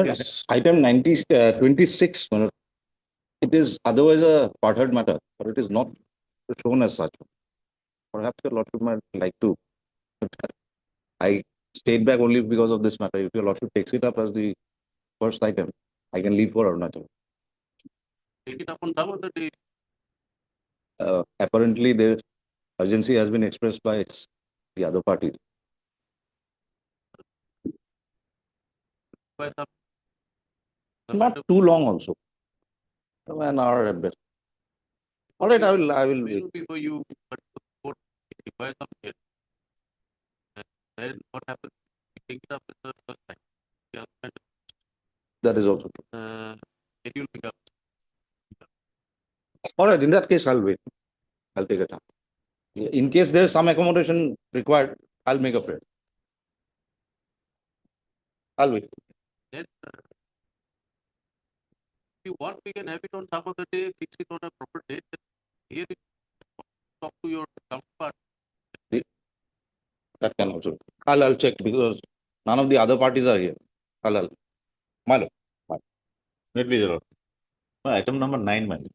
Yes. Item 26, it is otherwise a part-heard matter, but it is not shown as such. Perhaps your lordship might like to. I stayed back only because of this matter. If your lordship takes it up as the first item, I can leave for Arunachal. Take it up on some other day. Apparently, the urgency has been expressed by the other parties. By the Not matter too long also. An hour at best. All right, I will wait. will be for you, but the court requires some care. And then what happens? You take it up with the first time. Yeah, and, That is also true. it will pick up. All right, in that case, I'll wait. I'll take a time. In case there is some accommodation required, I'll make a prayer. I'll wait. Then, if you want, we can have it on some other day, fix it on a proper date. Here, talk to your counterpart. That can also. I'll check because none of the other parties are here. I'll. Malo. Let me zero. Item number 9, man.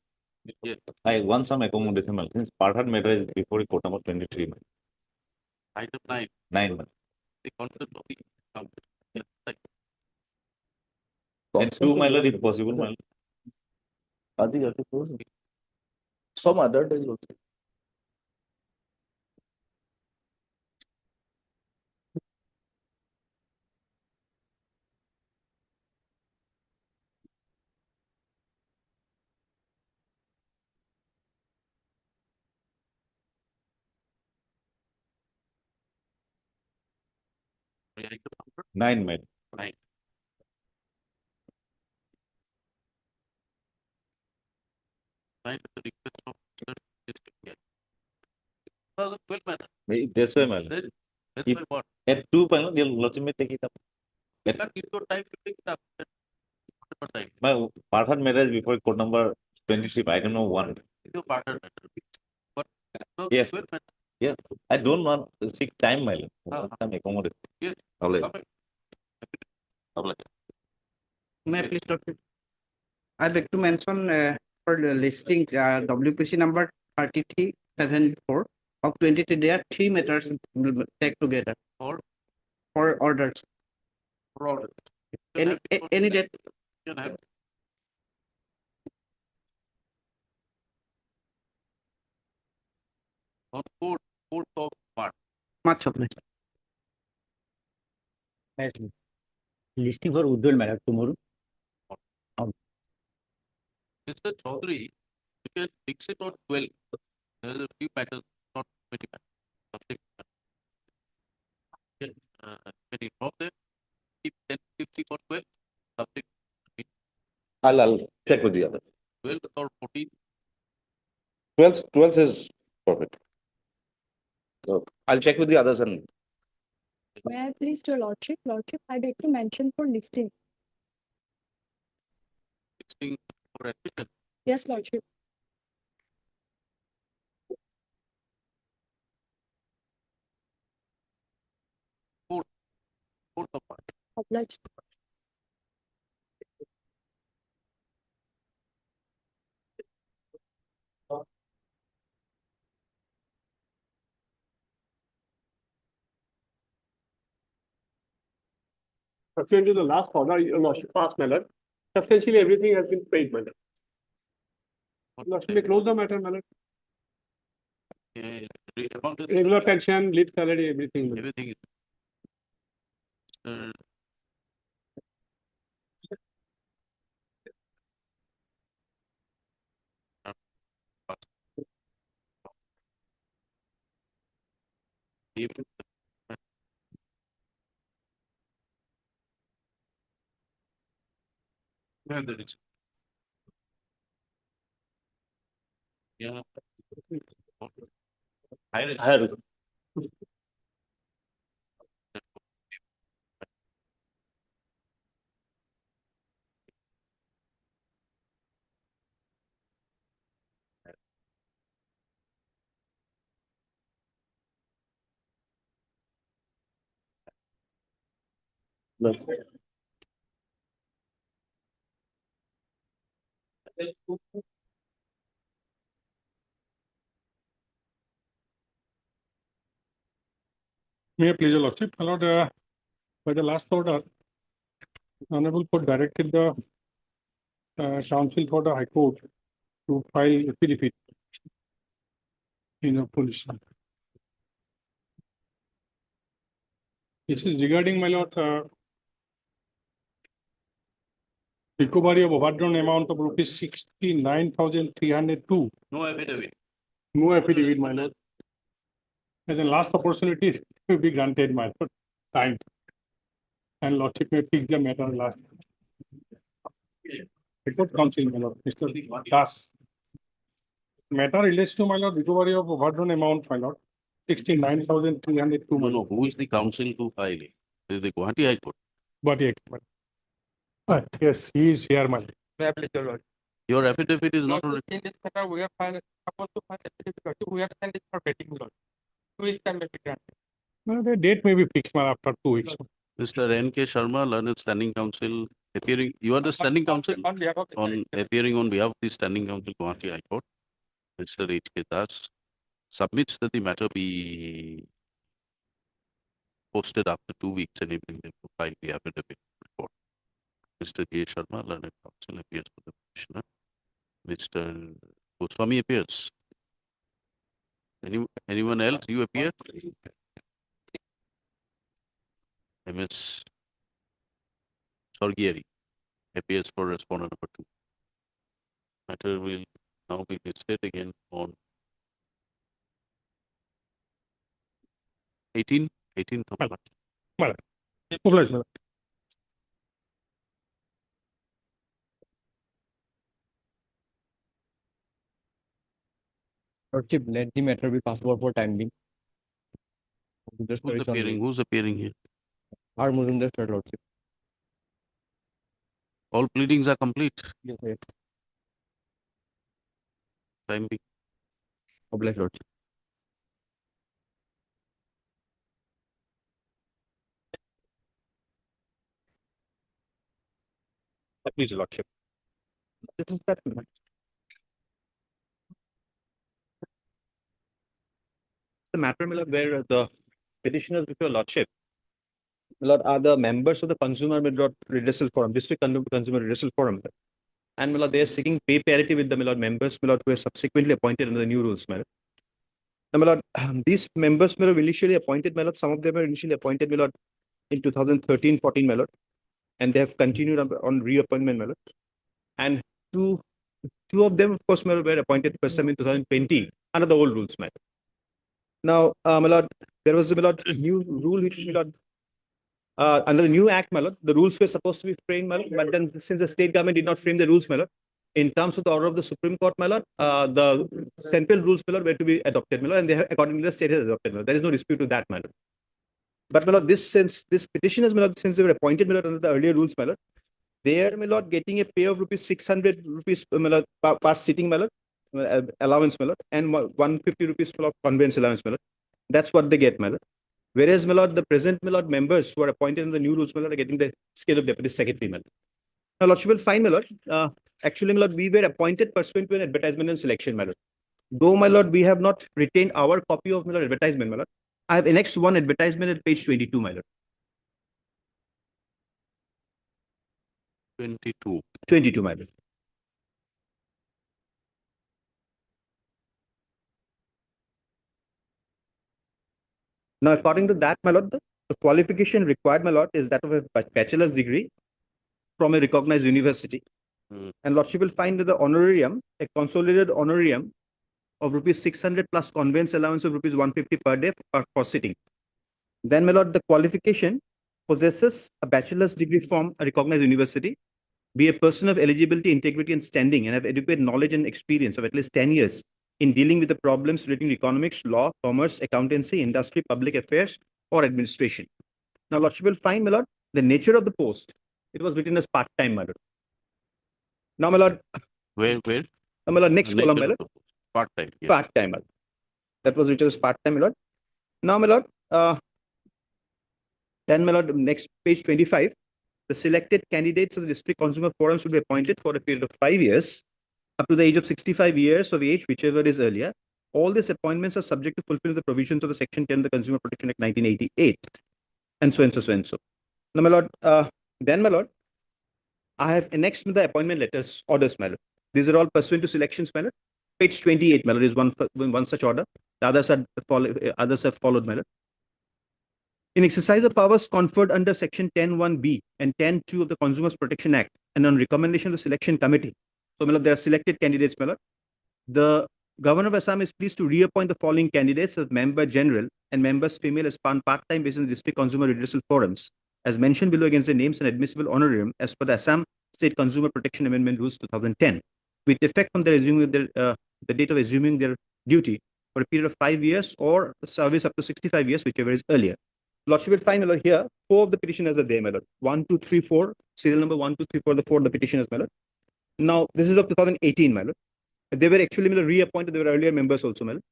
Yeah. I want some accommodation, man. Since part-heard matter is before court number 23, man. Item 9, 9, man. the concept of the counter. Yeah, right. And 2, my lord, if possible, my lord. Some other days also. Item number 9, man. 9. Nine is the request of Mr. District Judge. 2012 matter. That's why, my lord. Then, that's If- my what? At 2, my lord, your lordship may take it up. You can't give your time to take it up. Whatever time. My part-heard matter is before court number 23, I don't know 1. It's your partner matter. But Yes. 2012 matter. Yes, I don't want to seek time, my lord. Some accommodation. Yes. All right. Come All right. May I please talk to? I'd like to mention for the listing WPC number 3374 of 23. There are 3 matters will take together For orders. order. Any date? Can have. On 4th of March. March of next. Listing for Uddal matter tomorrow. Mr. Chaudhary, you can fix it on 12. There are a few matters, not many matters. Subject matter. Can you inform them? Keep 10:50 for 12. Subject I'll check with the other. 12 or 14. 12th is perfect. So I'll check with the others and May I please, your lordship? Lordship, I'd like to mention for listing. 16 for admission. Yes, lordship. Fourth of March. Obliged. Pursuant to the last order, your lordship passed, my lord. Substantially everything has been paid, my lord. Lordship may close the matter, my lord. Amount is Regular pension, leave salary, everything, my lord. everything is. And there is. Yeah. Higher. May I please your lordship, my lord, by the last order, Honorable Court directed the counsel for the High Court to file affidavit in a police. This is regarding, my lord, recovery of overdrawn amount of rupees 69,302. No affidavit. No affidavit, my lord. As a last opportunity to be granted, my lord, time. And lordship may fix the matter last. Report counsel, my lord, Mr. Das. Matter relates to, my lord, recovery of overdrawn amount, my lord, 69,302. No, no, who is the counsel to file it? Is the Guwahati High Court? But yes, he is here, my lord. May I please your lord? Your affidavit is not, Lord, in this matter, we are supposed to file affidavit. We have sent it for vetting, lord. 2 weeks time may be granted. No, the date may be fixed, man, after 2 weeks. Mr. N.K. Sharma, learned standing counsel, appearing, you are the standing counsel? On behalf of the On appearing on behalf of the standing counsel, Guwahati High Court, Mr. H.K. Das submits that the matter be posted after 2 weeks, enabling them to file the affidavit report. Mr. J. Sharma, learned counsel, appears for the petitioner. Mr. Goswami appears. Anyone else? You appear? MS Sorgieri appears for respondent number 2. Matter will now be listed again on 18th of March. Obliged, my lord. Lordship, let the matter be passed over for time being. Who's appearing? Who's appearing here? Our Muzumdar, sir, lordship. All pleadings are complete. Yes, sir. Time being. Obliged, lordship. Please, your lordship. This is that. The matter, my lord, where the petitioners with your lordship, my lord, are the members of the Consumer Redressal Forum, District Consumer Redressal Forum. And my lord, they are seeking pay parity with the my lord, members, my lord, who were subsequently appointed under the new rules, my lord. Now, my lord, these members, my lord, initially appointed, my lord, some of them were initially appointed, my lord, in 2013-14, my lord, and they have continued on reappointment, my lord. And two of them, of course, my lord, were appointed first time in 2020 under the old rules, my lord. Now, my lord, there was a my lord, new rule which, my lord, under the new act, my lord, the rules were supposed to be framed, my lord, but then since the state government did not frame the rules, my lord, in terms of the order of the Supreme Court, my lord, the central rules, my lord, were to be adopted, my lord, and they have, accordingly, the state has adopted, my lord. There is no dispute to that, my lord. But, my lord, since this petitioners, my lord, since they were appointed, my lord, under the earlier rules, my lord, they are, my lord, getting a pay of rupees 600 rupees, my lord, per sitting, my lord, allowance, my lord, and 150 rupees for conveyance allowance, my lord. That's what they get, my lord. Whereas, my lord, the present, my lord, members who are appointed in the new rules, my lord, are getting the scale of deputy secretary, my lord. Now, lordship will find, my lord, actually, my lord, we were appointed pursuant to an advertisement and selection, my lord. Though, my lord, we have not retained our copy of, my lord, advertisement, my lord. I have annexed one advertisement at page 22, my lord. 22. 22, my lord. Now, according to that, my lord, the qualification required, my lord, is that of a bachelor's degree from a recognized university. And lordship will find that the honorarium, a consolidated honorarium of rupees 600 plus conveyance allowance of rupees 150 per day for sitting. Then, my lord, the qualification possesses a bachelor's degree from a recognized university, be a person of eligibility, integrity, and standing, and have adequate knowledge and experience of at least 10 years in dealing with the problems relating to economics, law, commerce, accountancy, industry, public affairs, or administration. Now, lordship will find, my lord, the nature of the post. It was written as part-time, my lord. Now, my lord. Where? My lord, next column, my lord. Part-time. Yeah. Part-time, my lord. That was written as part-time, my lord. Now, my lord, then, my lord, next page 25, the selected candidates of the district consumer forums will be appointed for a period of 5 years up to the age of 65 years of age, whichever is earlier. All these appointments are subject to fulfill the provisions of the Section 10 of the Consumer Protection Act 1988, and so and so, so and so. Now, my lord, then, my lord, I have annexed the appointment letters, orders, my lord. These are all pursuant to selections, my lord. Page 28, my lord, is one such order. The others have followed, my lord. In exercise of powers conferred under Section 10(1)(b) and 10(2) of the Consumers Protection Act, and on recommendation of the selection committee. So, my lord, there are selected candidates, my lord. The Governor of Assam is pleased to reappoint the following candidates as member general and members female as part-time basis in district consumer redressal forums, as mentioned below against the names and admissible honorarium as per the Assam State Consumer Protection Amendment Rules 2010, with effect from the date of assuming their duty for a period of 5 years or service up to 65 years, whichever is earlier. Lordship will find, my lord, here 4 of the petitioners are there, my lord. 1, 2, 3, 4, serial number 1, 2, 3, 4, the 4 of the petitioners, my lord. Now, this is of 2018, my lord. They were actually, my lord, reappointed. They were earlier members also, my lord.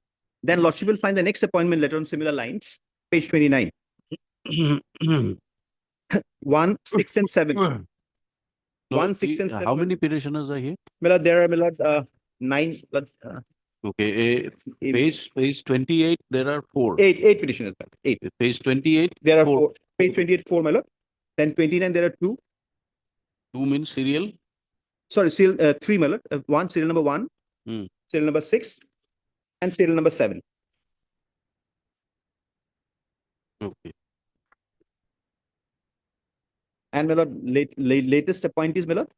Then Lordship will find the next appointment letter on similar lines, page 29. 1, 6, and 7. No, 1, 6, and 7. how many petitioners are here? My lord, there are, my lord, 9, Okay, page 28, there are 4. 8 petitioners, my lord. 8. Page 28, There are 4. 4. Page 28, 4, my lord. Then 29, there are 2. 2 means serial. Sorry, 3, my lord. 1, serial number 1, serial number 6, and serial number 7. Okay. And, my lord, latest appointees, my lord.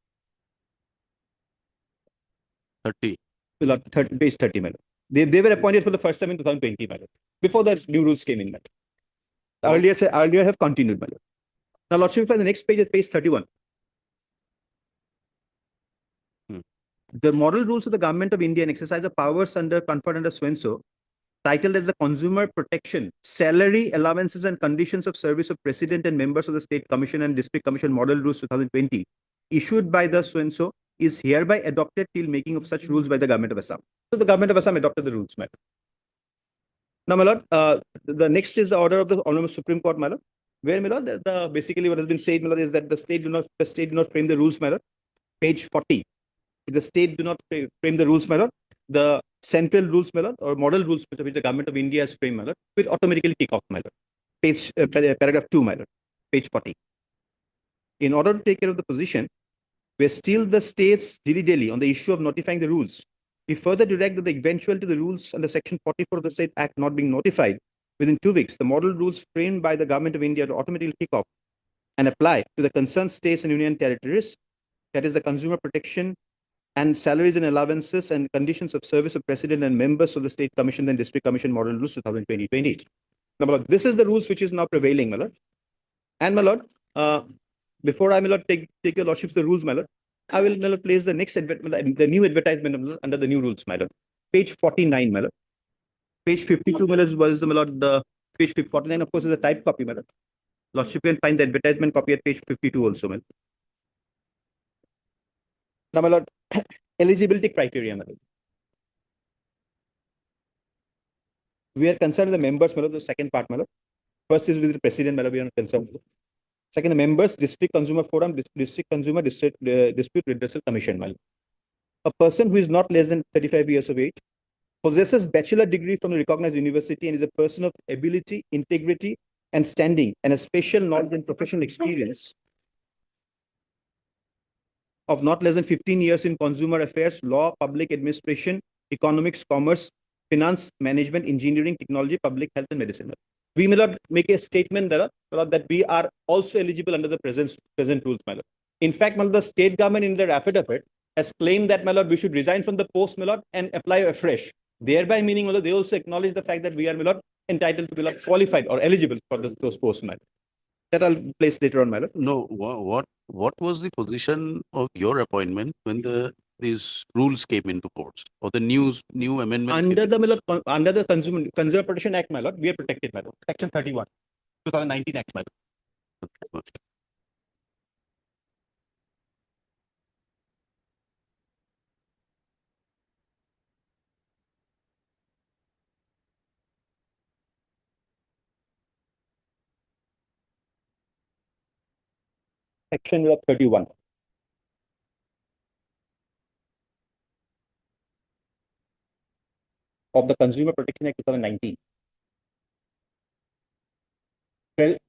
30. My lord, page 30, my lord. They were appointed for the first time in 2020, my lord. Before the new rules came in, my lord. Earlier have continued, my lord. Now, Lordship, for the next page is page 31. The model rules of the Government of India and exercise of powers conferred under so-and-so, titled as the Consumer Protection, Salary, Allowances and Conditions of Service of President and Members of the State Commission and District Commission Model Rules 2020, issued by the so-and-so, is hereby adopted till making of such rules by the Government of Assam. So the Government of Assam adopted the rules, my lord. Now, my lord, the next is the order of the Honorable Supreme Court, my lord, where, my lord, basically what has been said, my lord, is that the state do not frame the rules, my lord. Page 40. If the state do not frame the rules, my lord, the central rules, my lord, or model rules which the Government of India has framed, my lord, will automatically kick off, my lord. Page paragraph 2, my lord. Page 40. In order to take care of the position where still the states dilly-dally on the issue of notifying the rules, we further direct that the eventuality of the rules under Section 44 of the State Act not being notified within 2 weeks, the model rules framed by the Government of India to automatically kick off and apply to the concerned states and union territories, that is the consumer protection and salaries and allowances and conditions of service of president and members of the State Commission and District Commission Model Rules 2020-28. Now, my lord, this is the rules which is now prevailing, my lord. And, my lord, before I, my lord, take your lordships the rules, my lord, I will, my lord, place the next the new advertisement, my lord, under the new rules, my lord. Page 49, my lord. Page 52, my lord, was the, my lord, the page 49, of course, is a type copy, my lord. Lordship can find the advertisement copy at page 52 also, my lord. Now, my lord, eligibility criteria, my lord. We are concerned with the members, my lord, the second part, my lord. First is with the president, my lord, we are concerned with. Second, the members, district consumer forum, district consumer district dispute redressal commission, my lord. A person who is not less than 35 years of age, possesses bachelor degree from a recognized university, and is a person of ability, integrity, and standing, and a special knowledge and professional experience of not less than 15 years in consumer affairs, law, public administration, economics, commerce, finance, management, engineering, technology, public health, and medicine. We may not make a statement that we are also eligible under the present rules, my lord. In fact, my lord, the state government in their affidavit has claimed that, my lord, we should resign from the post, my lord, and apply afresh. Thereby meaning, my lord, they also acknowledge the fact that we are, my lord, entitled to be, like, qualified or eligible for those posts, my lord. That I'll place later on, my lord. No, what was the position of your appointment when these rules came into force or the new amendment? Under the, my lord, under the Consumer Protection Act, my lord, we are protected, my lord. Section 31, 2019 Act, my lord. Section 31. of the Consumer Protection Act 2019.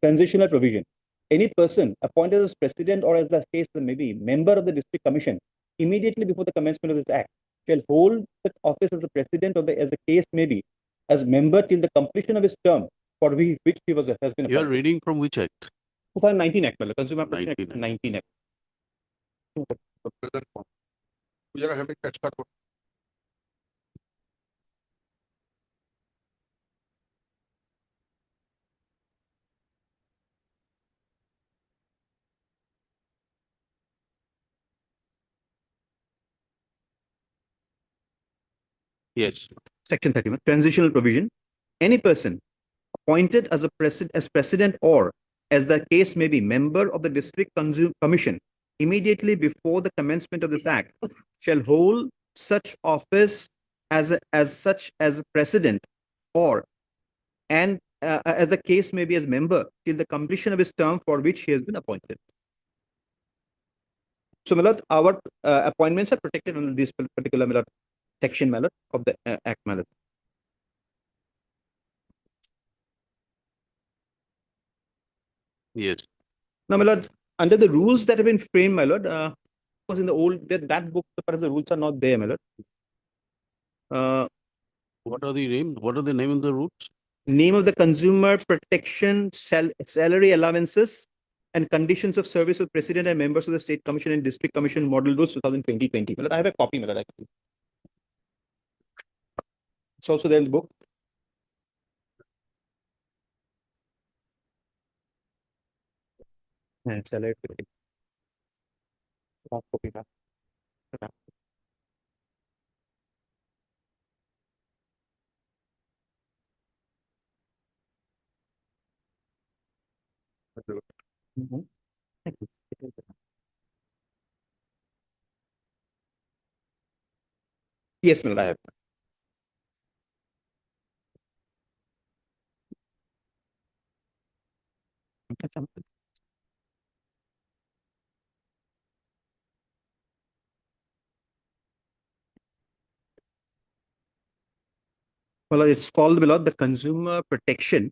Transitional provision. Any person appointed as president or as the case may be, member of the district commission, immediately before the commencement of this act, shall hold such office as the president or as the case may be, as member till the completion of his term for which he has been You are appointed. reading from which act? 2019 Act, Consumer Protection Act 19 19 Act. The present one. We are having extra code. Yes. Section 31, transitional provision. Any person appointed as president or as the case may be, member of the district commission immediately before the commencement of this act shall hold such office as president or as the case may be as member till the completion of his term for which he has been appointed. So, my lord, our appointments are protected under this particular, my lord, section, my lord, of the act, my lord. Yes. Now, my lord, under the rules that have been framed, my lord, because in the old that book, perhaps the rules are not there, my lord. What are the name? What are the name of the rules? Name of the Consumer Protection Salary Allowances and Conditions of Service of President and members of the State Commission and District Commission Model Rules 2020. I have a copy, my lord, actually. It's also there in the book. Salary. Copy. Mhm. Thank you. Yes, my lord, I have. Well, it's called, my lord, the Consumer Protection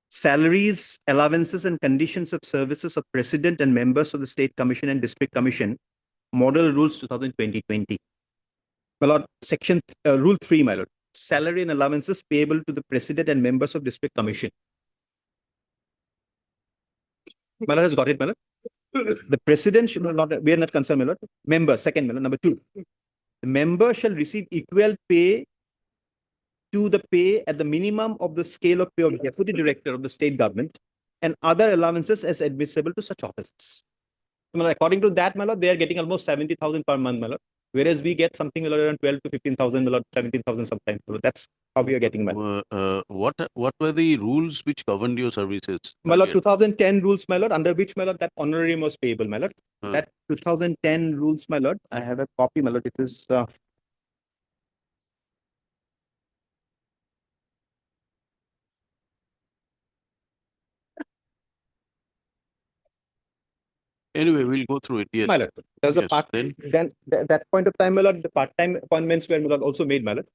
Salaries, Allowances, and Conditions of Services of President and members of the State Commission and District Commission Model Rules 2020. My lord, section Rule 3, my lord. Salary and allowances payable to the President and members of District Commission. My lord has got it, my lord. The President should not, we are not concerned, my lord. Member, second, my lord. Number 2. The member shall receive equal pay to the pay at the minimum of the scale of pay of Deputy Director of the State Government and other allowances as admissible to such offices. So, according to that, my lord, they are getting almost 70,000 per month, my lord. Whereas we get something, my lord, around 12 to 15,000, my lord, 17,000 sometimes. So that's how we are getting, my lord. What were the rules which governed your services? My lord, earlier? 2010 rules, my lord, under which, my lord, that honorarium was payable, my lord. Hmm. That 2010 rules, my lord, I have a copy, my lord. It is Anyway, we'll go through it. Yes. my lord. There's a Yes, part. then? Then that point of time, my lord, the part-time appointments were, my lord, also made, my lord.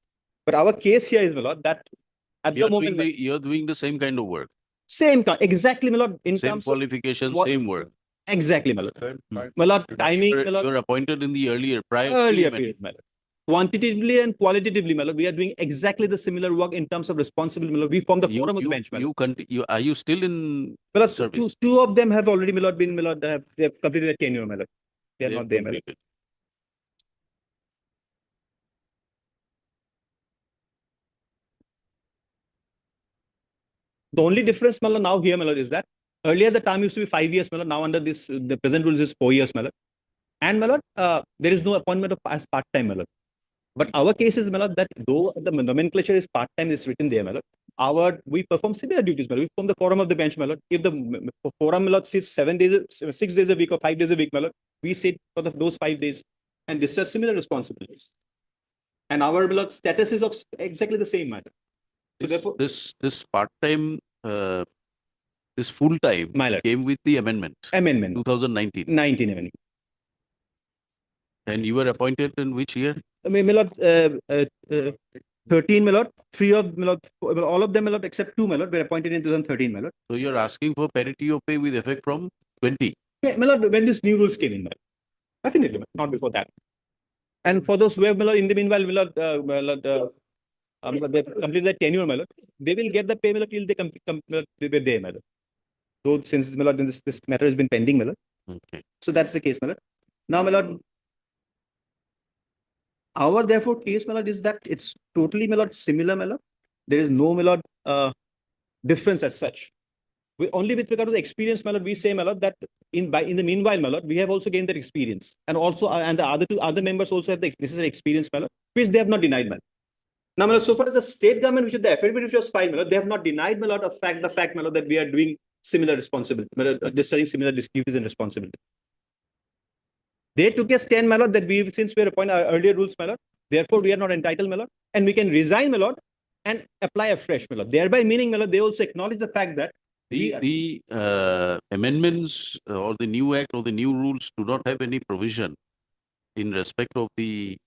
But our case here is, my lord, that at the moment, You're doing the same kind of work. same exactly, my lord, in Same terms of qualification, what- same work. exactly, my lord. Same time. My lord, timing, my You lord, were appointed in the earlier earlier period. period, my lord. Quantitatively and qualitatively, my lord, we are doing exactly the similar work in terms of responsibility, my lord. We form the forum of the bench, my lord. Are you still in My lord, service? two of them have already, my lord, been, my lord, they have completed their tenure, my lord. They are They've not there, my lord. completed. The only difference, my lord, now here, my lord, is that earlier the term used to be 5 years, my lord. Now under this, the present rules is 4 years, my lord. And, my lord, there is no appointment of as part-time, my lord. But our case is, my lord, that though the nomenclature is part-time, is written there, my lord. We perform similar duties, my lord. We form the quorum of the bench, my lord. If the quorum, my lord, sits 6 days a week or 5 days a week, my lord, we sit for those 5 days and discharge similar responsibilities. And our, my lord, status is of exactly the same, my lord. So therefore, This part-time, this full-time my lord, came with the amendment, amendment 2019. 19 amendment. And you were appointed in which year? My lord, 13, my lord, three of, my lord, all of them, my lord, except two, my lord, were appointed in 2013, my lord. So you're asking for parity of pay with effect from 20. Yeah, my lord, when these new rules came in, my lord. Definitely, my lord, not before that. And for those who have, my lord, in the meanwhile, my lord, they complete their tenure, my lord, they will get the pay, my lord, till they they were there, my lord. So since, my lord, this matter has been pending, my lord. Okay. So that's the case, my lord. Now, my lord, our therefore case, my lord, is that it's totally, my lord, similar, my lord. There is no, my lord, difference as such. We only with regard to the experience, my lord, we say, my lord, that in the meanwhile, my lord, we have also gained that experience, and also and the other members also have the necessary experience, my lord, which they have not denied, my lord. Now, my lord, so far as the state government, which is the affidavit which was filed, my lord, they have not denied, my lord, the fact, my lord, that we are doing similar responsibility, my lord, discharging similar duties and responsibility. They took a stand, my lord, that we, since we are appointed our earlier rules, my lord, therefore we are not entitled, my lord, and we can resign, my lord, and apply afresh, my lord. Thereby meaning, my lord, they also acknowledge the fact that The amendments or the new act or the new rules do not have any provision in respect of the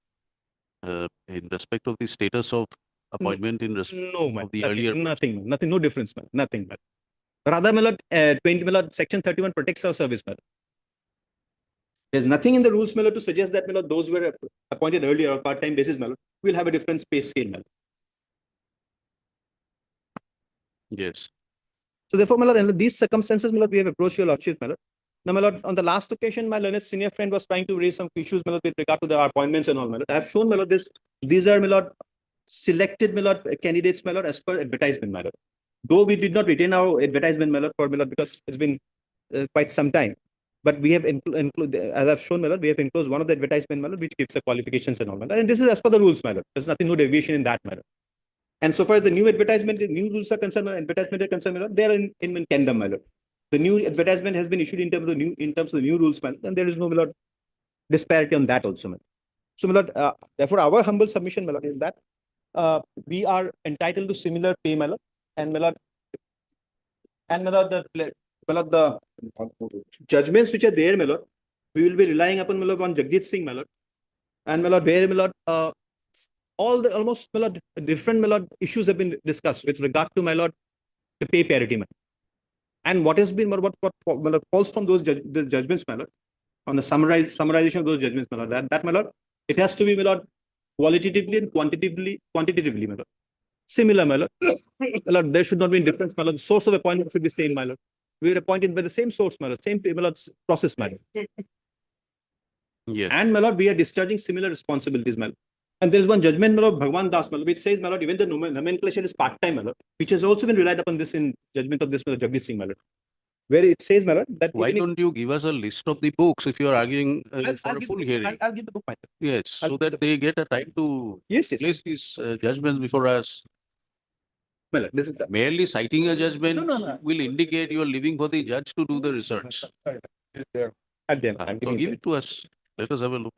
status of appointment in respect no, my of the lord, earlier. nothing, no difference, my lord, nothing, my lord. Rather, my lord, 20, my lord, section 31 protects our service, my lord. There's nothing in the rules, my lord, to suggest that, my lord, those who were appointed earlier or part-time basis, my lord, will have a different pay scale, my lord. Yes. So therefore, my lord, under these circumstances, my lord, we have approached your lordship, my lord. Now, my lord, on the last occasion, my learned senior friend was trying to raise some issues, my lord, with regard to the appointments and all, my lord. I have shown, my lord, these are, my lord, selected, my lord, candidates, my lord, as per advertisement, my lord. Though we did not retain our advertisement, my lord, for, my lord, because it's been quite some time. But we have included, as I've shown, my lord, we have enclosed one of the advertisement, my lord, which gives the qualifications and all, my lord. And this is as per the rules, my lord. There's nothing, no deviation in that, my lord. And so far as the new advertisement, the new rules are concerned, advertisement are concerned, my lord, they are in tandem, my lord. The new advertisement has been issued in terms of the new rules, my lord, and there is no, my lord, disparity on that also, my lord. So, my lord, therefore, our humble submission, my lord, is that we are entitled to similar pay, my lord, and my lord, the judgments which are there, my lord, we will be relying upon, my lord, on Jagjit Singh, my lord, and my lord, where, my lord, all the almost, my lord, different, my lord, issues have been discussed with regard to, my lord, the pay parity, my lord. And what has been, my lord, what my lord, falls from those judgments, my lord, on the summarization of those judgments, my lord, that, my lord, it has to be, my lord, qualitatively and quantitatively, my lord. Similar, my lord. My lord, there should not be a difference, my lord. The source of appointment should be same, my lord. We were appointed by the same source, my lord, same, my lord, process, my lord. Yes. And, my lord, we are discharging similar responsibilities, my lord. And there is one judgment, my lord, Bhagwan Das, my lord, which says, my lord, even the nomenclature is part-time, my lord, which has also been relied upon this in judgment of this, my lord, Jagjit Singh, my lord, where it says, my lord, that Why don't you give us a list of the books if you are arguing for a full hearing? I'll give the book, my lord. Yes, so that they get a time to Yes, yes, place these judgments before us. my lord, this is the. Merely citing a judgment No. will indicate you are leaving for the judge to do the research. Is there. At the end, So give it to us. Let us have a look.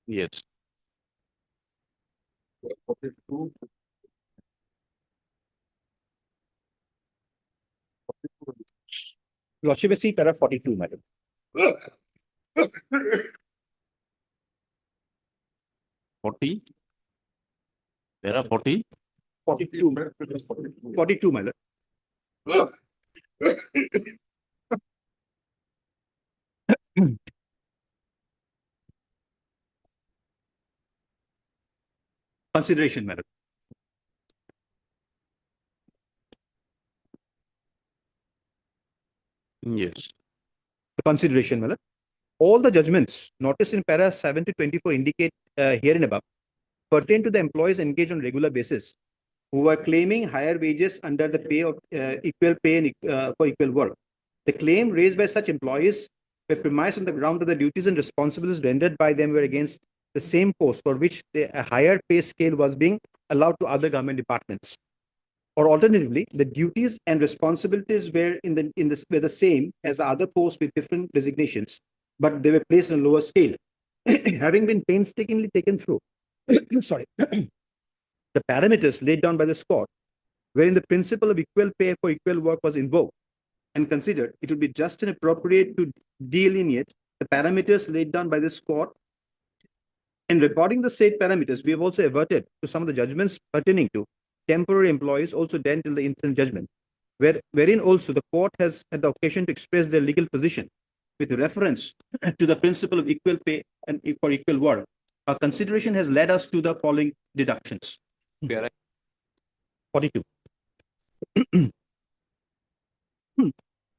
Yes. Lordship, see para 42, madam. Forty. There are 40. 42, my lord. Consideration, madam. Yes. The consideration, madam. All the judgments noticed in para 7 to 24 indicate herein above pertain to the employees engaged on regular basis who are claiming higher wages under the pay of equal pay and, for equal work. The claim raised by such employees were premised on the ground that the duties and responsibilities rendered by them were against the same post for which a higher pay scale was being allowed to other government departments. Or alternatively, the duties and responsibilities were were the same as the other posts with different designations, but they were placed on a lower scale, having been painstakingly taken through. Sorry, the parameters laid down by the court, wherein the principle of equal pay for equal work was invoked and considered, it would be just and appropriate to delineate the parameters laid down by this court. In recording the said parameters, we have also averted to some of the judgments pertaining to temporary employees also then till the instant judgment, wherein also the court has had the occasion to express their legal position with reference to the principle of equal pay and for equal work. Our consideration has led us to the following deductions. 42.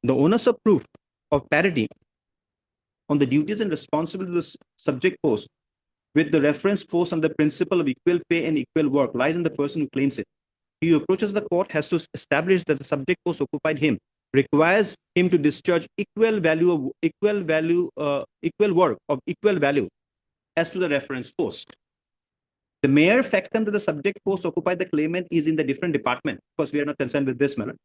The onus of proof of parity on the duties and responsibilities of the subject post with the reference post on the principle of equal pay and equal work lies in the person who claims it. He who approaches the court has to establish that the subject post occupied him requires him to discharge equal work of equal value as to the reference post. The mere factum that the subject post occupied the claimant is in the different department, because we are not concerned with this matter,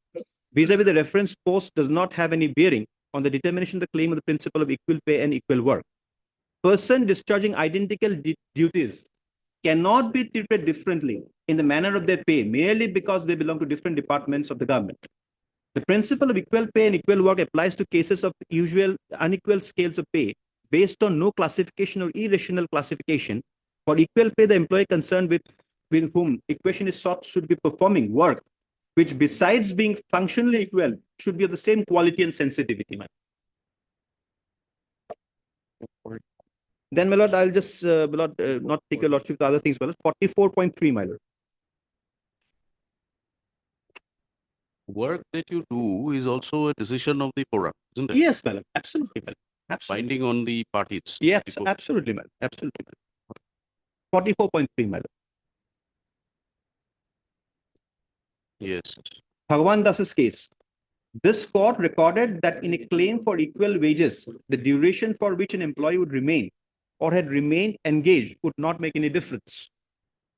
vis-a-vis the reference post does not have any bearing on the determination of the claim of the principle of equal pay and equal work. Person discharging identical duties cannot be treated differently in the manner of their pay merely because they belong to different departments of the government. The principle of equal pay and equal work applies to cases of usual unequal scales of pay based on no classification or irrational classification. For equal pay, the employee concerned with whom equation is sought should be performing work which, besides being functionally equal, should be of the same quality and sensitivity. Then, my lord, I'll just not take a lordship to other things, my lord. 44.3, my lord. Work that you do is also a decision of the forum, isn't it? Yes, my lord. Absolutely, my lord. Absolutely. Binding on the parties. Yes, before- absolutely, my lord. Absolutely, my lord. 44.3, my lord. Yes. Bhagwan Das's case. This court recorded that in a claim for equal wages, the duration for which an employee would remain or had remained engaged would not make any difference.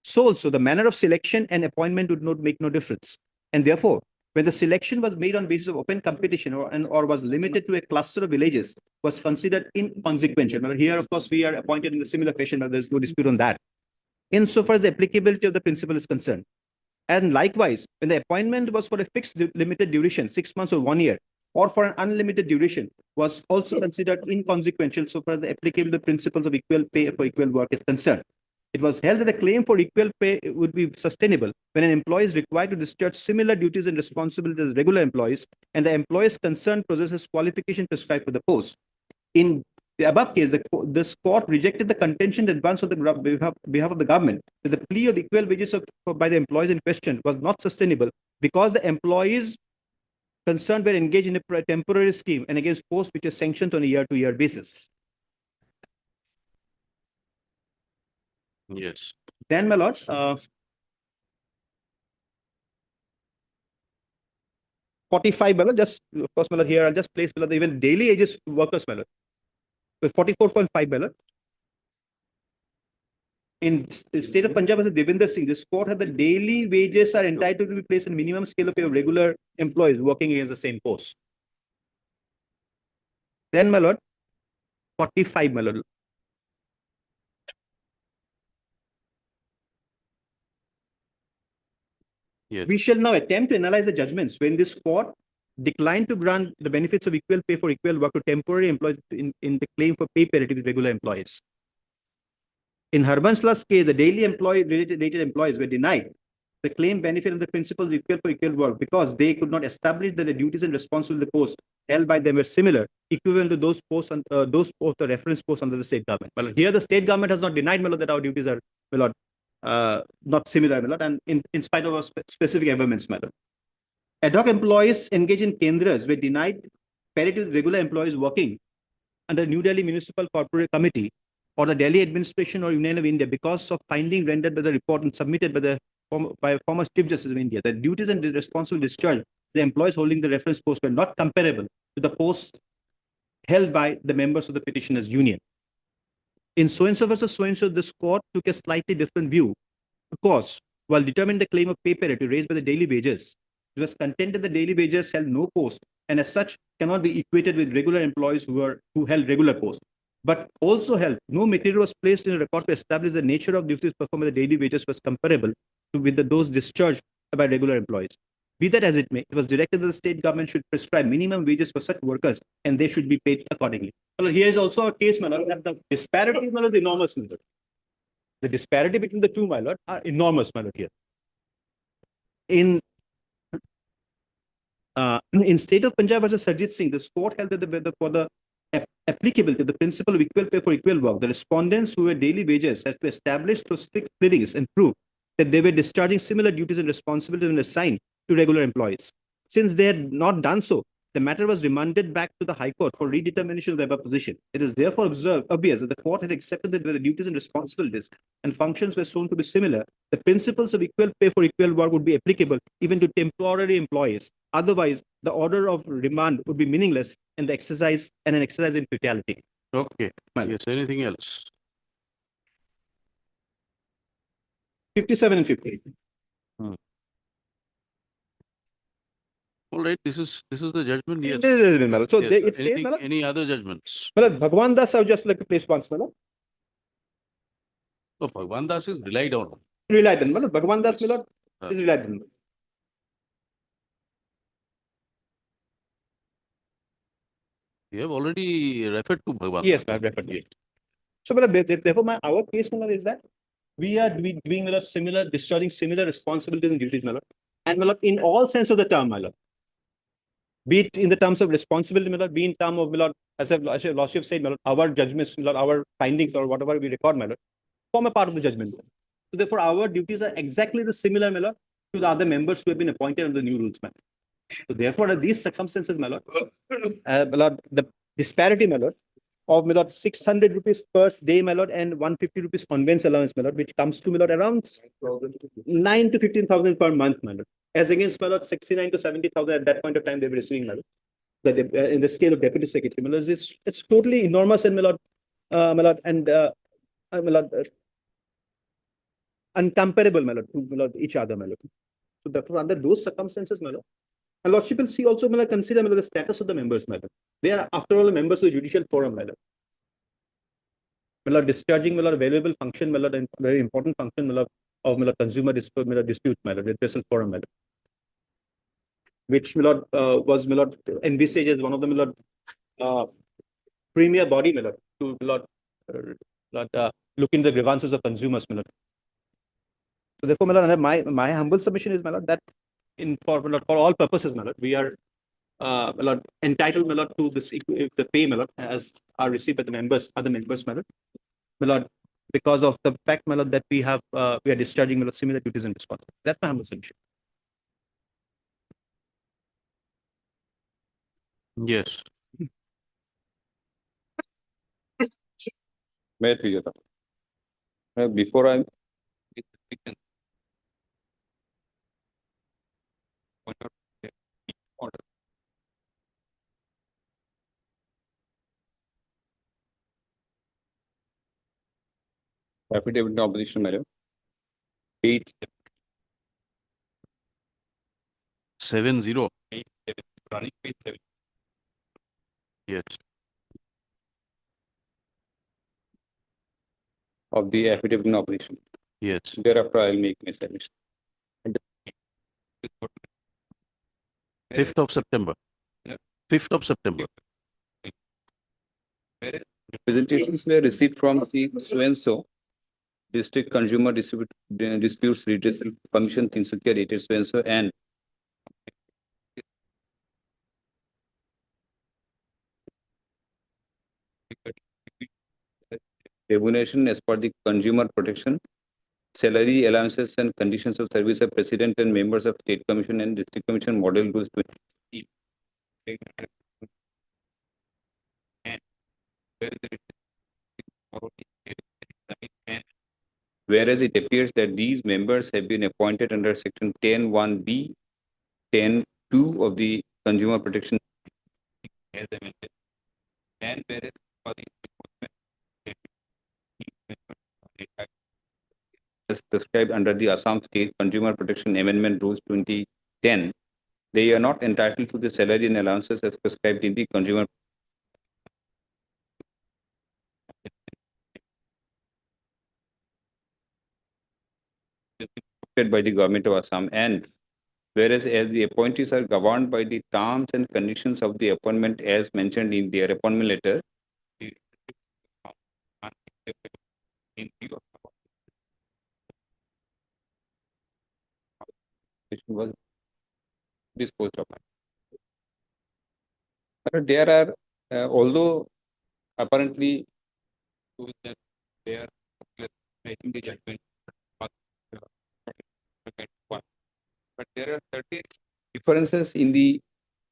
So also the manner of selection and appointment would not make no difference. And therefore, when the selection was made on basis of open competition or was limited to a cluster of villages, was considered inconsequential. But here, of course, we are appointed in a similar fashion, but there's no dispute on that. Insofar as the applicability of the principle is concerned. And likewise, when the appointment was for a fixed limited duration, 6 months or 1 year, or for an unlimited duration, was also considered inconsequential so far as the applicable principles of equal pay for equal work is concerned. It was held that the claim for equal pay would be sustainable when an employee is required to discharge similar duties and responsibilities as regular employees, and the employees concerned possesses qualification prescribed for the post. In the above case, this court rejected the contention advanced on the behalf of the government that the plea of equal wages by the employees in question was not sustainable because the employees concerned were engaged in a temporary scheme and against posts which are sanctioned on a year-to-year basis. Yes. Then, my lord, 45, my lord, just, of course, my lord, here I'll just place, my lord, even daily wages workers, my lord. 44.5, my lord. In the state of Punjab, as Devinder Singh, this court had the daily wages are entitled to be placed in minimum scale of pay of regular employees working against the same post. Then, my lord, 45, my lord. Yes. We shall now attempt to analyze the judgments when this court declined to grant the benefits of equal pay for equal work to temporary employees in the claim for pay parity with regular employees. In Harbanslah's case, the daily rated employees were denied the claim benefit of the principle of equal for equal work because they could not establish that the duties and responsibilities of the post held by them were similar, equivalent to those posts, the reference posts under the state government. Well, here the state government has not denied, my lord, that our duties are, my lord, not similar, my lord, and in spite of our specific amendments, my lord. Ad hoc employees engaged in kendras were denied parity with regular employees working under New Delhi Municipal Corporate Committee or the Delhi Administration or Union of India because of finding rendered by the report and submitted by former Chief Justice of India. The duties and the responsible discharge the employees holding the reference post were not comparable to the posts held by the members of the petitioners' union. In so-and-so versus so-and-so, this court took a slightly different view because while determining the claim of pay parity raised by the daily wages, it was contended that daily wages held no post and as such cannot be equated with regular employees who held regular posts, but also held no material was placed in a record to establish the nature of duties performed by the daily wages was comparable with those discharged by regular employees. Be that as it may, it was directed that the state government should prescribe minimum wages for such workers and they should be paid accordingly. Well, here is also a case, my lord, that the disparity, my lord, is enormous, my lord. The disparity between the two, my lord, are enormous, my lord, here. In state of Punjab versus Sarjit Singh, the court held that for the applicability of the principle of equal pay for equal work, the respondents who were daily wages had to establish through strict pleadings and prove that they were discharging similar duties and responsibilities when assigned to regular employees. Since they had not done so, the matter was remanded back to the High Court for redetermination of the above position. It is therefore obvious that the court had accepted that where the duties and responsibilities and functions were shown to be similar, the principles of equal pay for equal work would be applicable even to temporary employees. Otherwise, the order of remand would be meaningless and an exercise in futility. Okay, Well- yes, anything else? 57 and 58. All right, this is the judgment, yes. So Yes, it says, anything, Malad, any other judgments? Bhagwan Das, I would just like to place once, Malad. Oh, Bhagwan Das is relied on. Relied on, Malad. Bhagwan Das, Malad, is relied on. You have already referred to Bhagwan. Yes, Das. I have referred to Yes. So, therefore, our case, Malad, is that we are doing Malad, similar, discharging similar responsibilities and duties, Malad. And Malad, in all sense of the term, Malad. Be it in the terms of responsibility, Malad, be in terms of Malad, as Lordship said, Malad, our judgments, Malad, our findings or whatever we record, Malad, form a part of the judgment. So therefore, our duties are exactly the similar, Malad, to the other members who have been appointed under the new rules, Malad. So therefore, under these circumstances, Malad, Malad, the disparity, Malad, of Malad 600 rupees per day, Malad, and 150 rupees conveyance allowance, Malad, which comes to Malad around 9 to 15,000 per month, Malad. As against Malad 69 to 70,000 at that point of time they were receiving, Malad. In the scale of deputy secretary, Malad, it's totally enormous and Malad, Malad, uncomparable, Malad, to Malad, each other, Malad. So therefore, under those circumstances, Malad, and Lordship will see also, Malad, consider Malad, the status of the members, Malad. They are, after all, members of the judicial forum, Malad. Malad, discharging Malad, valuable function, Malad, and very important function, Malad, of Malad, consumer dispute, Malad, redressal forum, Malad. Which Malad was Malad envisaged as one of the Malad premier body, Malad, to Malad, look into the grievances of consumers, Malad. So therefore, Malad, my humble submission is, Malad, that for all purposes, Malad, we are Malad, entitled, Malad, to this the pay, Malad, as are received by the members, other members, Malad. Malad, because of the fact, Malad, that we are discharging, Malad, similar duties and responsibilities. That's my humble submission. Yes. May I please, Your Honor? Before I affidavit in opposition, madam. 7-0. Yes. Of the affidavit in opposition. Yes. Thereafter, I will make my submission. 5th of September. 5th of September. Representations were received from the so-and-so District Consumer Disputes Redressal Commission, Tinsukia, dated so-and-so, and remuneration as per the Consumer Protection, salary allowances and conditions of service of President and members of State Commission and District Commission Model Rules 20. Whereas it appears that these members have been appointed under Section 10(1)(b), 10(2) of the Consumer Protection as amended, and whereas for the as prescribed under the Assam State Consumer Protection Amendment Rules 2010, they are not entitled to the salary and allowances as prescribed in the Consumer by the government of Assam, and Whereas as the appointees are governed by the terms and conditions of the appointment as mentioned in their appointment letter, the- in view of which was disposed of. But there are, although apparently they are making the judgment, but there are certain differences in the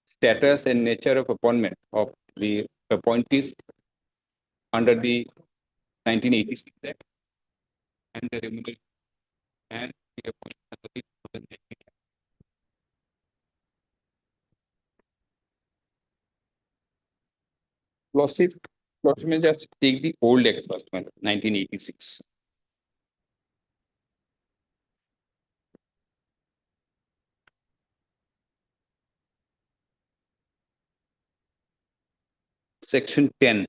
status and nature of appointment of the appointees under the 1986 Act and the removal and the appointment under the 2019 Act. Lordship may just take the old act first, 1986. Section 10.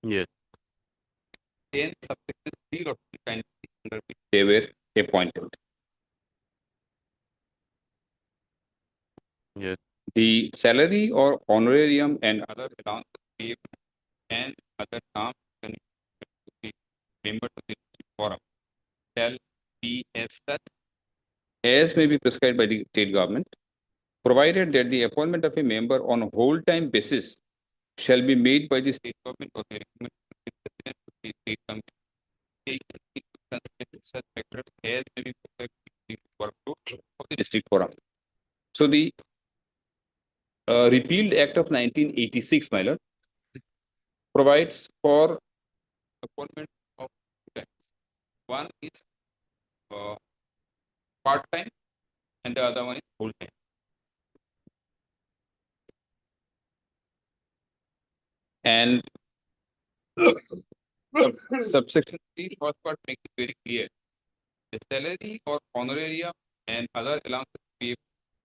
Yes. 10 subsection 3 of the kind under which they were appointed. Yes. The salary or honorarium and other allowances paid and other terms and members of the forum shall be as such as may be prescribed by the state government, provided that the appointment of a member on a whole-time basis shall be made by the state government or the recommendation of the president of the state committee, taking into consideration such factors as may be prescribed in the workload of the district forum. So the repealed Act of 1986, my lord, provides for appointment of two types. One is part-time and the other one is full-time. And subsection 3 first part makes it very clear. The salary or honorarium and other allowances paid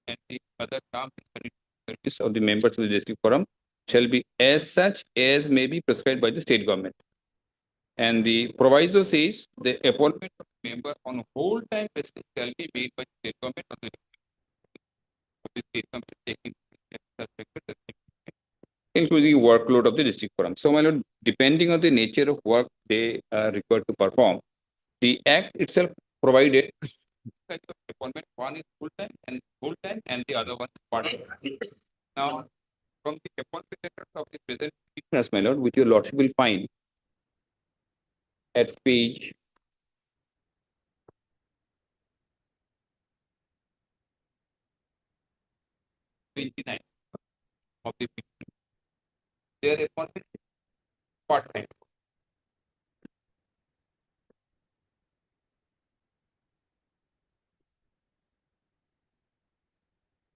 and the other terms and conditions of service of the members of the district forum shall be as such as may be prescribed by the state government. And the proviso says the appointment of a member on a whole-time basis shall be made by the state government or the state government taking such factors including workload of the district forum. So, my lord, depending on the nature of work they are required to perform, the act itself provided types of appointment. One is full-time and the other one is part-time. Now, from the appointment letters of the present petitioners, my lord, which your lordship will find at page 29 of the petition. Their appointment is part-time.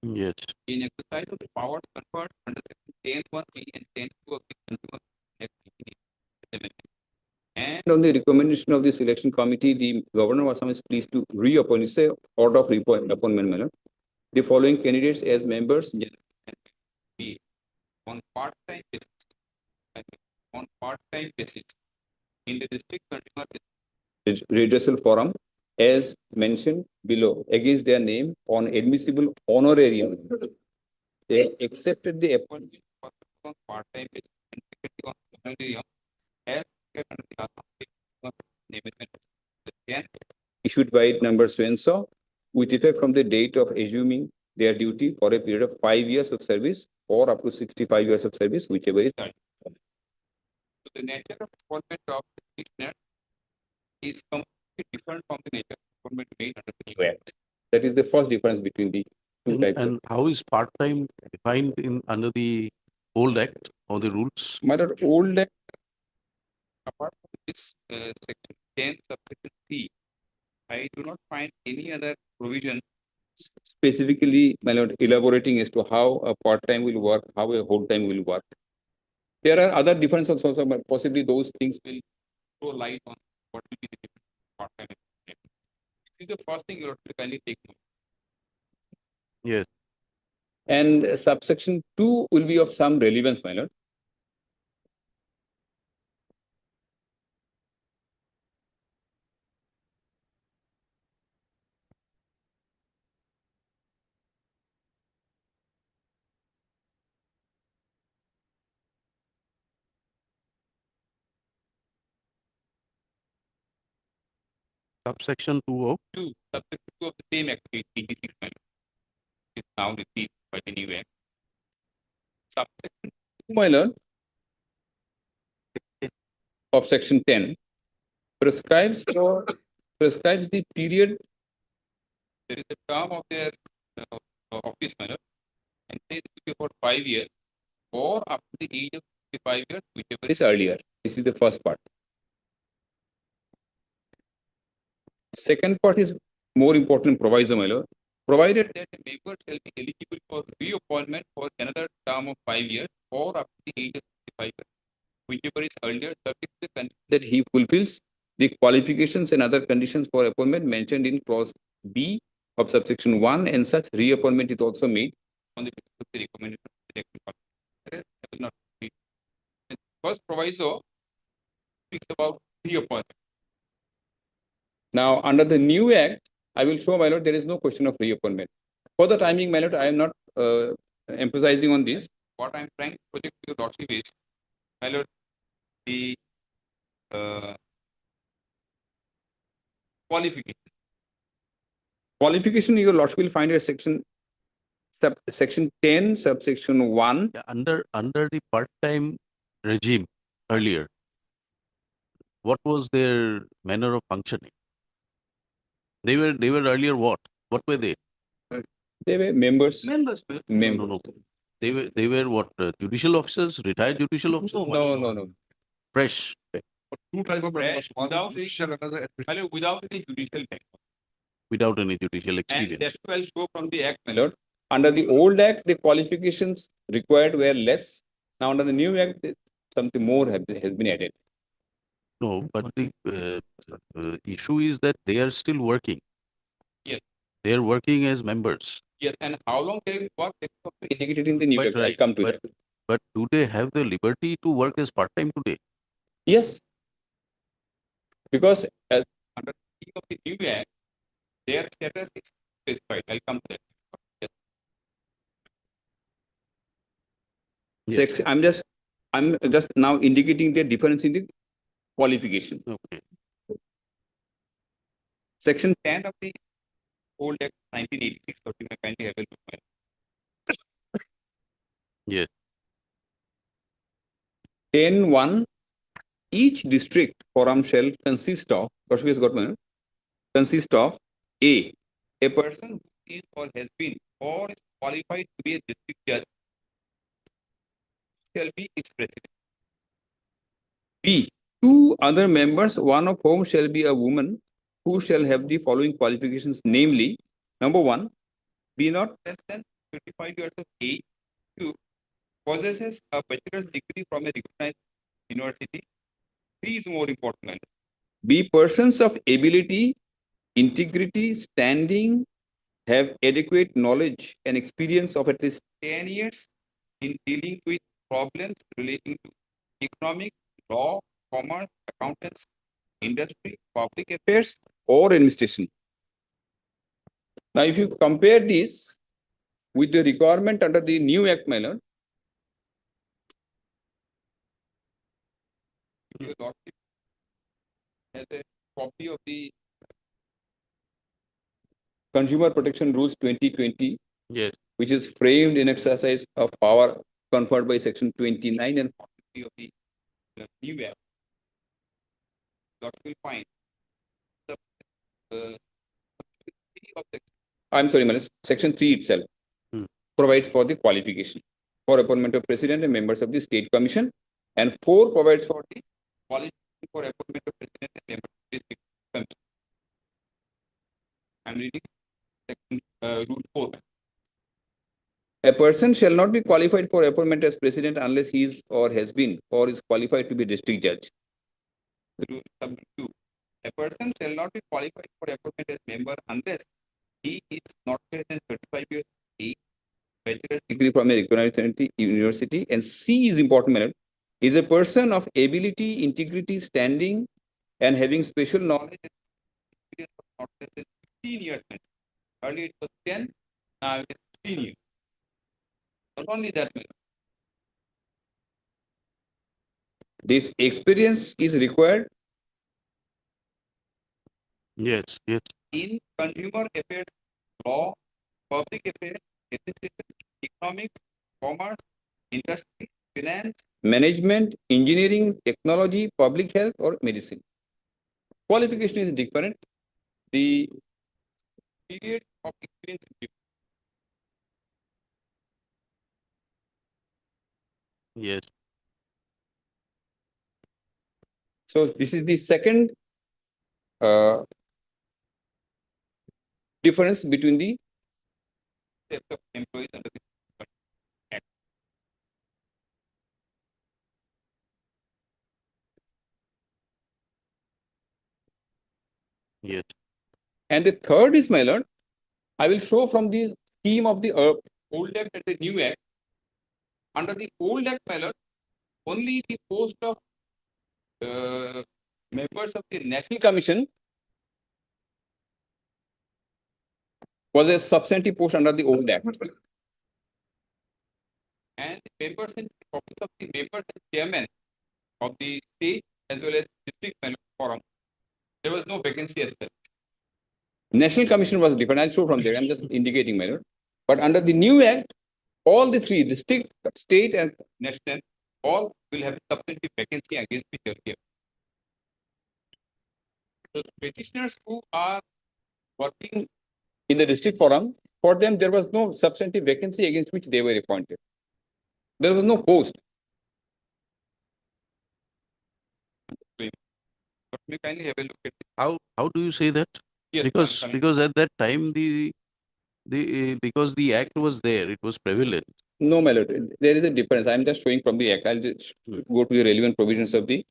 Yes. In exercise of the powers conferred under section 10(1)(b) and 10(2) of the Consumer Act 1987. And on the recommendation of the selection committee, the governor of Assam is pleased to reappoint, it's a order of appointment manner, the following candidates as members general and be on part-time basis. On part-time basis in the district consumer redressal forum as mentioned below against their name on admissible honorarium. They accepted the appointment on part-time basis and secondly on honorarium as under the Assam issued by number so and so with effect from the date of assuming their duty for a period of 5 years of service or up to 65 years of service, whichever is done. So the nature of appointment of the petitioner is completely different from the nature of appointment made under the new act. That is the first difference between the two types. And how is part-time defined in under the old act or the rules? My lord, old act, apart from this section 10 subsection C, I do not find any other provision specifically, my lord, elaborating as to how a part-time will work, how a whole-time will work. There are other differences also, but possibly those things will throw light on what will be the difference between part-time and full-time. This is the first thing you have to kindly take note. Yes. And subsection 2 will be of some relevance, my lord. Subsection 2 of two, subsection two of the same act, 86 is now repeated by the new act. Subsection two, my lord, of section 10 prescribes the period. There is a term of their office, my lord, and it is for 5 years or up to the age of 55 years, whichever is earlier. This is the first part. Second part is more important proviso, my lord. Provided that a member shall be eligible for reappointment for another term of 5 years or up to the age of 55 years, whichever is earlier, subject to the condition that he fulfills the qualifications and other conditions for appointment mentioned in clause B of subsection 1, and such reappointment is also made on the basis of the recommendation of the executive. I will not read. First proviso speaks about reappointment. Now, under the new act, I will show, my lord, there is no question of reappointment. For the timing, my lord, I am not emphasizing on this. What I am trying to project to your lordship is, my lord, the qualification. Qualification, your lordship will find a section 10, subsection 1. Yeah, under the part-time regime earlier, what was their manner of functioning? They were earlier what? What were they? They were members. Members. Members. No. They were what? Judicial officers, retired judicial officers? No. Fresh. Two type of members. One Without judicial, another administrative. without any judicial background. Without any judicial And experience. that's why I'll show from the act, my lord. Under the old act, the qualifications required were less. Now, under the new act, something more has been added. No, but the issue is that they are still working. Yes. They are working as members. Yes, and how long they will work, that's also indicated in the new Quite act. I right, come to but- that. But do they have the liberty to work as part-time today? Yes. Because as under the of the new act, their status is specified. I'll come to that. Yes. Yes. I'm just now indicating the difference in the qualification. Okay. Section 10 of the old act 1986, so you may kindly have a look. Yes. 10(1), each district forum shall consist of, consist of A person who is or has been or is qualified to be a district judge shall be its president. B, 2 other members, one of whom shall be a woman, who shall have the following qualifications, namely, number 1, be not less than 55 years of age. 2, possesses a bachelor's degree from a recognized university. 3 is more important. Be persons of ability, integrity, standing, have adequate knowledge and experience of at least 10 years in dealing with problems relating to economic, law, commerce, accountants, industry, public affairs, or administration. Now, if you compare this with the requirement under the new act, my lord, your lordship has a copy of the Consumer Protection Rules 2020, Yes. which is framed in exercise of power conferred by section 29 and 40 of the new act. That will find the I'm sorry, Manas, section 3 itself provides for the qualification for appointment of president and members of the state commission, and 4 provides for the qualification for appointment of president and members of the state commission. I'm reading section rule 4. A person shall not be qualified for appointment as president unless he is or has been or is qualified to be district judge. Rule 2. A person shall not be qualified for appointment as member unless he is not less than 35 years of age, bachelor's degree from a recognized university, and C is important, minute, is a person of ability, integrity, standing, and having special knowledge and experience of not less than 15 years. Earlier it was 10, now it is 15 years. Not only that, this experience is required Yes, yes. in consumer affairs, law, public affairs, administration, economics, commerce, industry, finance, management, engineering, technology, public health, or medicine. Qualification is different. The period of experience is different. Yes. So this is the second difference between the types of employees under the Act. Yes. And the third is, my lord, I will show from the scheme of the old Act and the new Act. Under the old Act, my lord, only the post of members of the National Commission was a substantive post under the old Act. And the members in the office of the members and chairman of the state as well as district forum, there was no vacancy as such. National Commission was different. I'll show from there. I'm just indicating, my lord. But under the new Act, all the three, district, state, and national, all will have a substantive vacancy against the earlier. So petitioners who are working in the district forum, for them there was no substantive vacancy against which they were appointed. There was no post. But may kindly have a look at it. How do you say that? Yes, Because I'm coming. because at that time because the act was there, it was prevalent. No, my lord, there is a difference. I'm just showing from the Act. I'll just go to the relevant provisions of the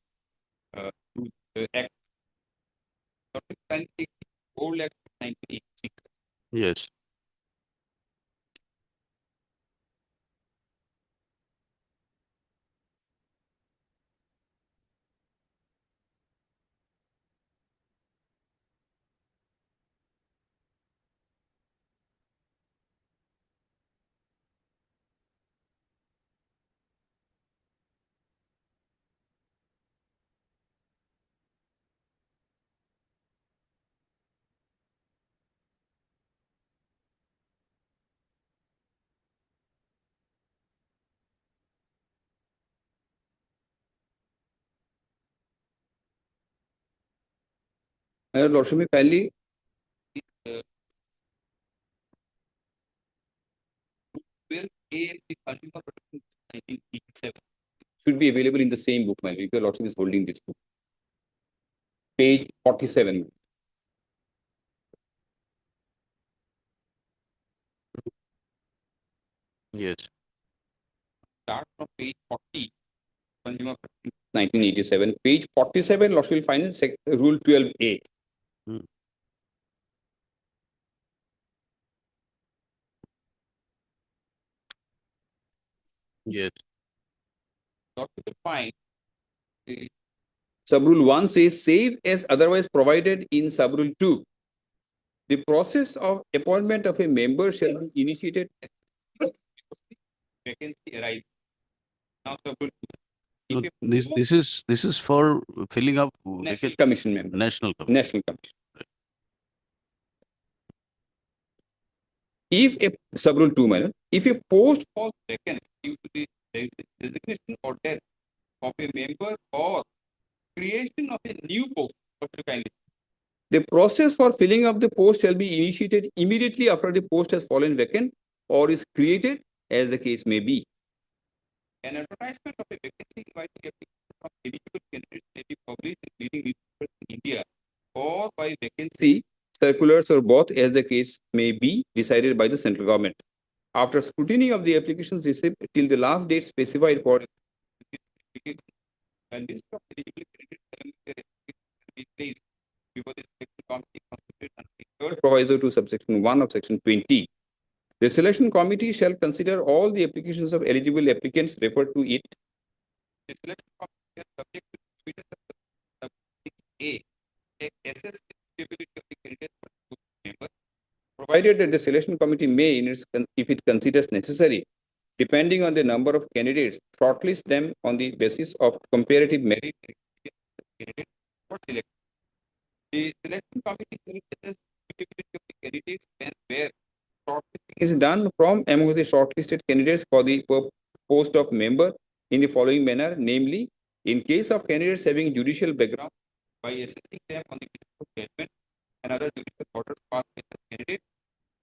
Act. Old Act 1986. Yes. Lordship, may kindly will A the Consumer Protection 1987 should be available in the same book, my lord. If your lordship is holding this book. Page 47. Yes. Start from page 40, Consumer Protection 1987. Page 47, lordship will find Rule 12A. Yes. Lordship will find Subrule 1 says, save as otherwise provided in Subrule 2. The process of appointment of a member shall be initiated vacancy arrives. Now, Subrule 2. No, If a this is for filling up National Commission member. National Commission. National Commission. If a Subrule 2, madam, if a post falls vacant due to the resignation or death of a member or creation of a new post, the process for filling up the post shall be initiated immediately after the post has fallen vacant or is created, as the case may be. An advertisement of a vacancy inviting applications from eligible candidates may be published in leading newspapers in India or by vacancy circulars or both, as the case may be decided by the central government. After scrutiny of the applications received till the last date specified for application, and list of eligible candidates will be placed before the selection committee constituted under the third proviso to subsection 1 of section 20. The selection committee shall consider all the applications of eligible applicants referred to it. The selection committee is subject to the provisions of subsection A, assess the suitability of the candidates for the member, provided that the selection committee may, if it considers necessary, depending on the number of candidates, shortlist them on the basis of comparative merit for selection. The selection committee will assess suitability of the candidates and where shortlisting is done from among the shortlisted candidates for the post of member in the following manner, namely, in case of candidates having judicial background, by assessing them on the basis of judgment and other judicial orders passed by the candidate.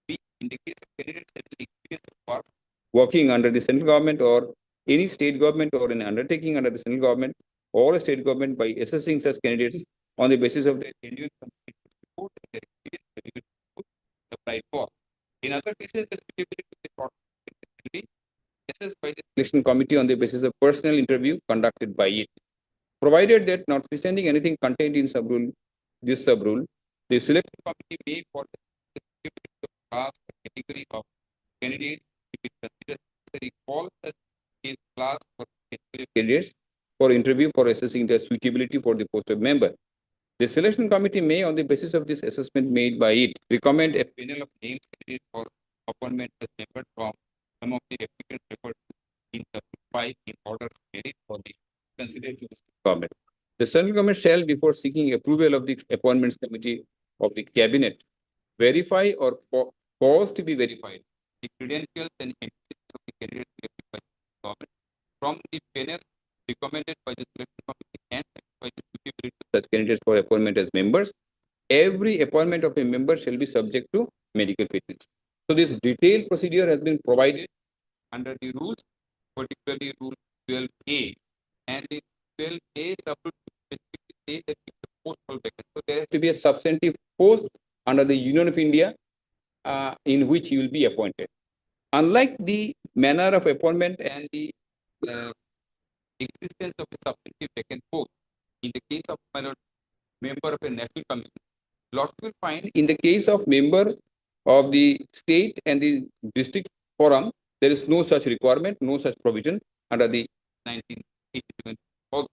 B, in the case of candidates having experience of work working under the central government or any state government or an undertaking under the central government or a state government, by assessing such candidates on the basis of their genuine report and their experience applied for. In other cases, the suitability of the shortlisted will be assessed by the selection committee on the basis of personal interview conducted by it. Provided that notwithstanding anything contained in this sub-rule, the selection committee may, for the suitability of class or category of candidates, if it considers necessary, call such a class or category of candidates for interview for assessing their suitability for the post of member. The selection committee may, on the basis of this assessment made by it, recommend a panel of names candidates for appointment as member from some of the applicants referred to in Chapter 5 in order of merit for the consideration of the government. The central government shall, before seeking approval of the appointments committee of the cabinet, verify or cause to be verified the credentials and abilities of the candidates selected by the government from the panel recommended by the selection committee and by the suitability of such candidates for appointment as members. Every appointment of a member shall be subject to medical fitness. So this detailed procedure has been provided under the rules, particularly Rule 12A, and the 12A specifically says that the post will vacant. So there has to be a substantive post under the Union of India in which you will be appointed. Unlike the manner of appointment and the existence of a substantive vacant post in the case of member of a national commission, Lords will find in the case of member of the state and the district forum, there is no such requirement, no such provision under the 1987 also.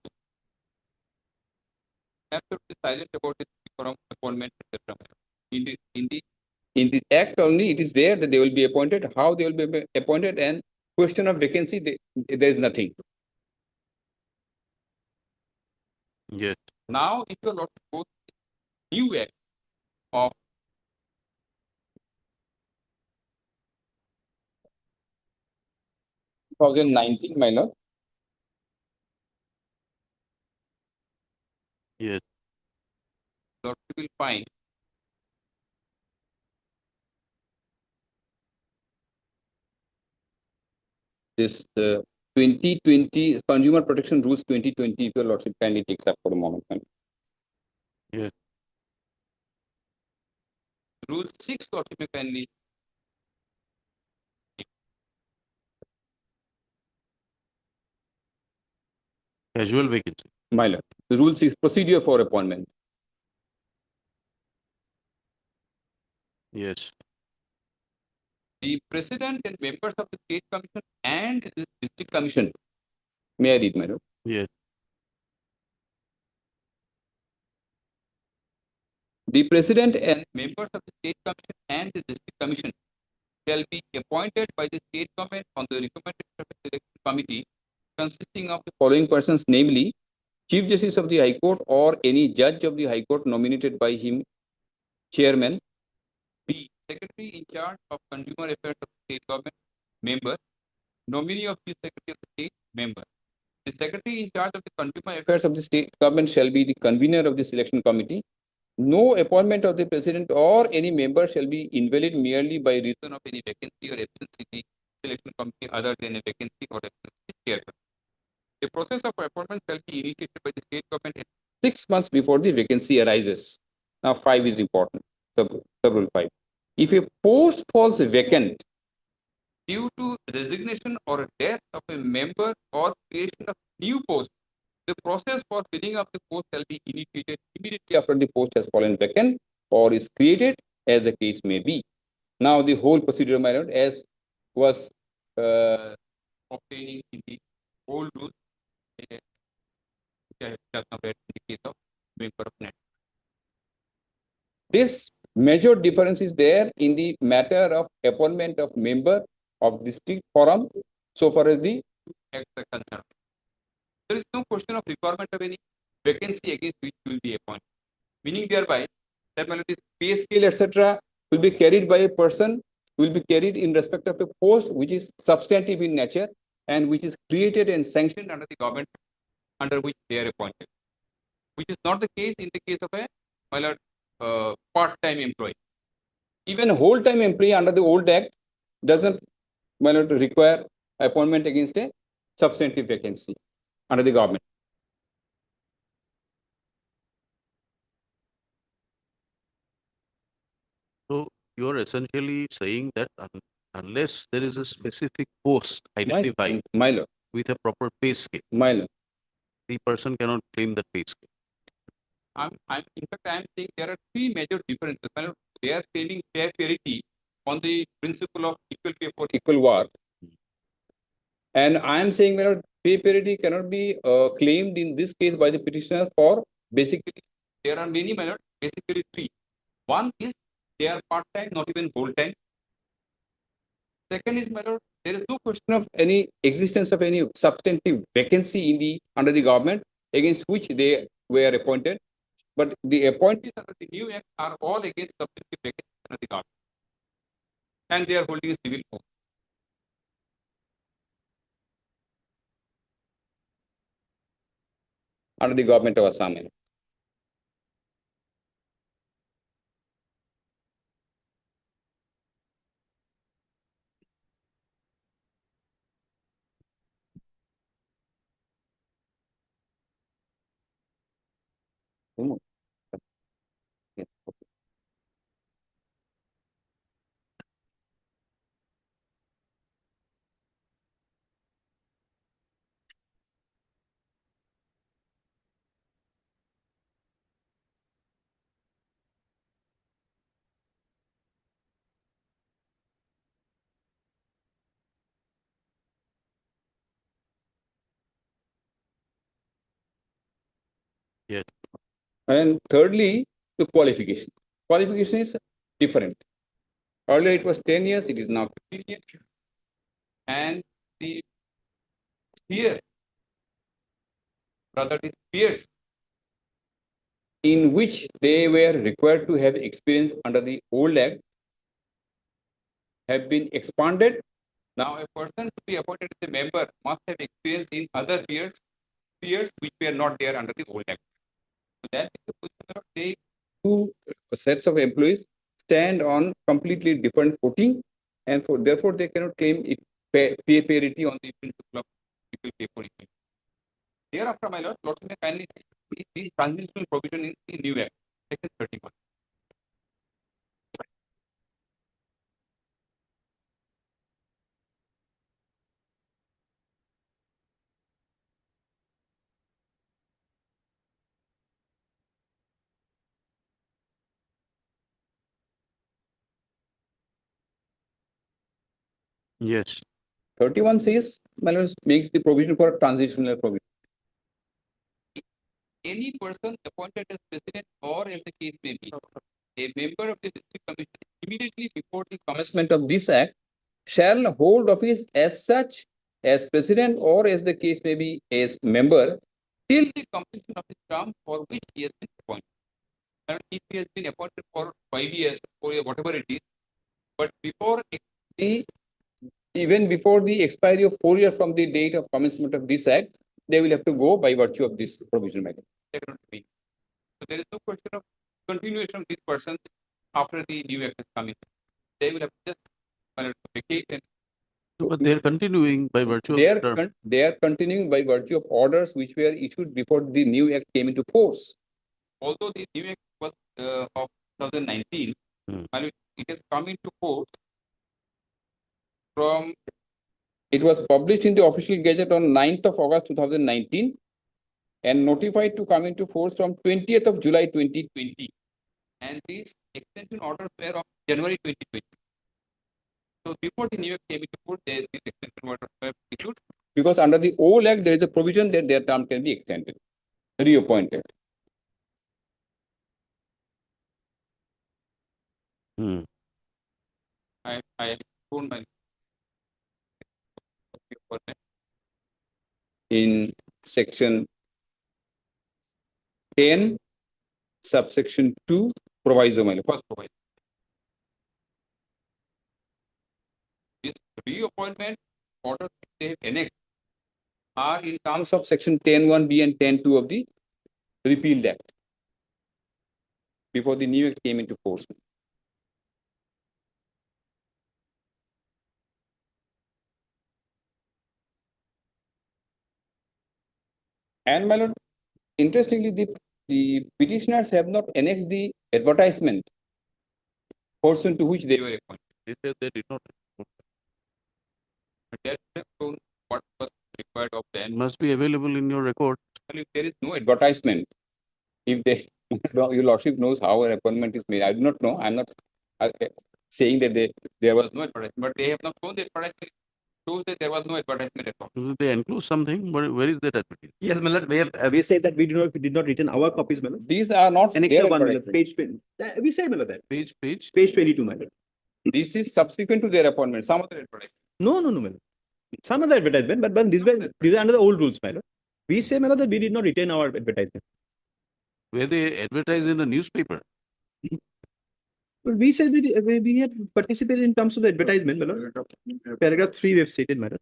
Absolutely silent about the forum appointment, etc. In the act only, it is there that they will be appointed, how they will be appointed, and question of vacancy, there is nothing. Yes. Now, if you are not to go to the new act of 2019, my lord. Yes. Lord, you will find this 2020 Consumer Protection Rules 2020, if your lordship kindly takes up for a moment. Yes. Rule 6, lordship kindly. Casual vacancy. My lord, the Rule 6, procedure for appointment. Yes. The president and members of the state commission and the district commission. May I read, my lord? Yes. The president and members of the state commission and the district commission shall be appointed by the state government on the recommendation of the selection committee consisting of the following persons, namely, Chief Justice of the High Court or any judge of the High Court nominated by him, chairman. B, secretary in charge of consumer affairs of the state government, member. Nominee of the secretary of the state, member. The secretary in charge of the consumer affairs of the state government shall be the convener of the selection committee. No appointment of the president or any member shall be invalid merely by reason of any vacancy or absence in the selection committee other than a vacancy or absence in the chairman. The process of appointment shall be initiated by the state government 6 months before the vacancy arises. Now, 5 is important. Sub-rule 5. If a post falls vacant due to resignation or death of a member or creation of new post, the process for filling up the post shall be initiated immediately after the post has fallen vacant or is created, as the case may be. Now, the whole procedure, my lord, as was obtaining in the old rules, which I have just now read in the case of member of net. This major difference is there in the matter of appointment of member of district forum, so far as the acts are concerned. There is no question of requirement of any vacancy against which you will be appointed, meaning thereby that my lord, this pay scale, etc., will be carried by a person, will be carried in respect of a post which is substantive in nature and which is created and sanctioned under the government under which they are appointed, which is not the case in the case of a, my lord, part-time employee. Even a whole-time employee under the old act doesn't, my lord, require appointment against a substantive vacancy under the government. So you are essentially saying that unless there is a specific post identified My lord, with a proper pay scale, my lord. the person cannot claim that pay scale. In fact, I'm saying there are three major differences. My lord, they are claiming pay parity on the principle of equal pay for equal work. And I am saying, my lord, pay parity cannot be claimed in this case by the petitioners for basically, there are many, my lord, basically three. One is they are part-time, not even full-time. Second is, my lord, there is no question of any existence of any substantive vacancy in the under the government against which they were appointed. But the appointees under the new act are all against substantive vacancy under the government. And they are holding a civil post. Under the government of Assam. my lord. Yes, okay. Yes. And thirdly, the qualification. Qualification is different. Earlier it was 10 years, it is now 15 years. And the sphere, rather the spheres in which they were required to have experience under the old act have been expanded. Now a person to be appointed as a member must have experience in other spheres which were not there under the old act. So that is the position of they two sets of employees stand on completely different footing, and therefore they cannot claim pay parity on the principle of equal pay for equal. Thereafter, my lord, may kindly see the transitional provision in the new act, section 31. Yes. 31 says, my lord, makes the provision for a transitional provision. Any person appointed as president or as the case may be, a member of the district commission immediately before the commencement of this act shall hold office as such, as president or as the case may be as member, till the completion of his term for which he has been appointed. And if he has been appointed for 5 years, 4 years, whatever it is, but before the even before the expiry of 4 years from the date of commencement of this act, they will have to go by virtue of this provision mechanism. So there is no question of continuation of these persons after the new act has come in. They will have to just vacate and But they're continuing by virtue of the term. they are continuing by virtue of orders which were issued before the new act came into force. Although the new act was of 2019, it has come into force from, it was published in the official gazette on 9th of August 2019 and notified to come into force from 20th of July 2020. And these extension orders were of January 2020. So before the new act came into force, these extension orders were issued. Because under the old act, there is a provision that their term can be extended, reappointed. I have shown my in section 10, subsection 2, proviso, my lord, first proviso. This reappointment orders they have annexed are in terms of section 10(1)(b) and 10(2) of the repealed act before the new act came into force. And my lord, interestingly, the petitioners have not annexed the advertisement pursuant to which they were appointed. They said they did not. That would have shown what was required of It them. must be available in your record. If there is no advertisement, if they, your lordship knows how an appointment is made. I do not know. I'm not saying that there was no advertisement, but they have not shown the advertisement. Shows that there was no advertisement at all. They enclose something, but where is that advertisement? Yes, my lord, we say that we did not retain our copies, my lord. These are not Annex their one, my lord, advertisement. page 20. We say, my lord, that. Page. Page 22, my lord. This is subsequent to their appointment, some other advertisement. No, my lord. Some other advertisement, but these are under the old rules, my lord. We say, my lord, that we did not retain our advertisement. Where they advertise in the newspaper. But we said we had participated in terms of the advertisement, my lord. Paragraph 3 we have stated, my lord.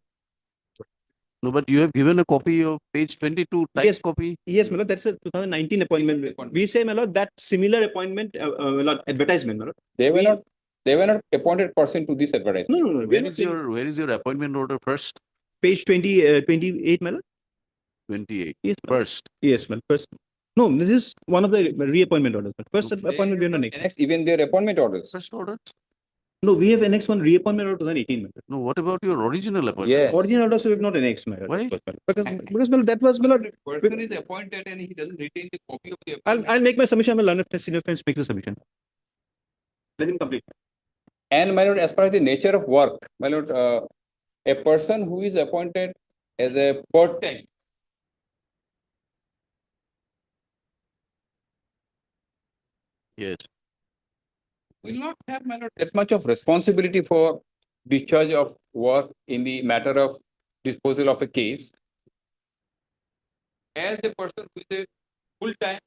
No, but you have given a copy of page 22, typed Yes. copy. Yes, my lord, that's a 2019 appointment. We say, my lord, that similar appointment, my lord, advertisement, my lord. They were We- not. They were not appointed pursuant to this advertisement. No, we are Where not is saying- where is your appointment order first? Page 28, my lord. 28. Yes, my lord. First. Yes, well, first. No, this is one of the reappointment orders. First They appointment, we are not next. annexed even their appointment orders. First order? No, we have annexed one reappointment order 2018. madam. No, what about your original appointment? Yes. Original orders we have not annexed, madam. Why? Because madam, that was, madam, Person is appointed and he doesn't retain the copy of the appointment. I'll make my submission. I'm a learned senior friends make the submission. Let him complete. And my lord, as far as the nature of work, my lord, a person who is appointed as a part-time Yes. will not have, my lord, that much of responsibility for discharge of work in the matter of disposal of a case as the person who is a full-time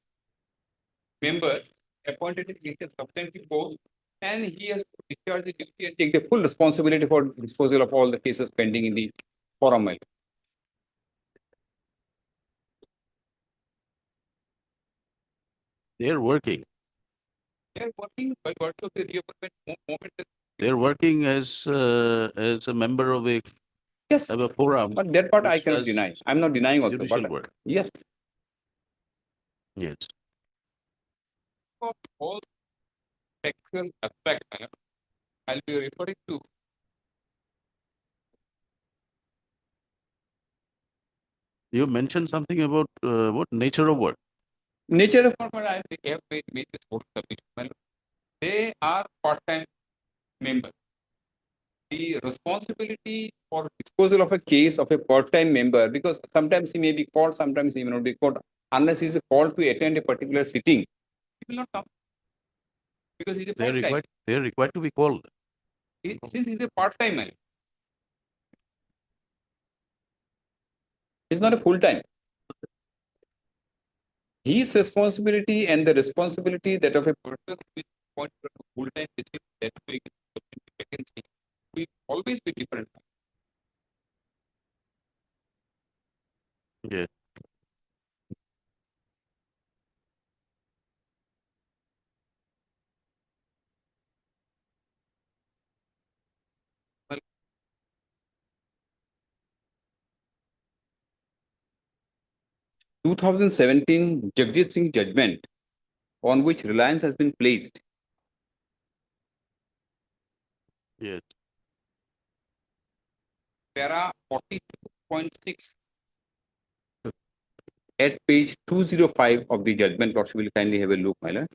member appointed in a substantive post, and he has to discharge the duty and take the full responsibility for disposal of all the cases pending in the forum. My lord. They're working. They are working by virtue of the reappointment moment. They're working as a member of Yes, a forum. but that part I which cannot does deny. I'm not denying also, Judicial but work. yes, Yes. of all sexual aspects, I'll be referring to You mentioned something about what nature of work. nature of work. I have made this whole submission. My lord. They are part-time members. The responsibility for disposal of a case of a part-time member, because sometimes he may be called, sometimes he may not be called, unless he is called to attend a particular sitting, he will not come. Because he's a part-time. They're required to be called. Since he's a part-time man, he's not a full-time. His responsibility and the responsibility that of a person who is appointed to a full-time basis, that vacancy will always be different. Yes. In 2017 Jagjit Singh judgment on which reliance has been placed Yes. para 42.6 at page 205 of the judgment. Lordship will kindly have a look, my lord.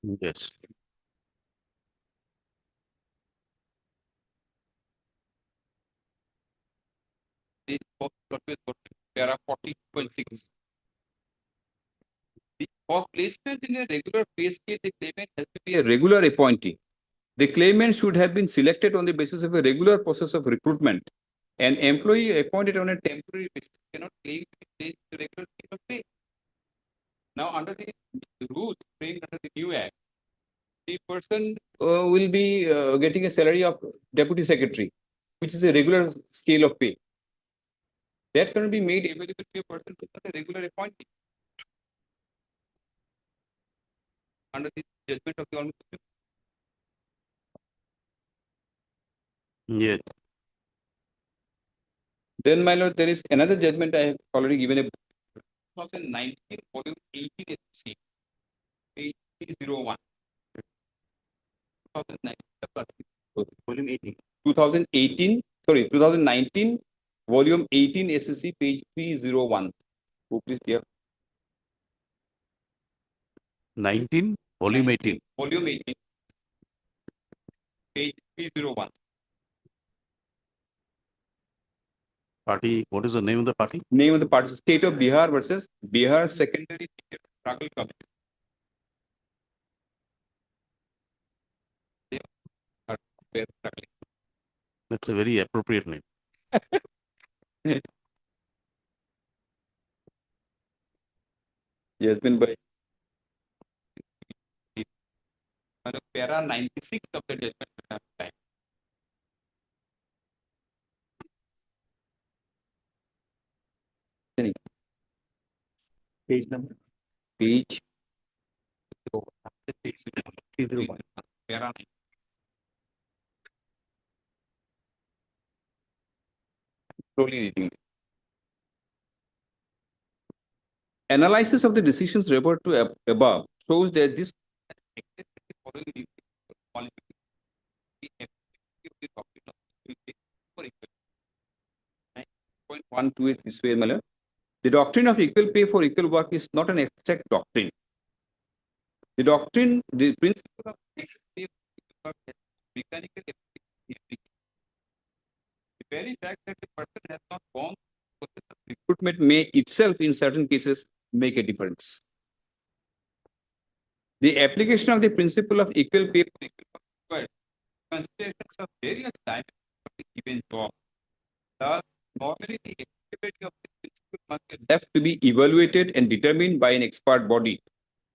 Yes. Para 40.6. For placement in a regular pay scale, the claimant has to be a regular appointee. The claimant should have been selected on the basis of a regular process of recruitment. An employee appointed on a temporary basis cannot claim to be placed in the regular scale of pay. Now, under the rules framed under the new act, the person will be getting a salary of deputy secretary, which is a regular scale of pay. That can be made available to a person who is not a regular appointee. Under the judgment of the Honorable Supreme Yeah. Then, my lord, there is another judgment I have already given a 2019 volume 18 SC, page 301. Volume 18. 2019, volume 18 SSC, page 301. Oh, please, dear. 19, volume 18. Volume 18, page 301. Party, what is the name of the party? Name of the party, State of Bihar versus Bihar Secondary Teacher Struggle Committee. They are struggling. That's a very appropriate name. Judgment by para 96 of the judgment. Time. Page number. Page 301. para slowly reading. Analysis of the decisions referred to above shows that this Point 128 this way, Mala. The doctrine of equal pay for equal work is not an abstract doctrine. The doctrine, the principle of equal pay for equal work has mechanical application. The very fact that the person has not gone through the process of recruitment may itself, in certain cases, make a difference. The application of the principle of equal pay for equal work requires considerations of various dimensions of the given job. Thus, normally the applicability of the principle must be left to be evaluated and determined by an expert body.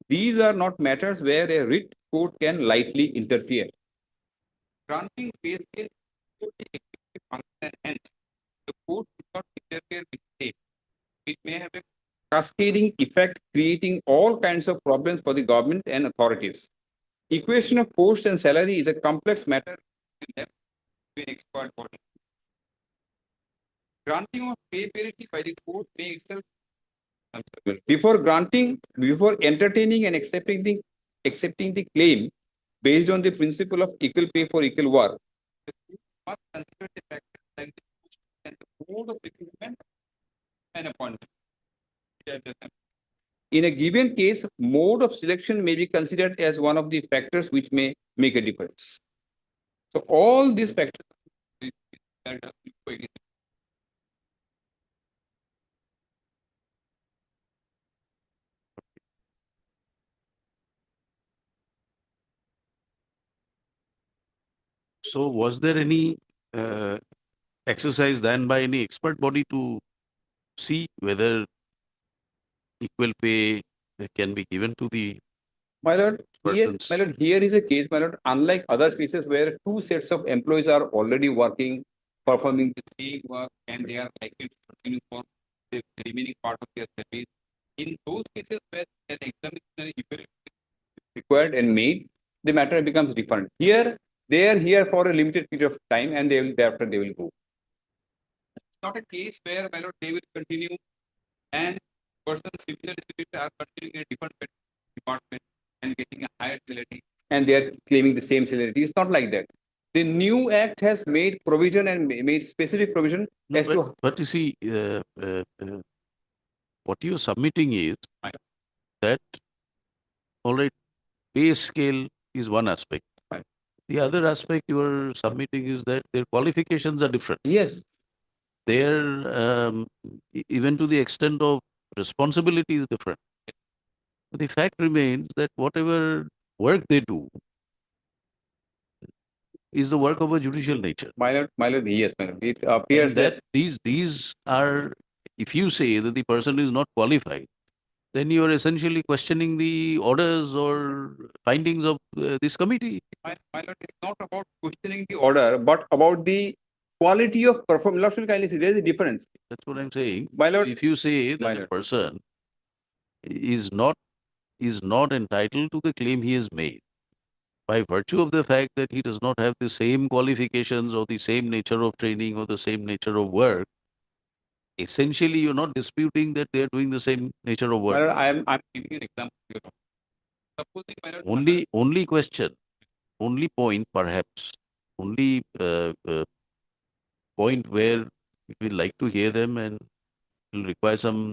These are not matters where a writ court can lightly interfere. Granting pay scale could be executive function and hence the court should not interfere with state. It may have a cascading effect, creating all kinds of problems for the government and authorities. Equation of post and salary is a complex matter left to an expert body. Granting of pay parity by the court may itself before entertaining and accepting the claim based on the principle of equal pay for equal work, the court must consider the factors like the post and the mode of recruitment and appointment. In a given case, mode of selection may be considered as one of the factors which may make a difference. So all these factors So was there any exercise done by any expert body to see whether equal pay can be given to the My lord, persons? here is a case, my lord, unlike other cases where two sets of employees are already working, performing the same work, and they are likely to continue for the remaining part of their service. In those cases where an examination is required and made, the matter becomes different. Here, they are here for a limited period of time, and thereafter they will go. It's not a case where, my lord, they will continue, and persons similarly are continuing in a different department and getting a higher salary, and they are claiming the same salary. It's not like that. The new act has made provision and made specific provision No, as to but you see, what you are submitting is that, all right, pay scale is one aspect. Right. The other aspect you are submitting is that their qualifications are different. yes, Their even to the extent of responsibility is different. But the fact remains that whatever work they do, is the work of a judicial nature. My lord, yes, my lord. It And appears that, these are, if you say that the person is not qualified, then you are essentially questioning the orders or findings of this committee. my lord, it's not about questioning the order, but about the quality of performance. Lord, should kindly see, there is a difference. That's what I'm saying. My lord, If you say My that a lord. person is not entitled to the claim he has made by virtue of the fact that he does not have the same qualifications or the same nature of training or the same nature of work, essentially you're not disputing that they're doing the same nature of My work. lord, I'm giving an example. Your Honor. Supposing, my lord, Only question, only point perhaps, only point where we'd like to hear them and will require some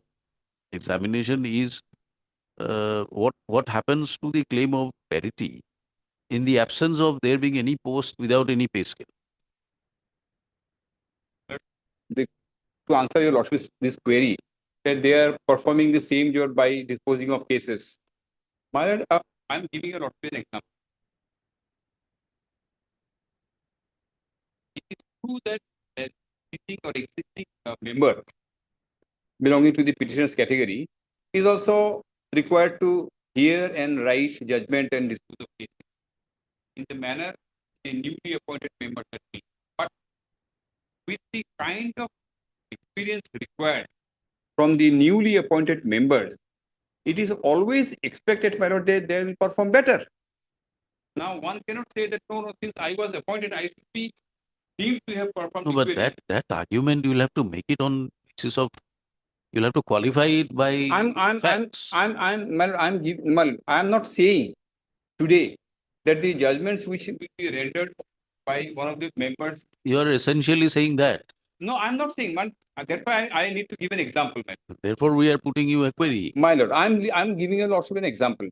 examination is what happens to the claim of parity in the absence of there being any post without any pay scale. to answer your lordship's this query, that they are performing the same job by disposing of cases. My lord, I'm giving you a lordship an example. It is true that a sitting or existing member belonging to the petitioner's category is also required to hear and write judgment and dispose of cases in the manner a newly appointed member has been. But with the kind of experience required from the newly appointed members, it is always expected, my lord, they will perform better. Now, one cannot say that, no, since I was appointed, I should be deemed to have performed No, but equally. that argument you'll have to make it on basis of, you'll have to qualify it by facts. I'm not saying today that the judgments which will be rendered by one of the members. You are essentially saying that. No, I'm not saying, man. That's why I need to give an example, man. Therefore, we are putting you a query. My lord, I'm giving a lordship an example.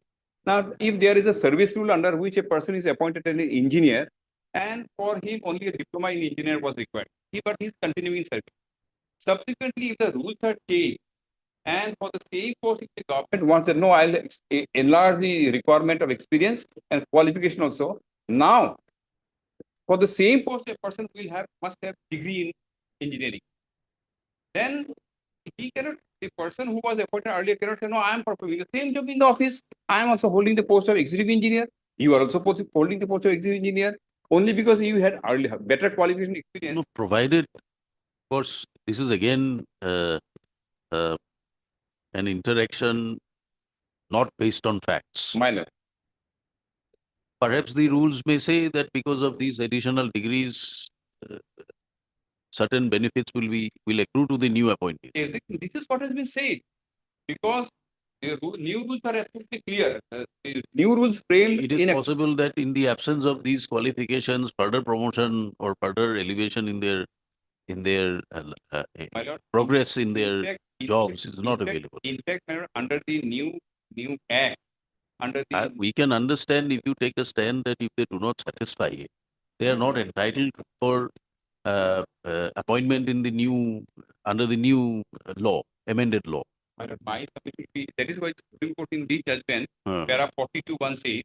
Now, if there is a service rule under which a person is appointed an engineer, and for him only a diploma in engineer was required, but he's continuing service. Subsequently, if the rules are changed, and for the same post, if the government wants that, no, I'll enlarge the requirement of experience and qualification also. Now, for the same post, a person must have degree in engineering. Then he cannot, the person who was appointed earlier cannot say, no, I am performing the same job in the office. I am also holding the post of executive engineer. You are also holding the post of executive engineer only because you had earlier better qualification experience. No, provided, of course, this is again an interaction not based on facts. My lord. Perhaps the rules may say that because of these additional degrees, certain benefits will accrue to the new appointees. This is what has been said. Because the new rules are absolutely clear. The new rules framed It is possible that in the absence of these qualifications, further promotion or further elevation in their My lord, progress in in their fact- jobs is not available. In fact, my lord, under the new act, under the We can understand if you take a stand that if they do not satisfy it, they are not entitled for appointment in the new, under the new law, amended law. my lord, my submission will be, that is why the Supreme Court in this judgment, Uh, para 42(1) says,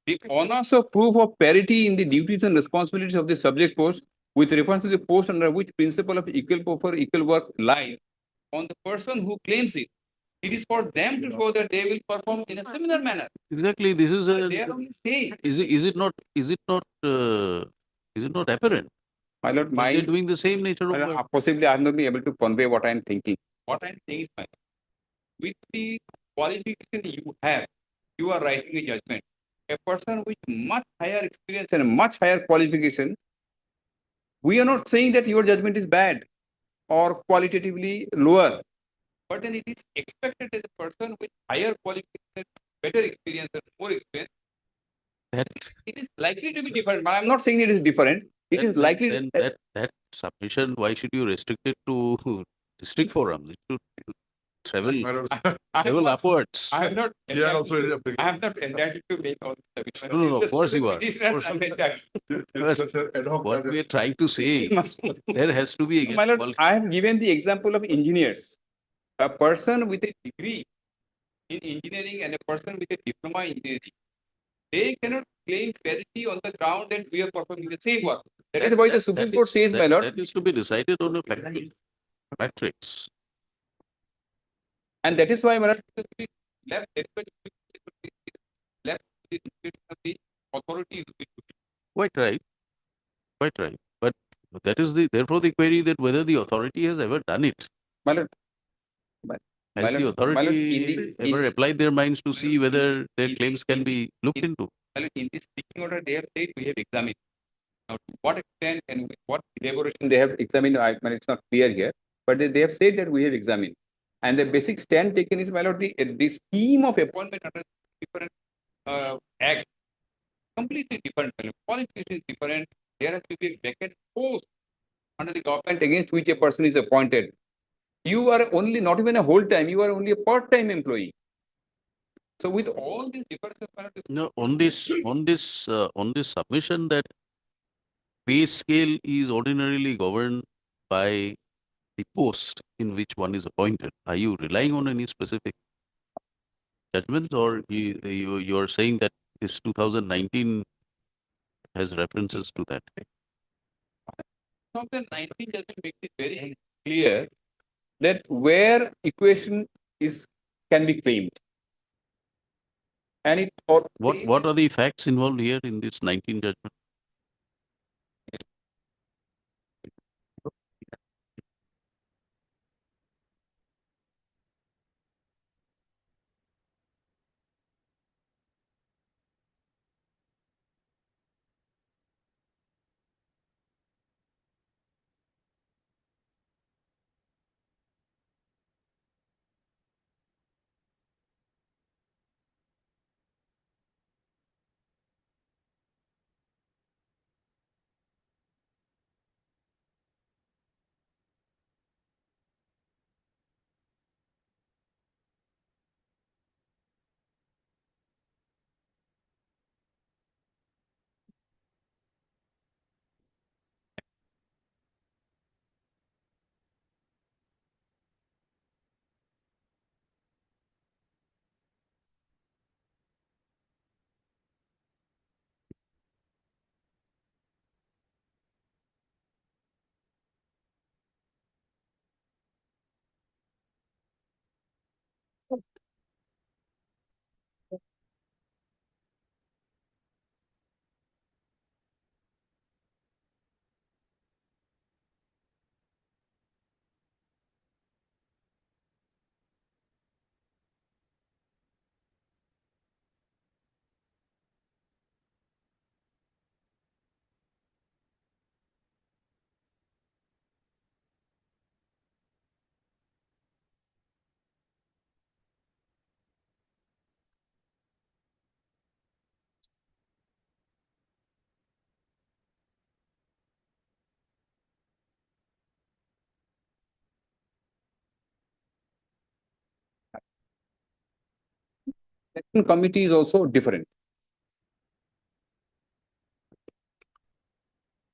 the onus of proof of parity in the duties and responsibilities of the subject post with reference to the post under which principle of equal pay for equal work lies on the person who claims it. It is for them to show that they will perform in a similar manner. Exactly, this is They are only saying, is it not apparent? my lord, that they're doing the same nature of work? possibly I am not be able to convey what I am thinking. What I am saying is, my lord, with the qualification you have, you are writing a judgment. A person with much higher experience and much higher qualification, we are not saying that your judgment is bad or qualitatively lower, but then it is expected that a person with higher qualification, better experience, and more experience, That, it is likely to be different. But I am not saying it is different. It is likely. then that submission, why should you restrict it to district forums? It should travel travel upwards. I have not. Yeah, also it is applicable. I have not entitled to make all the submission. No, of course you are. Petitioner, Of course. I'm entitled. Ad hoc What we are matters. trying to say, there has to be again. My lord, I have given the example of engineers. A person with a degree in engineering and a person with a diploma in engineering, they cannot claim parity on the ground that we are performing the same work. That is why the Supreme Court says, my lord, That is to be decided on a factual matrix. and that is why, my lord, we left that much left to the discretion of the authority. Quite right. Quite right. But that is therefore the query that whether the authority has ever done it. My lord, Has the my lord, authority ever applied their minds to see whether their claims can be looked into? my lord, in this speaking order, they have said we have examined. Now, to what extent and with what elaboration they have examined, mean, it's not clear here, but they have said that we have examined. And the basic stand taken is, my lord, the scheme of appointment under different act, completely different. My lord. Qualification is different. There has to be a vacant post under the government against which a person is appointed. You are only not even a whole time, you are only a part-time employee. So with all these differences, my lord, No, on this submission that pay scale is ordinarily governed by the post in which one is appointed. Are you relying on any specific judgments, or you are saying that this 2019 has references to that? 2019 judgment makes it very clear that where equation can be claimed. And it or What are the facts involved here in this 19 judgment? selection committee is also different.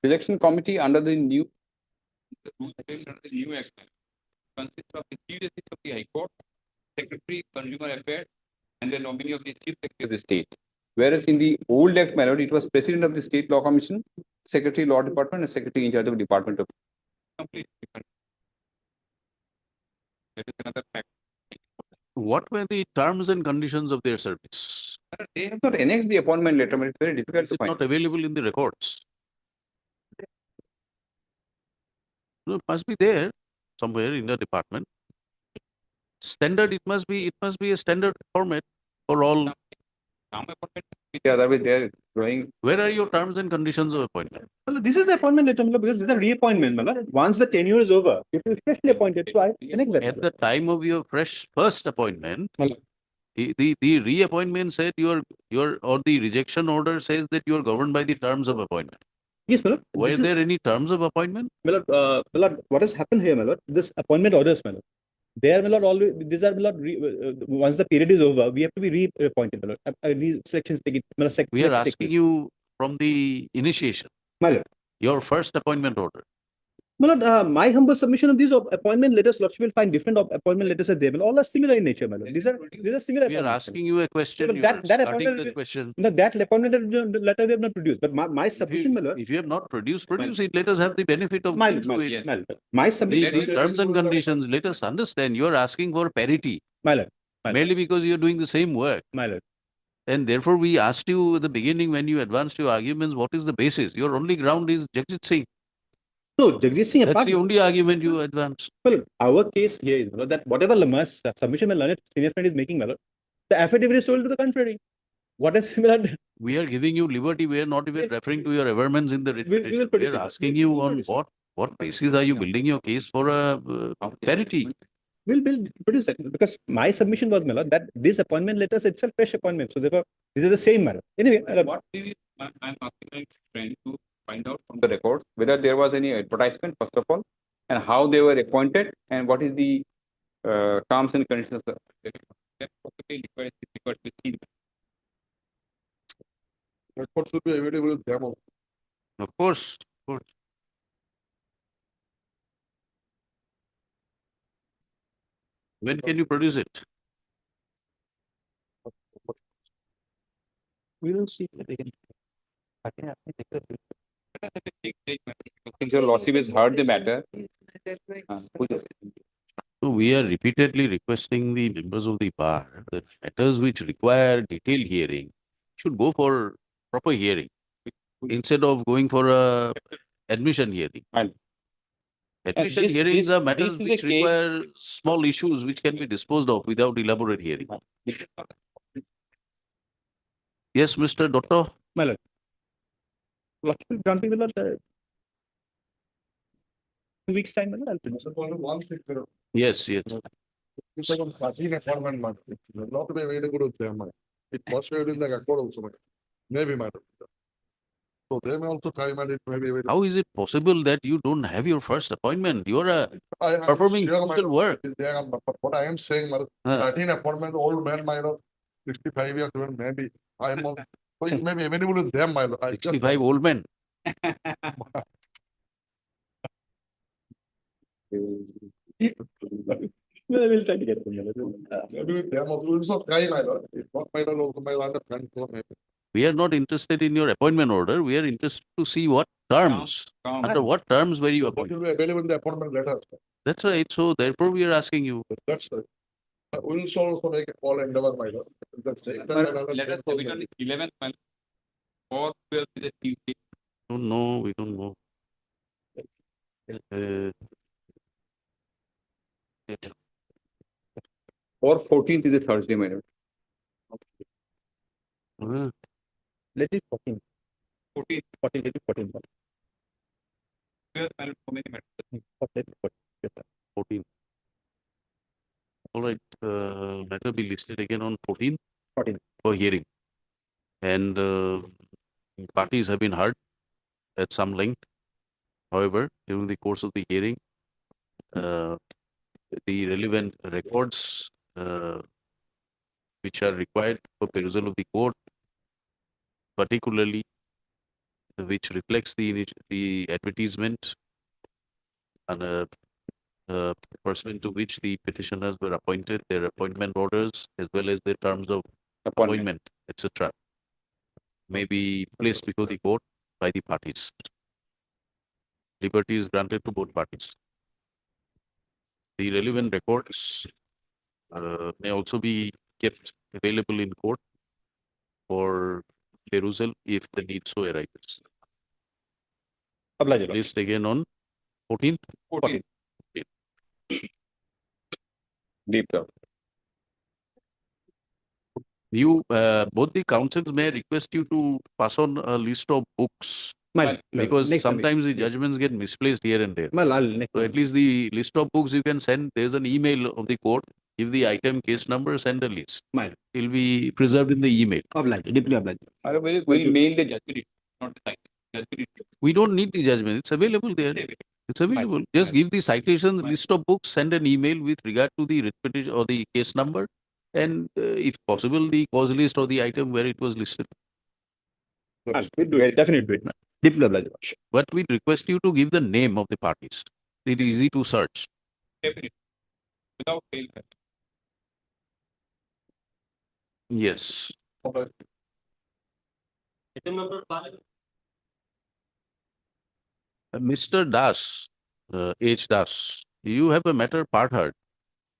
Selection committee under the new rules framed under the new act consists of the Chief Justice of the High Court, Secretary, Consumer Affairs, and the nominee of the Chief Secretary of the State. Whereas in the old act, my lord, it was President of the State Law Commission, Secretary Law Department, and Secretary in charge of Department of Completely different. That is another fact. What were the terms and conditions of their service? They have not annexed the appointment letter, but it's very difficult Is to it find. not available in the records? No, it must be there somewhere in the department. Standard, it must be a standard format for all. Now, appointment, otherwise they are drawing. Where are your terms and conditions of appointment? Well, this is the appointment letter, Mala, because this is a reappointment. Mala. Once the tenure is over, you have to be freshly appointed. So I connect that. At the time of your first appointment, Mala. the reappointment said or the rejection order says that you are governed by the terms of appointment. Yes, Mala. Were there any terms of appointment? Mala, what has happened here, Mala? This appointment orders, Mala. There, Mala, always these are Mala. Once the period is over, we have to be reappointed, Mala. Selections take it. Mala, We are asking you from the initiation. Mala. Your first appointment order. My lord, my humble submission of these appointment letters, Lordship will find different appointment letters are there, but all are similar in nature, my lord. These are similar. We are appointments. asking you a question, but you that- are that starting appointment the will- question. No, that appointment letter we have not produced, but my If submission, my lord. you have not produced, produce it. Let us have the benefit of My, going through it. my, my The, submission, the terms and conditions, let us understand, you are asking for parity my lord, my lord, merely because you are doing the same work. my lord. And therefore, we asked you at the beginning when you advanced your arguments, what is the basis? Your only ground is Jagjit Singh. No, Jagdish Singh That's apart. the only argument you advanced. Well, our case here is, my lord, that whatever Lamas submission my learned senior friend is making, my lord, the affidavit is told to the contrary. What is similar? We are giving you liberty. We are not even Yes. referring to your averments in the writ We will petition. We produce are it. asking We you will on produce it. what basis are you building your case for a parity? We'll produce that because my submission was, my lord, that these appointment letters itself fresh appointments. So therefore, these are the same, my lord. Anyway, my lord, What I'm asking my friend to find out from the records whether there was any advertisement, first of all, and how they were appointed, and what is the terms and conditions. That possibly requires to see. Records will be available with them also. Of course, of course. When can you produce it? we will see. Since your lordship has heard the matter, So we are repeatedly requesting the members of the bar that matters which require detailed hearing should go for proper hearing instead of going for a admission hearing. And- Admission this- hearings this- are matters this is a which case- require small issues which can be disposed of without elaborate hearing. Yes, Mr. Doctor? My lord. Lordship granting, my lord, 2 weeks time, my lord, I'll produce. So only one thing, there Yes, yes. is one passing appointment, man. It will not be available with them, man. It was available in the record also, man. Maybe, madam. So they may also try, man, it may be available. How is it possible that you don't have your first appointment? You are I am performing sure, social madam, work. it is there, but what I am saying, madam, Huh. 13 appointment, old man, my lord, 65 years, old, maybe. I am, so it may be available with them, my lord. I just- 65 old men. Well, I will try to get them, my lord. Maybe with them also, it's not try, my lord. It's not my lord, also my lord, the friend, so maybe. We are not interested in your appointment order. We are interested to see what terms, under what terms were you What appointed. will be available in the appointment letter? That's right. So therefore, we are asking you. That's right. We will also make a call and endeavor, my lord. That's right. Let us have it on the 11th month or 12th is a Tuesday. Don't know. We don't know. Or 14th is a Thursday, my lord. Let it 14. 14th, 14, let it 14. 12th, my lord, so many matters. 14. All right. Matter be listed again on 14 14. for hearing. And parties have been heard at some length. However, during the course of the hearing, the relevant records which are required for perusal of the court, particularly which reflects the advertisement and pursuant to which the petitioners were appointed, their appointment orders, as well as their terms of appointment, etc., may be placed before the court by the parties. Liberty is granted to both parties. The relevant records may also be kept available in court for perusal if the need so arises. Oblige, Lord. Placed again on 14th. 14th. Deep down. You, both the councils may request you to pass on a list of books because next time we- sometimes the judgments get misplaced here and there. Well, I'll next So time. at least the list of books you can send, there's an email of the court, give the item, case number, send the list. Mine. It'll be preserved in the email. Oblige, deeply oblige. We mail the judgment, not the site. Judgment. We don't need the judgment, it's available there. It's available. Just give the citations, list of books, send an email with regard to the writ petition or the case number, and if possible, the cause list or the item where it was listed. We'll do it, definitely do it, man. Deeply obliged, Your Lordship. But we request you to give the name of the parties. It is easy to search. Definitely. Without fail. Yes. Mr. Das, H. Das, you have a matter part heard.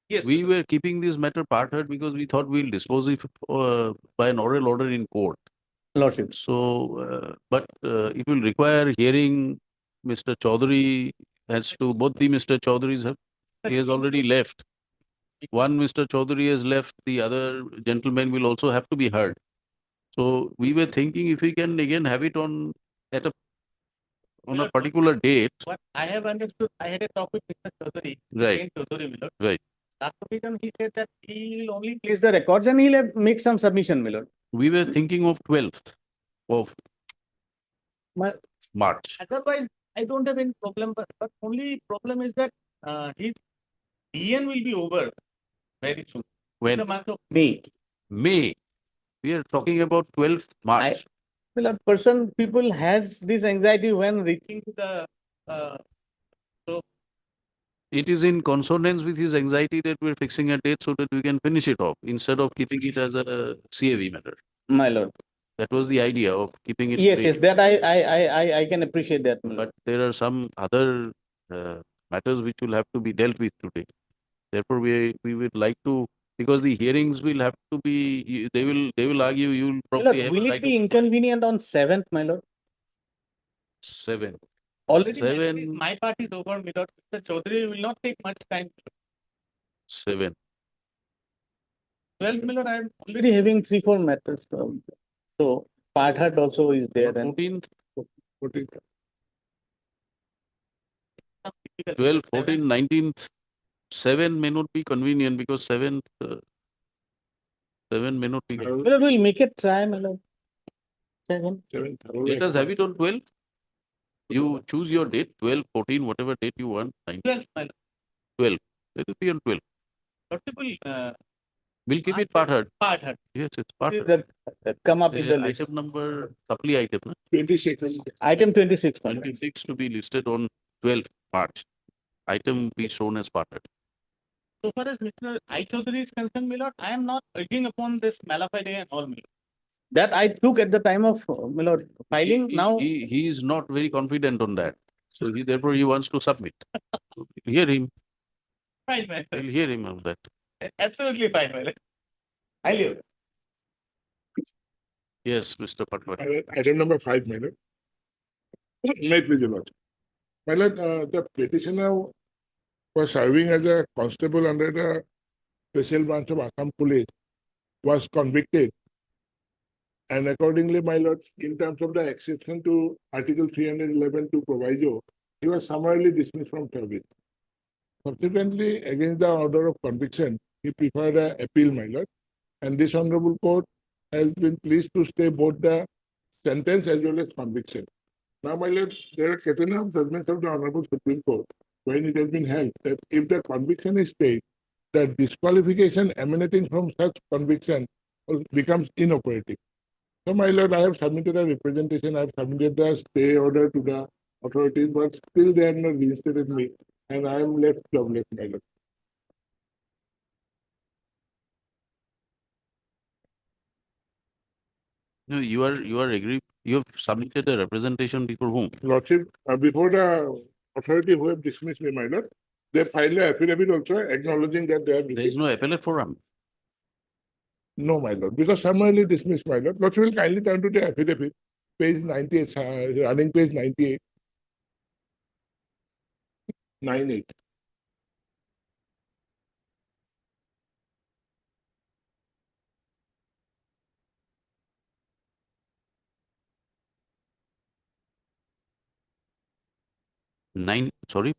Yes. We were keeping this matter part heard because we thought we'll dispose it by an oral order in court. Lordship. So, it will require hearing. Mr. Chaudhary has to, both the Mr. Chaudharys have, he has already left. One Mr. Chaudhary has left, the other gentleman will also have to be heard. So we were thinking if we can again have it on a particular date. What I have understood, I had a talk with Mr. Chaudhary. Right. Chaudhary, Milord. Right. Last occasion, he said that he will only place the records and he'll make some submission, Milord. We were thinking of 12th of My- March. Otherwise, I don't have any problem, but only problem is that his DN will be over very soon. In When? the month of May. May. We are talking about 12th March. Well, a person, people has this anxiety when reaching to the, It is in consonance with his anxiety that we're fixing a date so that we can finish it off instead of keeping it as a CAV matter. my lord. That was the idea of keeping it. Yes, vague. yes, that I can appreciate that, my lord. But there are some other matters which will have to be dealt with today. Therefore, we would like to, because the hearings will have to be, they will argue, you will My probably lord, have will a it right be of inconvenient on 7th, my lord? 7. Already Seven. my part is over, my lord. Mr. Chaudhary will not take much time. 7. 12th, my lord, I am already having 3-4 matters. So Parthat also is there and 14th, 14. 12, 14, 19th, 7 may not be convenient because 7th, 7 may not be. my lord, we'll make it try, my lord. 7. Let us have it on 12. You choose your date, 12, 14, whatever date you want. 19, 12th, my lord. 12. Let it be on 12. Possible, We'll keep it part heard. Parthat. Yes, it's part heard. Come up with the list. Item number, supply item, na? 26. Item 26, my lord. 26 to be listed on 12th March. Item be shown as part heard. So far as Mr. I Chaudhary is concerned, my lord, I am not urging upon this malafide and all, my lord. That I took at the time of, my lord, filing. Now, He is not very confident on that. So therefore he wants to submit. So hear him. fine, my We'll lord. hear him on that. Absolutely fine, my lord. I leave. Yes, Mr. Patwari. Item number 5, my lord. May it please your lordship. My lord, the petitioner was serving as a constable under the special branch of Assam Police, was convicted. And accordingly, my lord, in terms of the exception to Article 311 to proviso, he was summarily dismissed from service. Subsequently, against the order of conviction, he preferred an appeal, my lord. And this honorable court has been pleased to stay both the sentence as well as conviction. Now, my lord, there are certain of judgments of the Honorable Supreme Court when it has been held that if the conviction is stayed, the disqualification emanating from such conviction becomes inoperative. So, my lord, I have submitted a representation, I have submitted the stay order to the authorities, but still they have not reinstated me, and I am left jobless, my lord. No, you are agree. You have submitted a representation before whom? Lordship, before the authority who have dismissed me, my lord, they filed an affidavit also acknowledging that they have There is received. no appellate forum. No, my lord, because summarily dismissed, my lord. Lordship will kindly turn to the affidavit, page 98, running page 98. 98.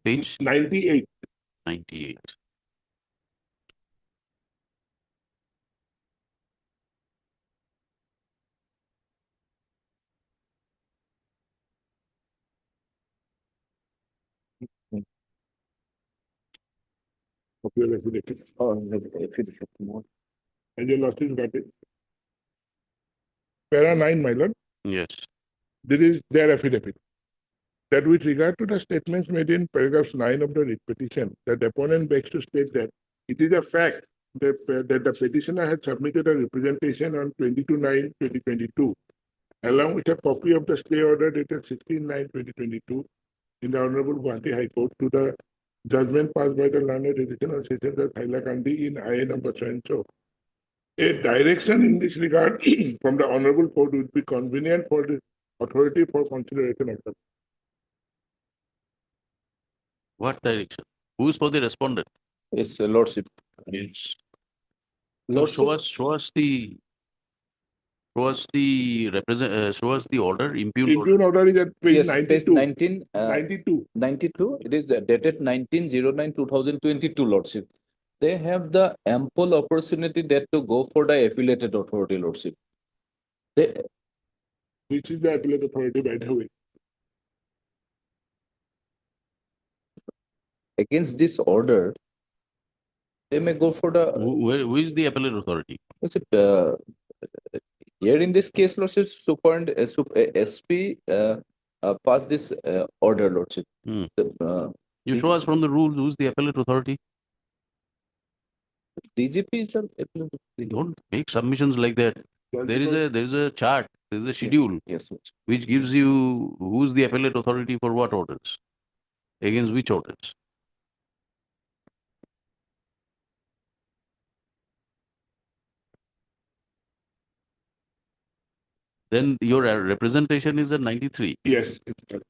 Page 98. 98. Of your affidavit. And your lordship got it. Para 9, my lord. Yes. there is their affidavit. That with regard to the statements made in paragraphs 9 of the writ petition, the deponent begs to state that it is a fact that the petitioner had submitted a representation on 22/9/2022, along with a copy of the stay order dated 16/9/2022 in the Honorable Guwahati High Court to the judgment passed by the learned additional sessions of Hailakandi in IA number so and so. A direction in this regard from the Honorable Court would be convenient for the authority for consideration of the. What direction? Who's for the respondent? Yes, Lordship. Yes. So show us the show us the order, impugned order. Impugn order is at page Yes, page 92. 19, 92. 92, it is dated 19/09/2022, Lordship. They have the ample opportunity that to go for the affiliated authority, Lordship. They, Which is the appellate authority, by the way. against this order, they may go for the, Who is the appellate authority? what's it, here in this case, Lordship, SP passed this order, Lordship. Hmm. The, You show us from the rules who's the appellate authority. DGP is the appellate authority. Don't make submissions like that. There is a chart, there is a schedule Yes, Lordship. which gives you who's the appellate authority for what orders, against which orders. Then your representation is at 93. Yes. It's correct.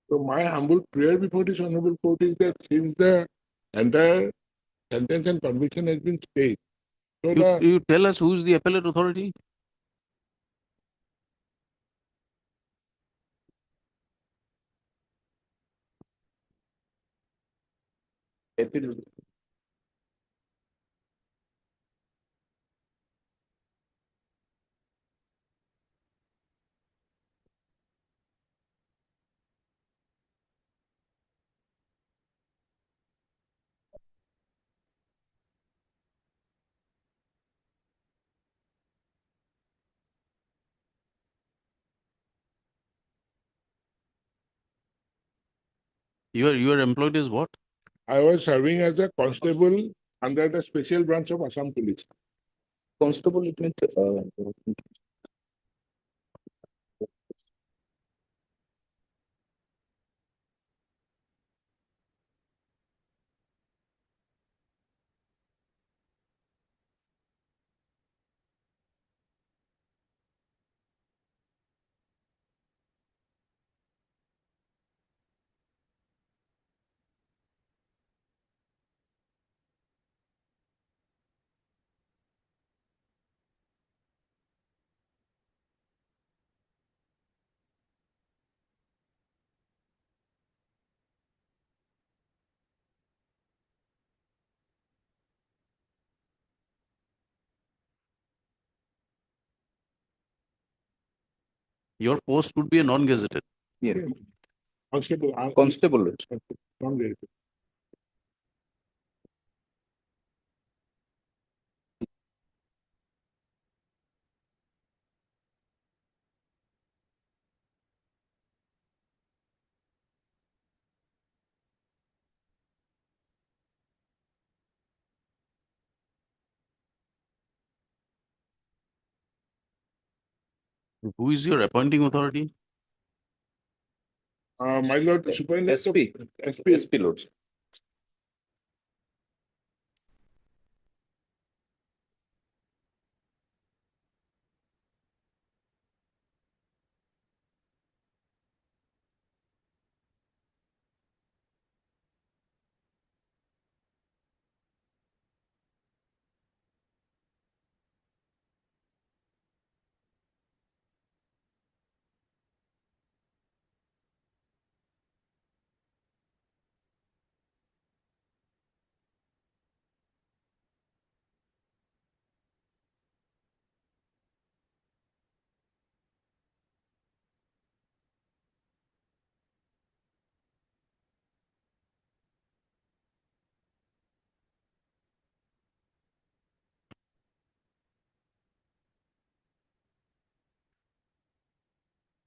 So my humble prayer before this honorable court is that since the entire sentence and conviction has been stayed, so the You tell us who's the appellate authority. Appellate. You are employed as what? I was serving as a constable under the special branch of Assam Police. Constable, it means, Your post would be a non-gazetted. yeah, Constable. constable, Lordship. Non-related. Who is your appointing authority? My lord, superintendent of SP, SP. SP, Lordship.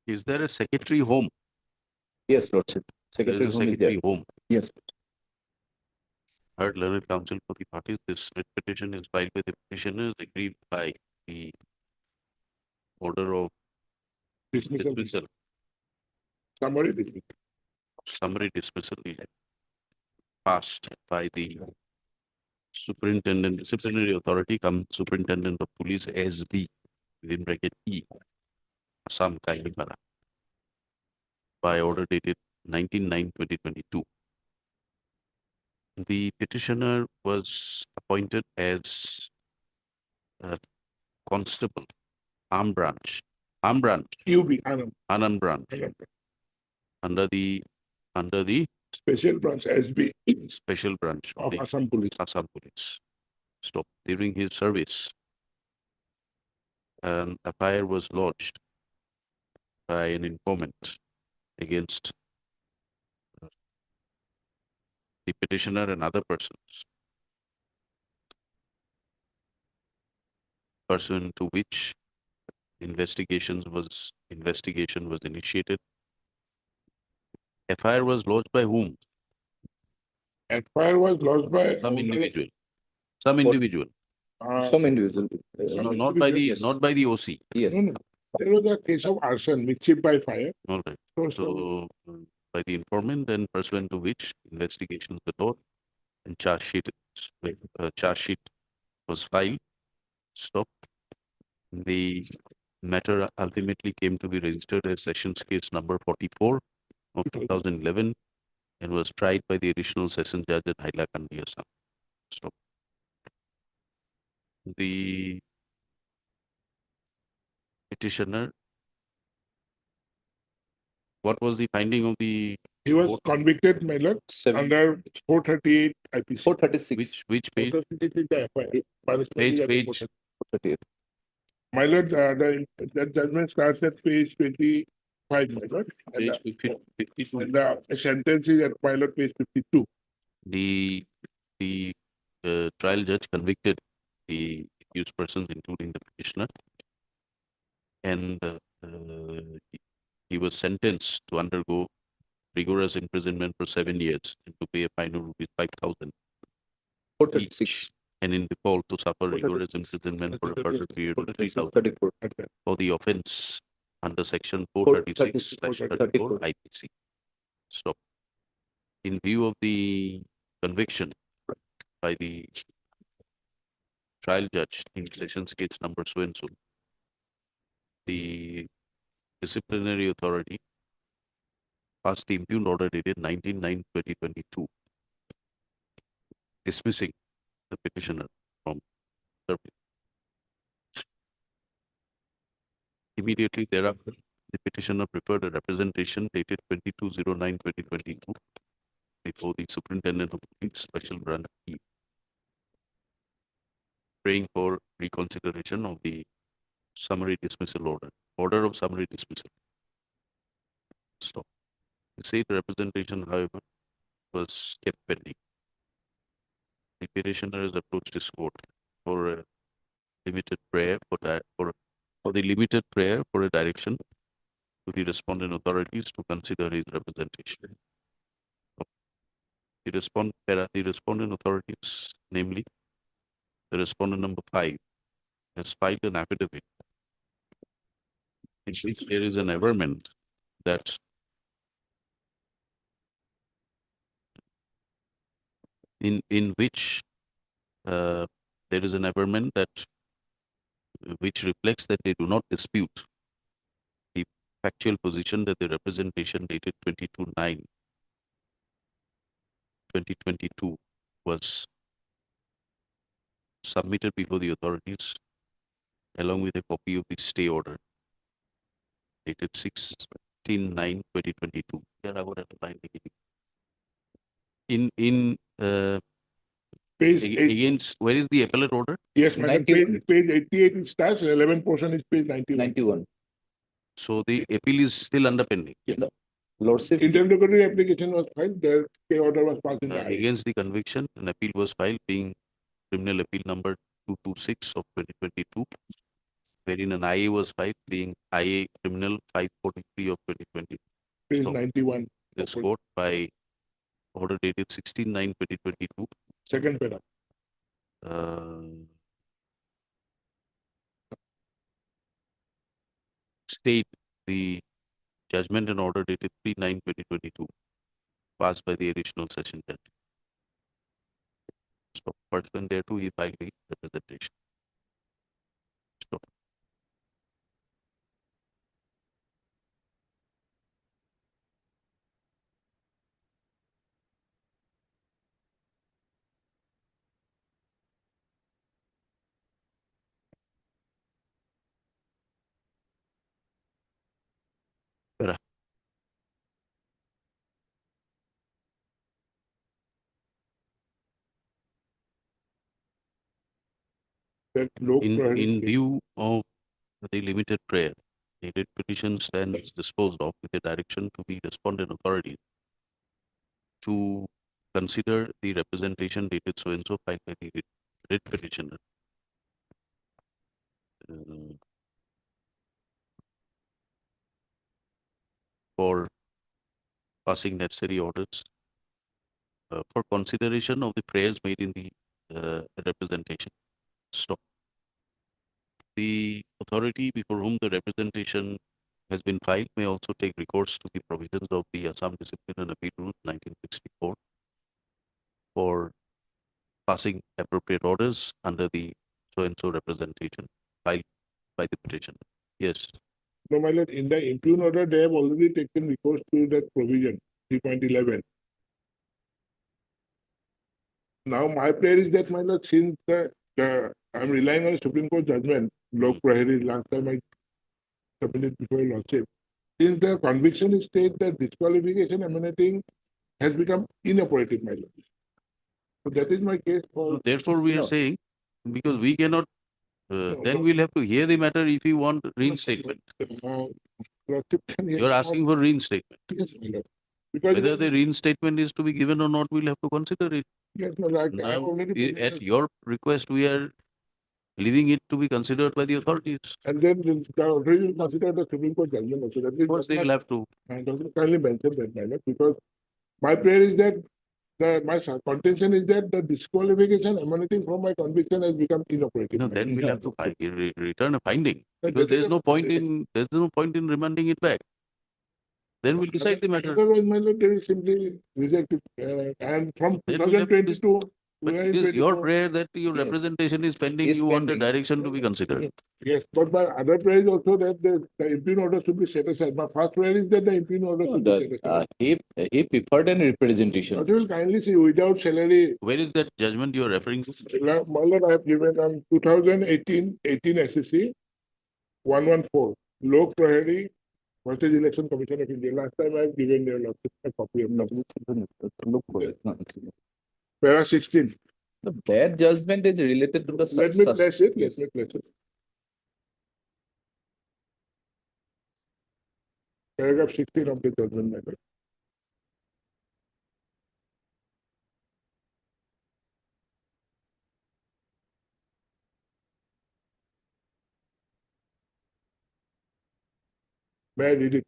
Is there a secretary home? Yes, Lordship. There Secretary is a home is there. secretary home. Yes. Heard learned counsel for the parties. This writ petition is filed by the petitioners, agreed by the order of Dismissal, dismissal, summary dismissal. summary dismissal is passed by the superintendent, disciplinary authority, come superintendent of police SB, within bracket E, Assam Kailipara, by order dated 19/9/2022. The petitioner was appointed as a constable, arm branch, UB, Anand, Anand branch, under the Special Branch SB special branch of of the Assam Police. Assam Police. Stop. During his service, an FIR was lodged by an informant against the petitioner and other persons, pursuant to which investigation was initiated. FIR was lodged by whom? FIR was lodged by. Some individual. Some individual. Some individual. No, not by the OC. Yes. No, no. There was a case of arson, mischief by fire. All right. So, So, by the informant, then pursuant to which investigations were done and charge sheet was filed. Stop. The matter ultimately came to be registered as Sessions Case number 44 of 2011 and was tried by the additional session judge at Hailakandi, Assam. Stop. The petitioner, what was the finding of the he was What? convicted, my lord, under 438 IPC. 436. which page? 436 is the FIR. Punishment Page, is under page. 438. My lord, the judgment starts at page 25, my lord. And Page 52. the sentence is at my lord, page 52. The trial judge convicted the accused persons, including the petitioner, and he was sentenced to undergo rigorous imprisonment for 7 years and to pay a fine of rupees 5,000 each, and in default to suffer rigorous imprisonment for a further period of 3,000 34. for the offence under section 436/34 IPC. Stop. In view of the conviction by the trial judge in Sessions Case number so and so, the disciplinary authority passed the impugned order dated 19/9/2022, dismissing the petitioner from service. Immediately thereafter, the petitioner preferred a representation dated 22/09/2022 before the Superintendent of Police Special Branch E, praying for reconsideration of the summary dismissal order of summary dismissal. Stop. The said representation, however, was kept pending. The petitioner has approached his court for a limited prayer for the limited prayer for a direction to the respondent authorities to consider his representation. The respondent authorities, namely the respondent number 5, has filed an affidavit in which there is an averment that in which there is an averment that which reflects that they do not dispute the factual position that the representation dated 22/9/2022 was submitted before the authorities along with a copy of the stay order dated 16/9/2022. Here I would have to find the in Page 8. against, where is the appellate order? Yes, my lord, 91. page 88 it starts, and 11 portion is page 91. 91. So the appeal is still under pending. Lordship. Interrogatory application was filed, the stay order was passed in the high. Against the conviction, an appeal was filed being criminal appeal number 226 of 2022 wherein an IA was filed, being IA Criminal 543 of 2020. Page So, 91, this court by order dated 16/9/2022 second para. state the judgment and order dated 3/9/2022 passed by the additional session judge. So, pursuant thereto, he filed the representation. So, para. That Lok Prahari In case. view of the limited prayer, the writ petition stands disposed of with a direction to the respondent authorities to consider the representation dated so and so filed by the writ petitioner. For passing necessary orders for consideration of the prayers made in the representation. Stop. The authority before whom the representation has been filed may also take recourse to the provisions of the Assam Discipline and Appeal Rules 1964 for passing appropriate orders under the so and so representation filed by the petitioner. Yes. No, my lord, in the impugn order, they have already taken recourse to that provision, 3.11. Now, my prayer is that, my lord, since I'm relying on a Supreme Court judgment, Lok Prahari, last time I submitted before your lordship, since the conviction is state that disqualification emanating has become inoperative, my lord. So that is my case for. Therefore, we are No. saying, because we cannot, then no. we'll have to hear the matter if you want reinstatement. Lordship can hear- You're asking for reinstatement. Yes, my lord. Because Whether the reinstatement is to be given or not, we'll have to consider it. yes, my lord, I have Now, already. at your request, we are leaving it to be considered by the authorities. And then the authority will consider the Supreme Court judgment also. That is Of course, they will have to. I don't kindly mention that, my lord, because my prayer is that my contention is that the disqualification emanating from my conviction has become inoperative. No, my then lord. we'll have to return a finding, But because that is there's a- no point in remanding it back. Then we'll decide the matter. Otherwise, my lord, they will simply reject it. And from Then we'll have to 2022, But we are it in is your 24. prayer that your Yes. representation is pending, Is you want a pending. direction to be considered. Yes, but my other prayer is also that the impugn order should be set aside. My first prayer is that the impugn order should be set aside. He preferred an representation. But you will kindly see without salary. Where is that judgment you are referring to? My lord, I have given on 2018 SEC 114 Lok Prahari versus Election Commission of India. Last time I have given your lordship a copy of para 16. Their judgment is related to the Let me place it. Yes. Let me place it. Paragraph 16 of the judgment matter. May I read it?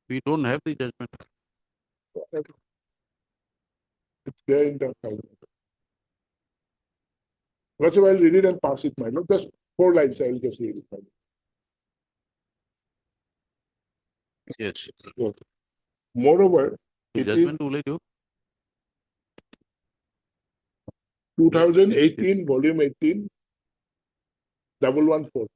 We don't have the judgment. It's there in the file. First of all, I'll read it and pass it, my lord. Just 4 lines, I will just read it. my Yes. lord. Moreover, The it is judgment will let you. 2018, volume 18, 114.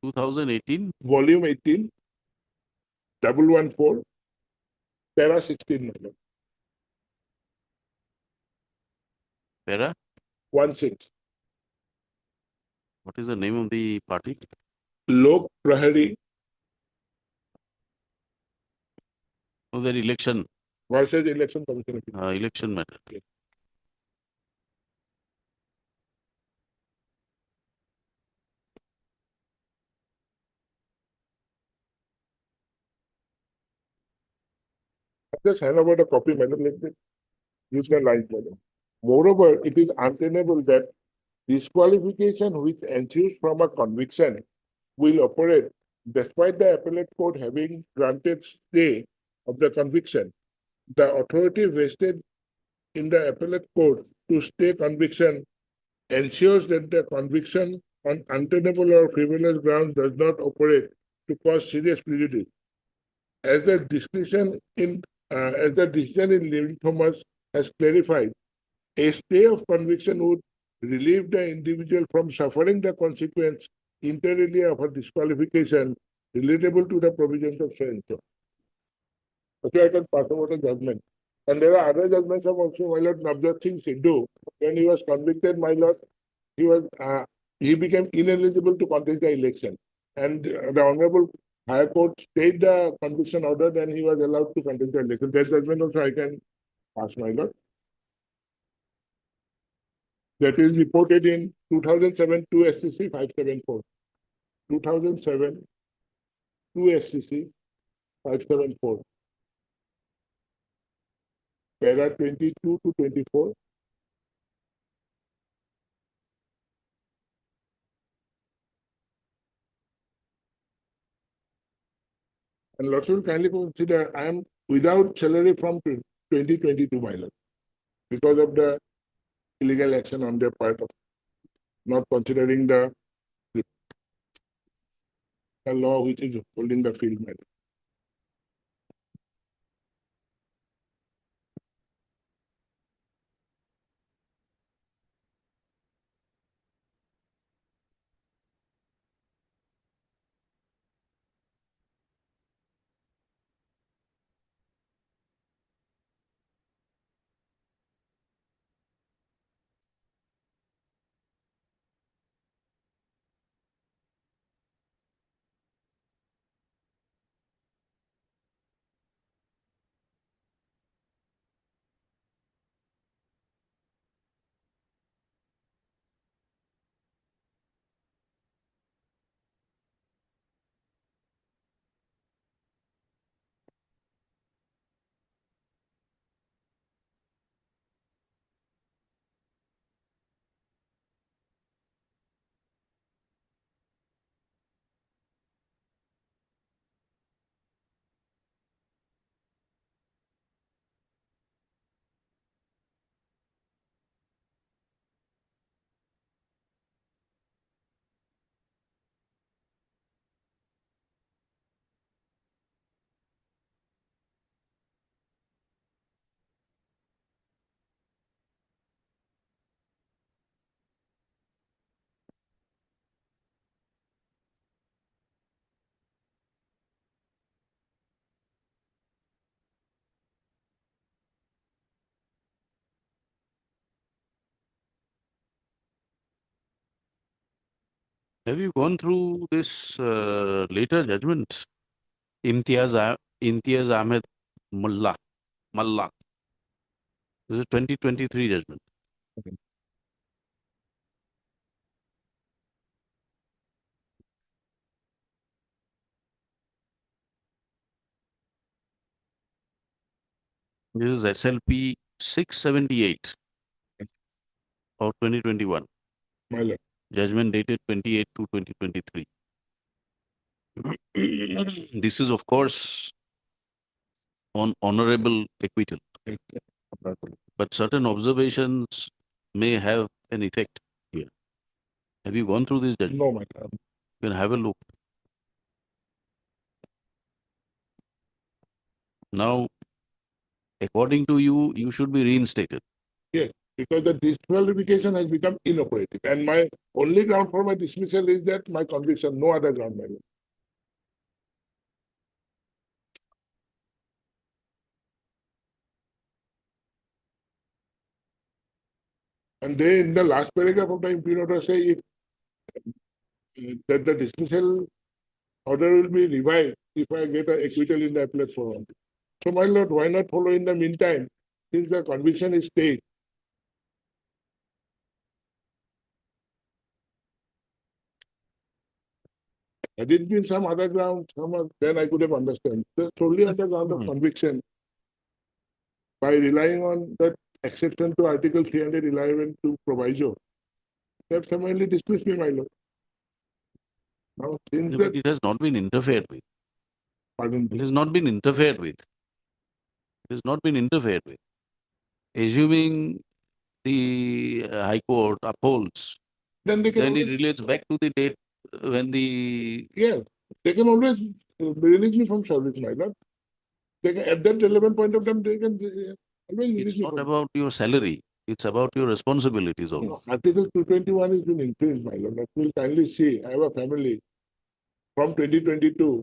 2018, Volume 18, 114, para 16, my lord. para. 16. What is the name of the party? Lok Prahari Oh, their election, versus Election Commission of India. election matter. Just hand over the copy, my lord. Let me use the line for them. Moreover, it is untenable that disqualification which ensues from a conviction will operate despite the appellate court having granted stay of the conviction. The authority vested in the appellate court to stay conviction ensures that the conviction on untenable or frivolous grounds does not operate to cause serious prejudice. As the decision in Levin Thomas has clarified, a stay of conviction would relieve the individual from suffering the consequence inter alia of a disqualification relatable to the provisions of so and so. Okay, I can pass over the judgment. And there are other judgments of also my Lord Navjot Singh Sidhu. When he was convicted, my Lord, he became ineligible to contest the election. And the Honorable High Court stayed the conviction order, then he was allowed to contest the election. That judgment also I can pass, my Lord. That is reported in 2007 2 SCC 574. 2007 2 SCC 574. Para 22 to 24. And Lord will kindly consider I am without salary from 2022, my Lord, because of the illegal action on their part of not considering the law which is holding the field matter. Have you gone through this later judgment? Imtiaz Ahmed Mullah. This is 2023 judgment. This is SLP 678 of 2021. My Lord. Judgment dated 28 to 2023. This is, of course, on honorable acquittal, but certain observations may have an effect here. Have you gone through this judgment? No, my Lord. You can have a look. Now, according to you, you should be reinstated. Yes, because the disqualification has become inoperative. And my only ground for my dismissal is that my conviction, no other ground, my Lord. And they, in the last paragraph of the impeachment order, say if that the dismissal order will be revived if I get an acquittal in the appellate forum. So, my Lord, why not follow in the meantime, since the conviction is stayed? Had it been some other ground, then I could have understood. Just solely on the ground of conviction, by relying on that exception to Article 311 to proviso, they have summarily dismissed me, my lord. Now, since Yeah, that, but it has not been interfered with. pardon It me, has not been interfered with. It has not been interfered with. Assuming the High Court upholds, then they can then it always, relates back to the date when the yeah, they can always release me from service, my lord. They can, at that relevant point of time, they can always release it's me not from. about your salary, it's about your responsibilities No, also. Article 221 has been increased, my lord. That will kindly see. I have a family from 2022.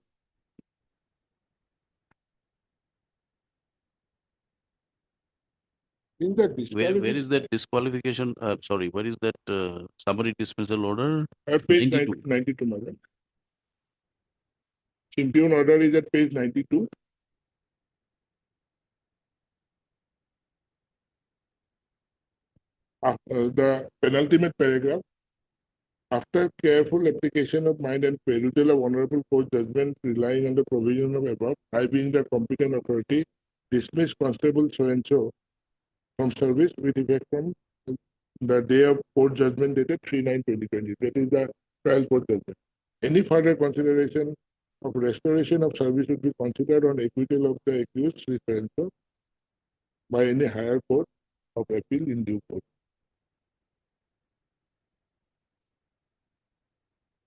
In the Where disqualification, is that disqualification? Sorry, where is that summary dismissal order? page 92. 92, my lord. Impugn order is at page 92. The penultimate paragraph. After careful application of mind and perusal of honorable court judgment relying on the provision of above, I being the competent authority, dismiss Constable so and so from service with effect from the day of court judgment dated 3/9/2020. That is the trial court judgment. Any further consideration of restoration of service would be considered on acquittal of the accused Sri so and so by any higher court of appeal in due course.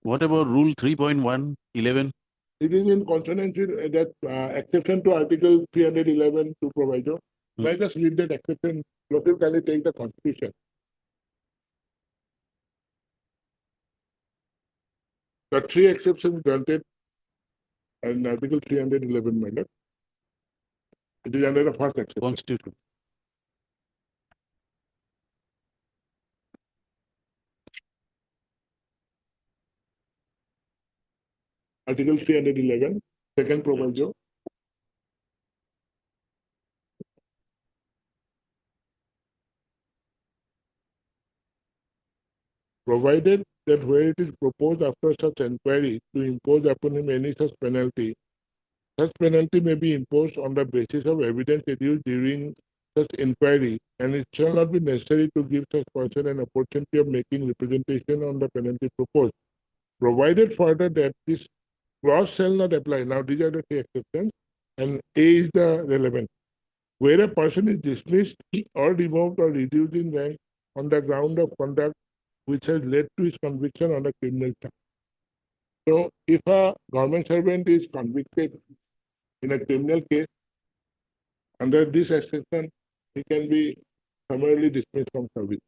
What about Rule 3.1, 11? It is in consonance with that exception to Article 311 to proviso. Hmm. Let us read that exception. Lordship, can you take the Constitution? The three exceptions granted in Article 311, my lord. It is under the first exception. Constitution. Article 311, second proviso. Provided that where it is proposed after such inquiry to impose upon him any such penalty may be imposed on the basis of evidence adduced during such inquiry, and it shall not be necessary to give such person an opportunity of making representation on the penalty proposed. Provided further that this clause shall not apply. Now, these are the three exceptions, and A is the relevant. Where a person is dismissed or removed or reduced in rank on the ground of conduct which has led to his conviction on a criminal charge. So, if a government servant is convicted in a criminal case, under this exception, he can be summarily dismissed from service.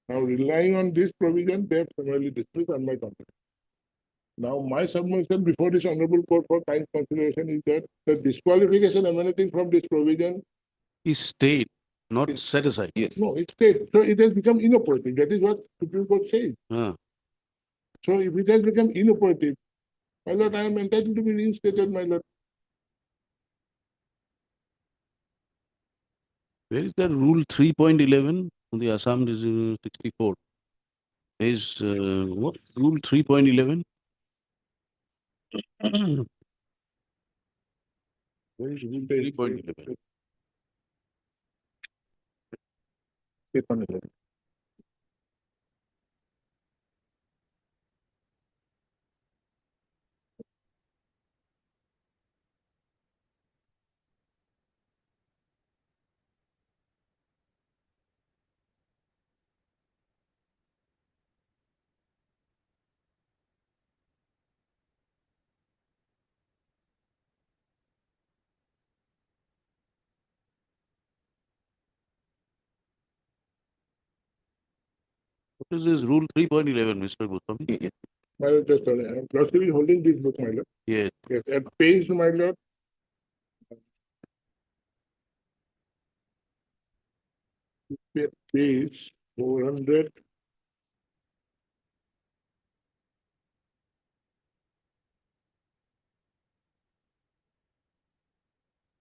Now, relying on this provision, they have summarily dismissed on my company. Now, my submission before this honorable court for kind consideration is that the disqualification emanating from this provision, Is stayed, not Yes. set aside. Yes. no, it's state. So it has become inoperative. That is what Supreme Court says. Ah, So if it has become inoperative, my lord, I am entitled to be reinstated, my lord. where is that Rule 3.11 on the Assam 64? Is what? Rule 3.11? Where is Rule 3.11? What is this Rule 3.11, Mr. Goswami? My lord, just Lordship is holding this book, my lord. Yes. Yes, at page, my lord. Page 400.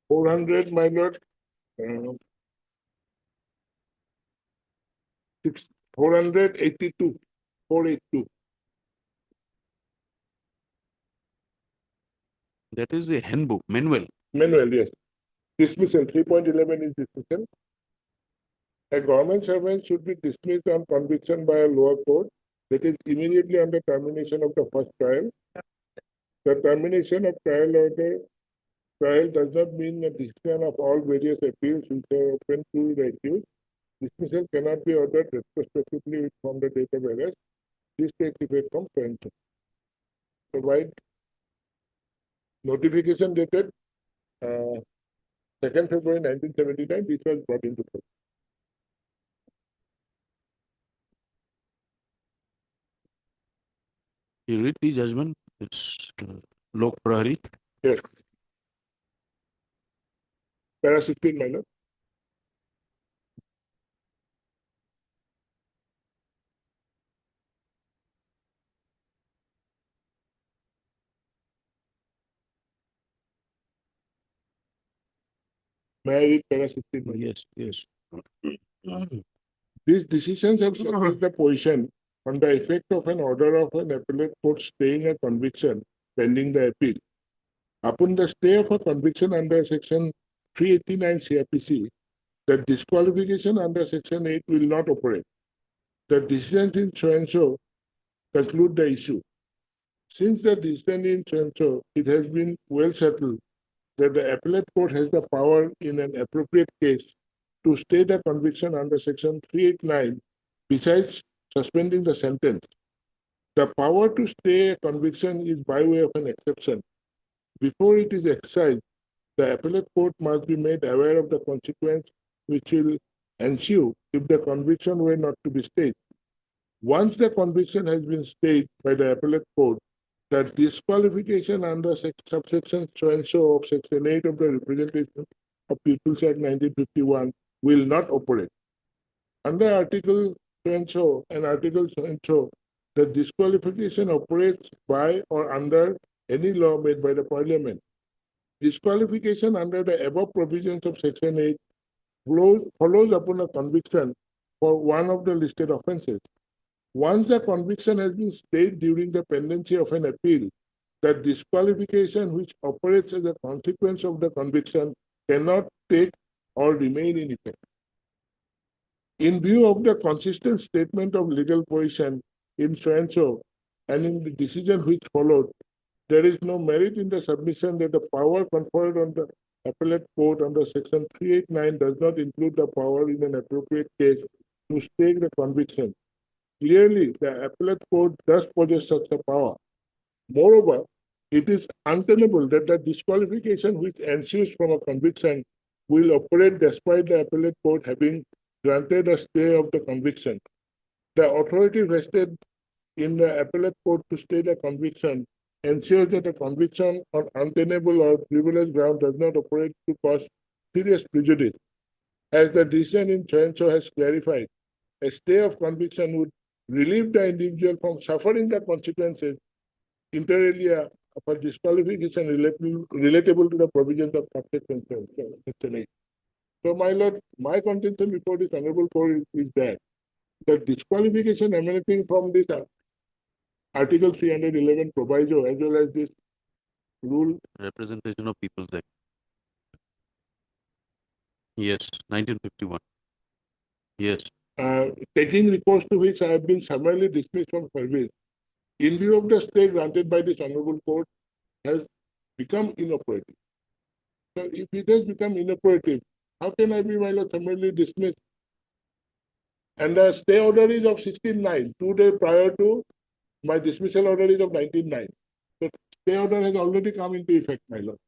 400, my lord. 482. 482. That is the handbook, manual. Manual, yes. Dismissal, 3.11 is dismissal. A government servant should be dismissed on conviction by a lower court, that is immediately on the termination of the first trial. The termination of trial order trial does not mean a decision of all various appeals which are open to the accused. Dismissal cannot be ordered retrospectively from the date of arrest. This takes effect from pension. Provide notification dated 2nd February 1979, this was brought into force. You read the judgment. It's Lok Prahari. Yes. Para 16, my lord. May I read para 16, my lord? Yes, yes. These decisions have subject the position on the effect of an order of an appellate court staying a conviction pending the appeal. Upon the stay of a conviction under section 389 CRPC, the disqualification under section 8 will not operate. The decisions in so and so conclude the issue. Since the decision in so and so, it has been well settled that the appellate court has the power in an appropriate case to stay the conviction under section 389 besides suspending the sentence. The power to stay a conviction is by way of an exception. Before it is exercised, the appellate court must be made aware of the consequence which will ensue if the conviction were not to be stayed. Once the conviction has been stayed by the appellate court, the disqualification under subsection so and so of section 8 of the Representation of People's Act 1951 will not operate. Under article so and so and article so and so, the disqualification operates by or under any law made by the parliament. Disqualification under the above provisions of section 8 follows upon a conviction for one of the listed offences. Once the conviction has been stayed during the pendency of an appeal, the disqualification which operates as a consequence of the conviction cannot take or remain in effect. In view of the consistent statement of legal position in so and so and in the decision which followed, there is no merit in the submission that the power conferred on the appellate court under section 389 does not include the power in an appropriate case to stay the conviction. Clearly, the appellate court does possess such a power. Moreover, it is untenable that the disqualification which ensues from a conviction will operate despite the appellate court having granted a stay of the conviction. The authority vested in the appellate court to stay the conviction ensures that a conviction on untenable or frivolous ground does not operate to cause serious prejudice. As the decision in so and so has clarified, a stay of conviction would relieve the individual from suffering the consequences inter alia of a disqualification relatable to the provisions of section 8. So, my lord, my contention before this honorable court is that the disqualification emanating from this Article 311 proviso as well as this rule Representation of People's Act. Yes, 1951. Yes. Taking recourse to which I have been summarily dismissed from service, in view of the stay granted by this honorable court, has become inoperative. So if it has become inoperative, how can I be, my lord, summarily dismissed? And the stay order is of 16/9, 2 days prior to my dismissal order is of 19/9. So stay order has already come into effect, my lord.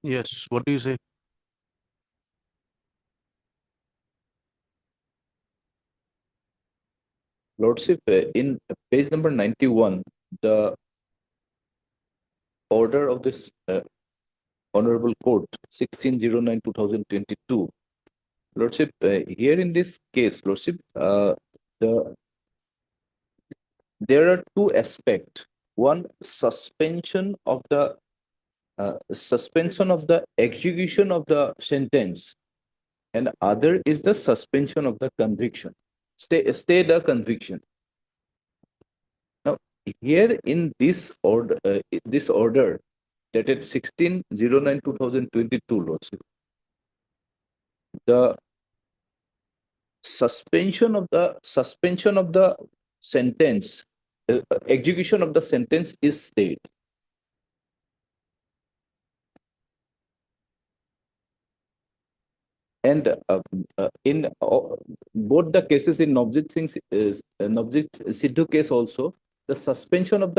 Yes, what do you say? Lordship, in page number 91, the order of this Honorable Court 1609/2022. Lordship, here in this case, Lordship, there are two aspects. One, suspension of the execution of the sentence, and other is the suspension of the conviction. Stay the conviction. Now, here in this order dated 1609/2022, Lordship, the suspension of the sentence, execution of the sentence is stayed. And in both the cases in Navjit Sidhu case also, the suspension of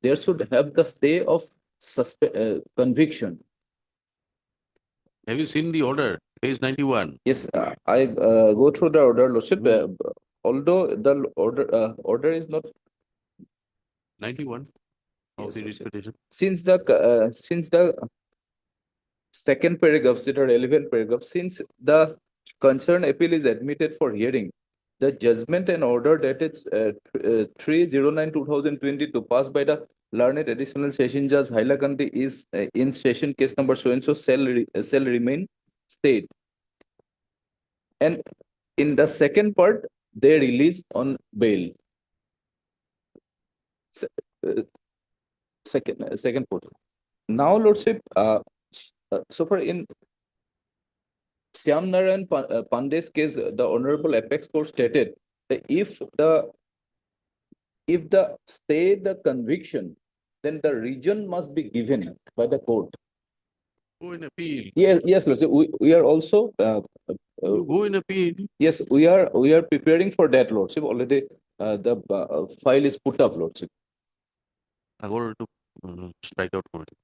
there should have the stay of conviction. Have you seen the order? Page 91. Yes, I go through the order, Lordship. Although the order is not 91 of Yes, the Lordship. petition. Since the second paragraph, or 11th paragraph, since the concerned appeal is admitted for hearing, the judgment and order dated 309/2022 passed by the learned additional session judge Hailakandi is in session case number so and so shall remain stayed. And in the second part, they release on bail. Second portion. Now, Lordship, so far in Shyam Narayan Pandey's case, the Honorable Apex Court stated that if the stay the conviction, then the region must be given by the court. Go in appeal. Yes, Lordship. We are also Go in appeal. yes, we are preparing for that, Lordship. Already the file is put up, Lordship. Agora to strike out committee.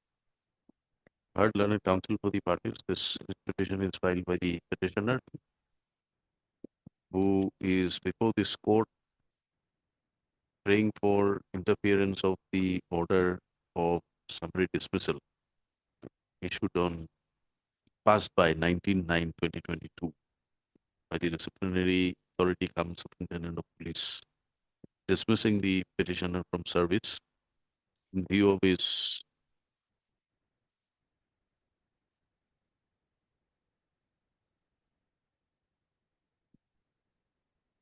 Heard learned counsel for the parties. This petition is filed by the petitioner, who is before this court praying for interference of the order of summary dismissal issued on passed by 19/9/2022 by the disciplinary authority cum superintendent of police, dismissing the petitioner from service in view of his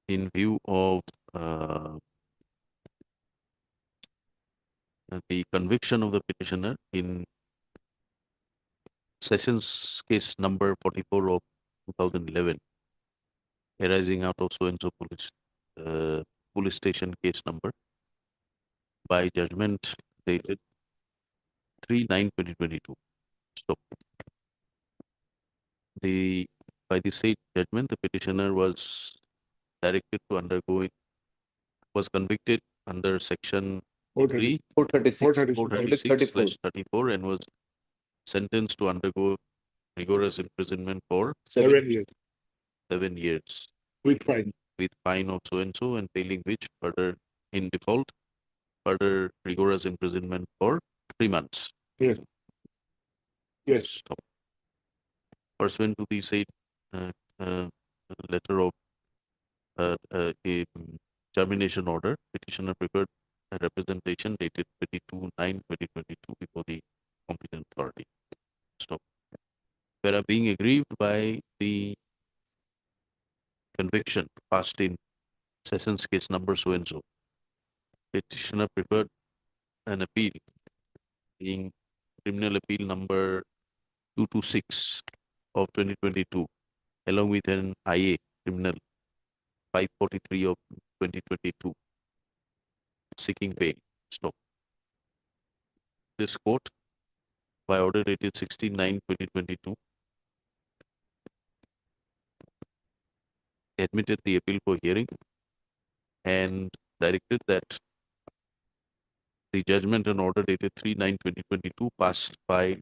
in view of the conviction of the petitioner in Sessions case number 44 of 2011, arising out of so and so police station case number by judgment dated 3/9/2022. So, by the said judgment, the petitioner was directed to was convicted under section 3 436. 436/34 and was sentenced to undergo rigorous imprisonment for 7 years 7 years with fine. with fine of so and so, and failing which further in default further rigorous imprisonment for 3 months. Yes. Yes. Pursuant to the said letter of a termination order, petitioner prepared a representation dated 22/9/2022 before the competent authority. Stop. Where being aggrieved by the conviction passed in Sessions case number so and so, petitioner prepared an appeal, being criminal appeal number 226 of 2022, along with an IA criminal 543 of 2022, seeking bail. Stop. This court, by order dated 16/9/2022, admitted the appeal for hearing and directed that the judgment and order dated 3/9/2022 passed by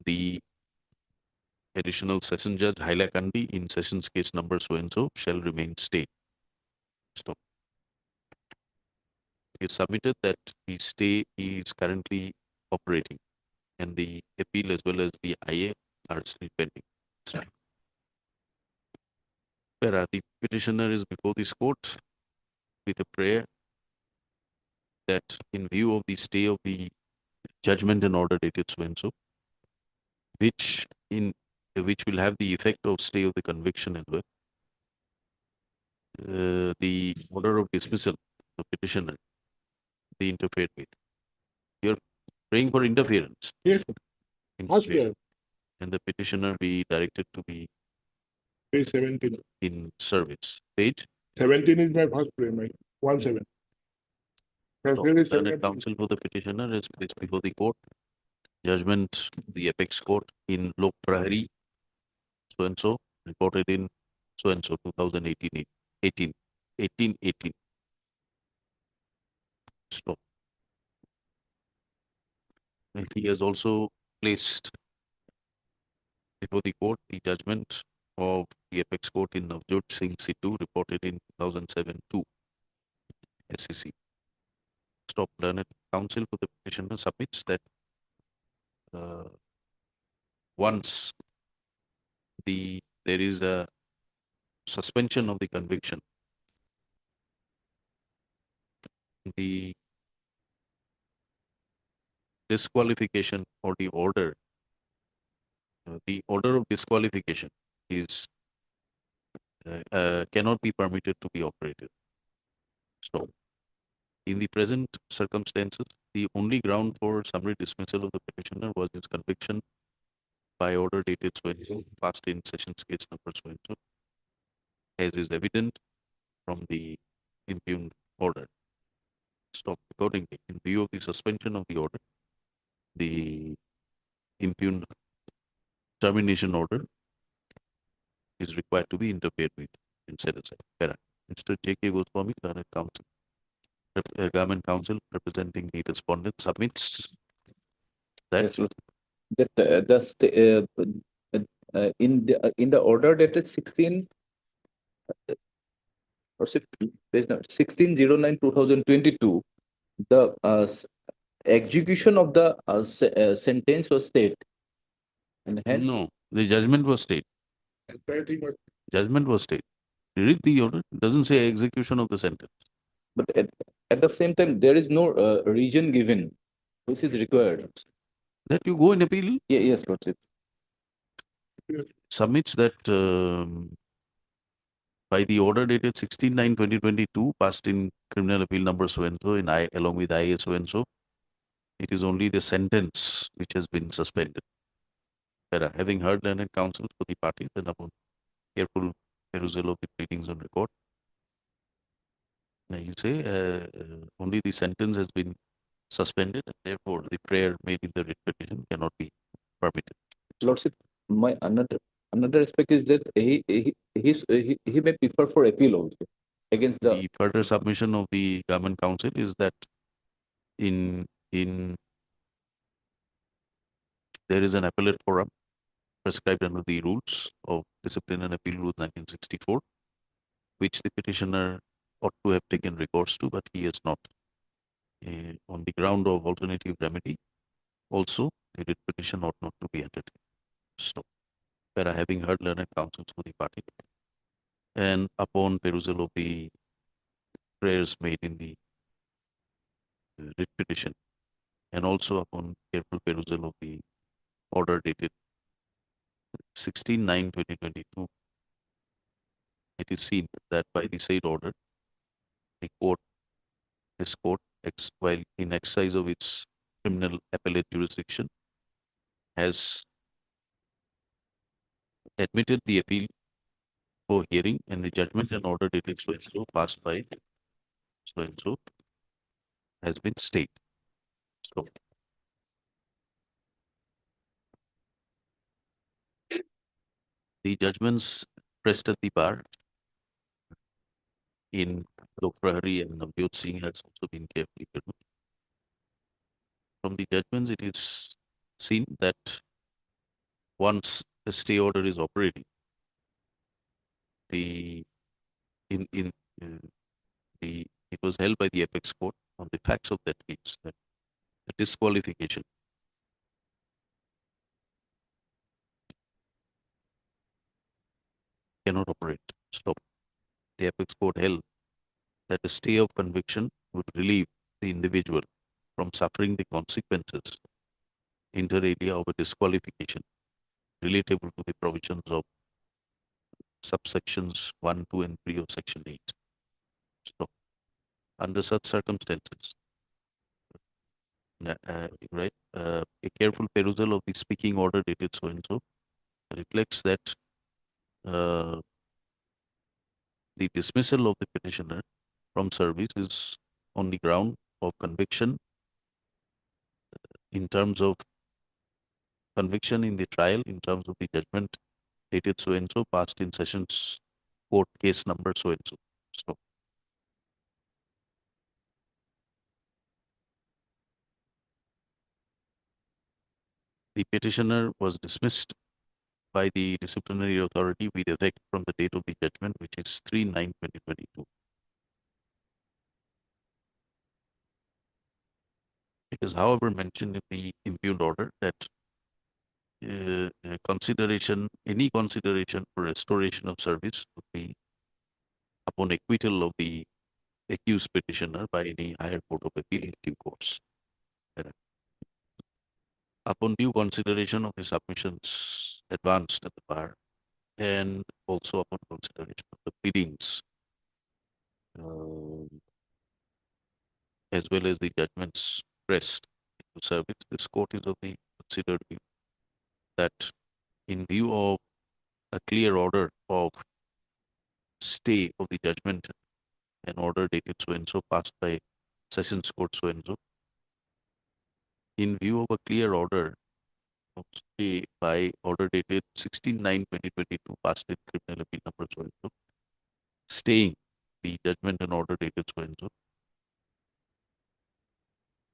the additional session judge Hailakandi in sessions case number so and so shall remain stayed. Stop. It is submitted that the stay is currently operating and the appeal as well as the IA are still pending. Stop. Where the petitioner is before this court with a prayer that in view of the stay of the judgment and order dated so and so, which will have the effect of stay of the conviction as well. The order of dismissal, the petitioner, be interfered with. You're praying for interference. Yes, first Interfere. prayer, And the petitioner be directed to be page 17. in service. Page. 17 is my first prayer, my 17. First prayer is Learned 17. counsel for the petitioner is placed before the court. Judgment, the apex court in Lok Prahari, so and so, reported in so and so 2018, 18. Stop. And he has also placed before the court the judgment of the apex court in Navjot Singh Sidhu, reported in 2007-2 SEC. Stop. Learned counsel for the petitioner submits that once there is a suspension of the conviction, the disqualification or the order of disqualification is cannot be permitted to be operated. Stop. In the present circumstances, the only ground for summary dismissal of the petitioner was his conviction by order dated so and so, passed in sessions case number so and so, as is evident from the impugned order. Stop. Accordingly, in view of the suspension of the order, the impugned termination order is required to be interfered with and set aside. Para. Mr. J.K. Goswami, Learned Counsel, Government Counsel representing the respondent, submits that Yes, that in the order dated 16 or 16/09/2022, the execution of the sentence was stayed, and hence no, the judgment was stayed. Entire thing was Judgment was stayed. Read the order. It doesn't say execution of the sentence. but at the same time there is no region given which is required. That you go in appeal, Yes, Lordship. submits that by the order dated 16/9/2022, passed in criminal appeal number so and so, along with IA so and so, it is only the sentence which has been suspended. Para. Having heard learned counsel for the parties and upon careful perusal of the pleadings on record, now you say only the sentence has been suspended, and therefore the prayer made in the writ petition cannot be permitted. Lordship, my another aspect is that he may prefer for appeal also against the The further submission of the government council is that in there is an appellate forum prescribed under the rules of Discipline and Appeal Rules 1964, which the petitioner ought to have taken recourse to, but he has not. On the ground of alternative remedy, also the writ petition ought not to be entertained. So, para having heard learned counsels for the party, and upon perusal of the prayers made in the writ petition, and also upon careful perusal of the order dated 16/9/2022, it is seen that by the said order, the court, this court, while in exercise of its criminal appellate jurisdiction, has admitted the appeal for hearing, and the judgment and order dated so and so, passed by so and so, has been stayed. So, the judgments pressed at the bar in Lok Prahari and Navjot Singh has also been carefully reviewed. From the judgments, it is seen that once the stay order is operating, the in the it was held by the apex court on the facts of that case that the disqualification cannot operate. So the apex court held that a stay of conviction would relieve the individual from suffering the consequences inter alia of a disqualification relatable to the provisions of subsections 1, 2, and 3 of Section 8. So, under such circumstances, a careful perusal of the speaking order dated so and so reflects that the dismissal of the petitioner from service is on the ground of conviction in terms of conviction in the trial, in terms of the judgment dated so and so, passed in sessions court case number so and so. So, the petitioner was dismissed by the disciplinary authority with effect from the date of the judgment, which is 3/9/2022. It is, however, mentioned in the impugned order that any consideration for restoration of service would be upon acquittal of the accused petitioner by any higher court of appeal in due course. Upon due consideration of the submissions advanced at the bar, and also upon consideration of the pleadings, as well as the judgments pressed into service, this court is of the considered view that in view of a clear order of stay of the judgment, an order dated so and so passed by Sessions Court so and so, in view of a clear order of stay by order dated 16/9/2022 passed in criminal appeal number so and so, staying the judgment and order dated so and so,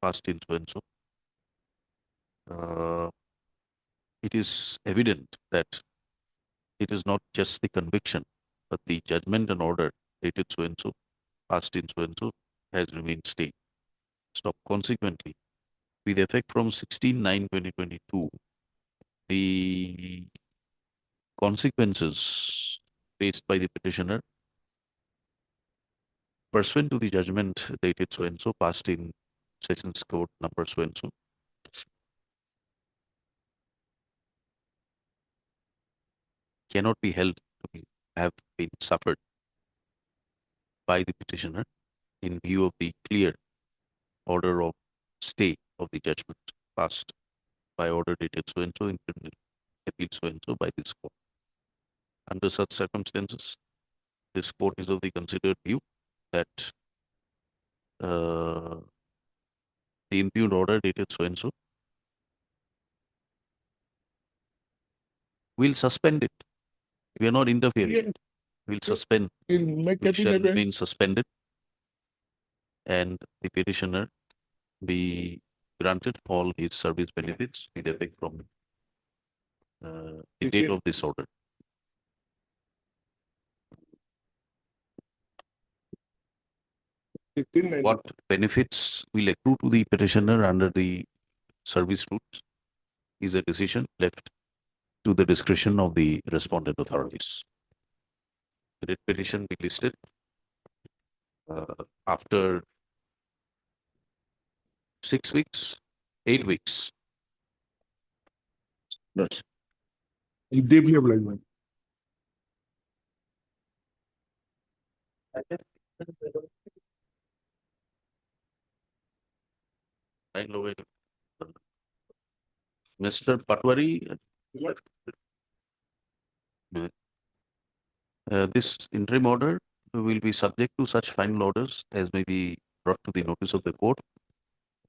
passed in so and so, it is evident that it is not just the conviction, but the judgment and order dated so and so, passed in so and so, has remained stayed. So consequently, with effect from 16/9/2022, the consequences faced by the petitioner pursuant to the judgment dated so and so, passed in Sessions Court number so and so, cannot be held to have been suffered by the petitioner in view of the clear order of stay of the judgment passed by order dated so and so in criminal appeal so and so by this court. Under such circumstances, this court is of the considered view that the impugned order dated so and so will suspend it. We are not interfering. We'll suspend. It shall remain suspended, and the petitioner be granted all his service benefits with effect from the date of this order. What benefits will accrue to the petitioner under the service rules is a decision left to the discretion of the respondent authorities. The writ petition be listed after 6 weeks, 8 weeks. Yes. Deeply obliged. Mr. Patwari, this interim order will be subject to such final orders as may be brought to the notice of the court,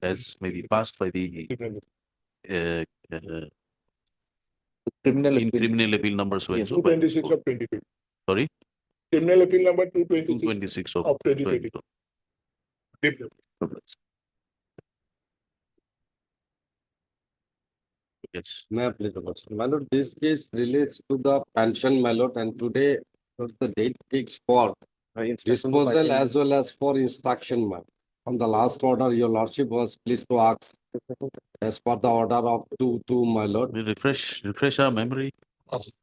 as may be passed by the Criminal in appeal. criminal appeal number so and Yes, so. by the 226 court. of 2020. Sorry, Criminal appeal number 226 226 of of so and 2020. so. Deeply. Yes. May I please report? My lord, this case relates to the pension, my lord, and today was the date fixed for disposal as well as for instruction, ma'am. On the last order, your lordship was pleased to ask as per the order of 2-2, my lord. We refresh our memory.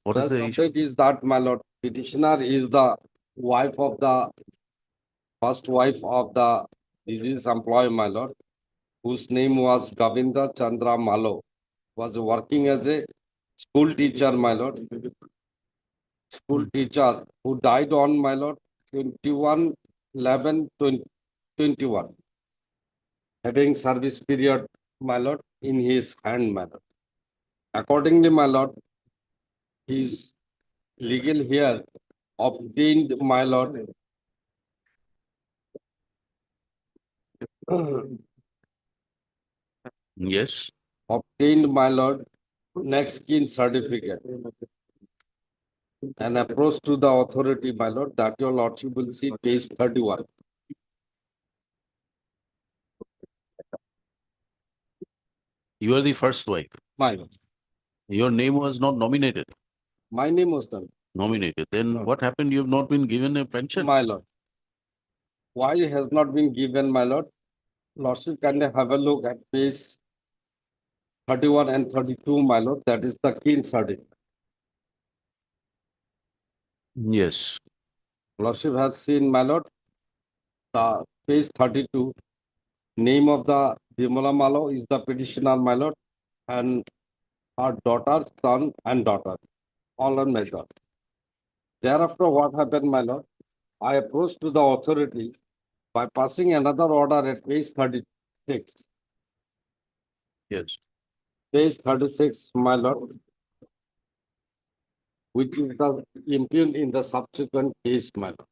What is The the issue? subject is that, my lord, petitioner is the wife of the first wife of the deceased employee, my lord, whose name was Govinda Chandra Malo, was working as a school teacher, my lord. School teacher who died on, my lord, 21/11/2021, having service period, my lord, in his hand, my lord. Accordingly, my lord, his legal here obtained, my lord, Yes. obtained, my lord, next kin certificate and approach to the authority, my lord, that your lordship will see page 31. You are the first wife. My lord, Your name was not nominated. my name was done, Nominated. Then No. what happened? You have not been given a pension. my lord. Why has not been given, my lord? Lordship, can I have a look at page 31 and 32, my lord? That is the kin certificate. Yes. Lordship has seen, my lord, the page 32. Name of the Bimala Malo is the petitioner, my lord, and her daughter, son, and daughter, all are measured. Thereafter, what happened, my lord? I approached to the authority by passing another order at page 36. Yes. Page 36, my lord, which is the impugned in the subsequent case, my lord.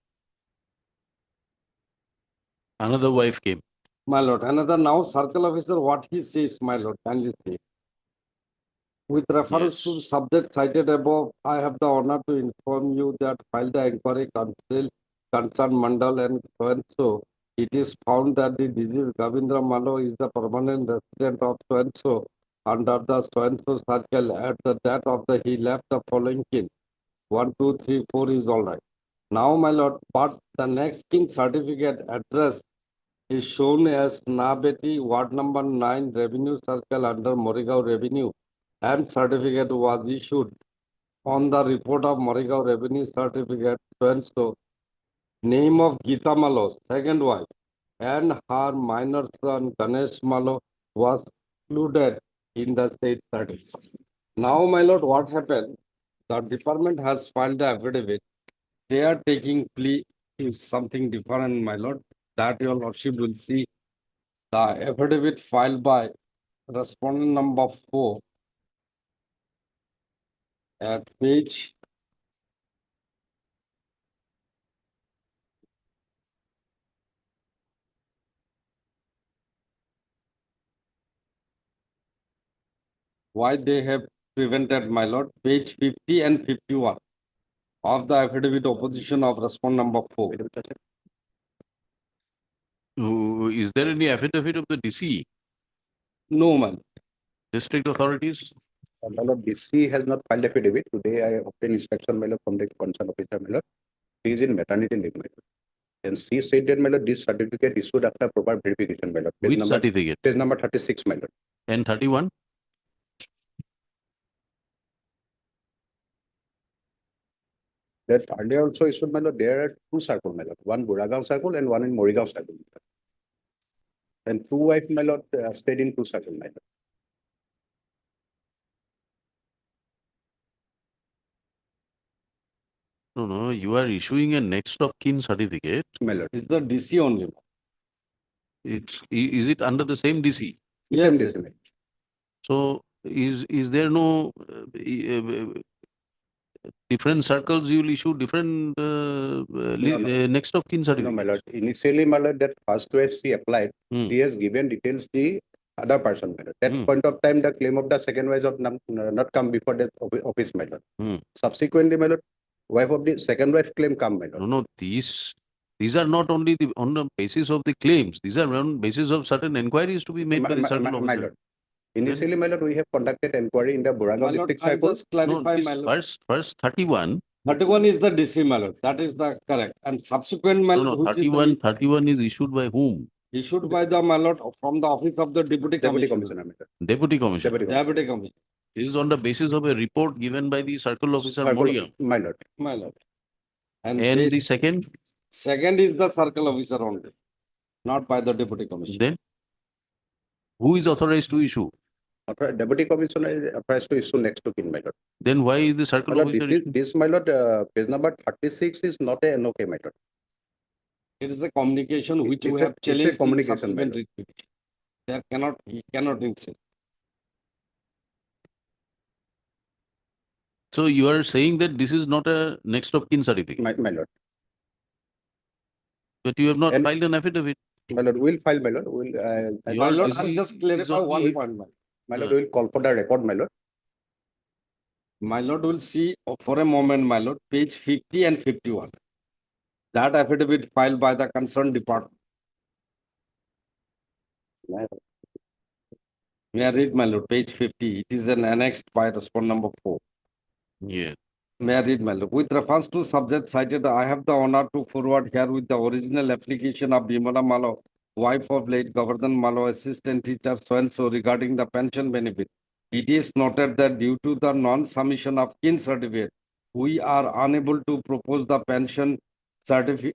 Another wife came. My lord, another now circle officer, what he says, my lord, kindly say. With reference to Yes. subject cited above, I have the honor to inform you that while the inquiry council concerned Mandal and so and so, it is found that the deceased Govindra Malo is the permanent resident of so and so under the so and so circle at the date of the he left the following kin. 1, 2, 3, 4 is all right. Now, my lord, but the next kin certificate address is shown as Nabeti, Ward number 9, Revenue Circle under Morigao Revenue, and certificate was issued on the report of Morigao Revenue Certificate, so and so. Name of Geeta Malo, second wife, and her minor son Ganesh Malo was included in the state certificate. Now, my lord, what happened? The department has filed the affidavit. They are taking plea is something different, my lord, that your lordship will see the affidavit filed by respondent number 4 at page why they have prevented, my lord, page 50 and 51 of the affidavit opposition of respondent number 4. Is there any affidavit of the DC, No, man. district authorities? My lord, DC has not filed affidavit. Today I obtained inspection, my lord, from the concerned officer, my lord. He is in maternity leave, my lord. And she said that, my lord, this certificate issued after proper verification, my lord. Which certificate? Page number 36, my lord. And 31? That earlier also issued, my lord, there are two circles, my lord. One Buragaon circle and one in Morigao circle. And two wives, my lord, stayed in two circles, my lord. No, no, you are issuing a next of kin certificate. My lord. It's the DC only. Is it under the same DC? Yes, Same DC, my lord. So is there no different circles you will issue different next of kin No, certificate? my lord. Initially, my lord, that first wife she applied, Hmm. she has given details the other person, my lord. That point of time, the claim of the second wife of not come before that office, my lord. Subsequently, my lord, wife of the second wife claim come, my lord. No, these are not only on the basis of the claims. These are on basis of certain inquiries to be made by the certain My officer. lord. Initially, my lord, we have conducted inquiry in the My Borangaon lord, district I'll High Court. just clarify, this my lord. first 31, 31 is the DC, my lord. That is the correct. And subsequent, my no, lord, no, which 31 is issued by whom? is issued by the, my lord, from the office of the Deputy Deputy Commissioner. Commissioner, my lord. Deputy Commissioner. Deputy Commissioner. Deputy Commissioner, This is on the basis of a report given by the Circle Officer Circle- Moria. My lord. my lord. And And the this second, is the circle officer only, not by the Deputy Commissioner. then who is authorized to issue? Deputy Commissioner is authorized to issue next to kin, my lord. Then why is the My Circle lord, Officer? this, my lord, page number 36 is not a NOK, my lord. It is the communication which It's we a- have it's a challenged in communication, subsequent madam. retreat. He cannot insist. So you are saying that this is not a next of kin certificate, My lord. but you have not And- filed an affidavit. My lord, we'll file, my lord. We'll, You My are lord, busy- I'll just is clarify on one the- point, my lord, we'll call for the record, my lord. My lord will see for a moment, my lord, page 50 and 51. That affidavit filed by the concerned department. May I read, my lord, page 50. It is an annexed by respondent number 4. Yeah. May I read, my lord? With reference to subject cited, I have the honor to forward here with the original application of Bimala Malo, wife of late Govardhan Malo, assistant teacher so-and-so regarding the pension benefit. It is noted that due to the non-submission of kin certificate, we are unable to propose the pension certificate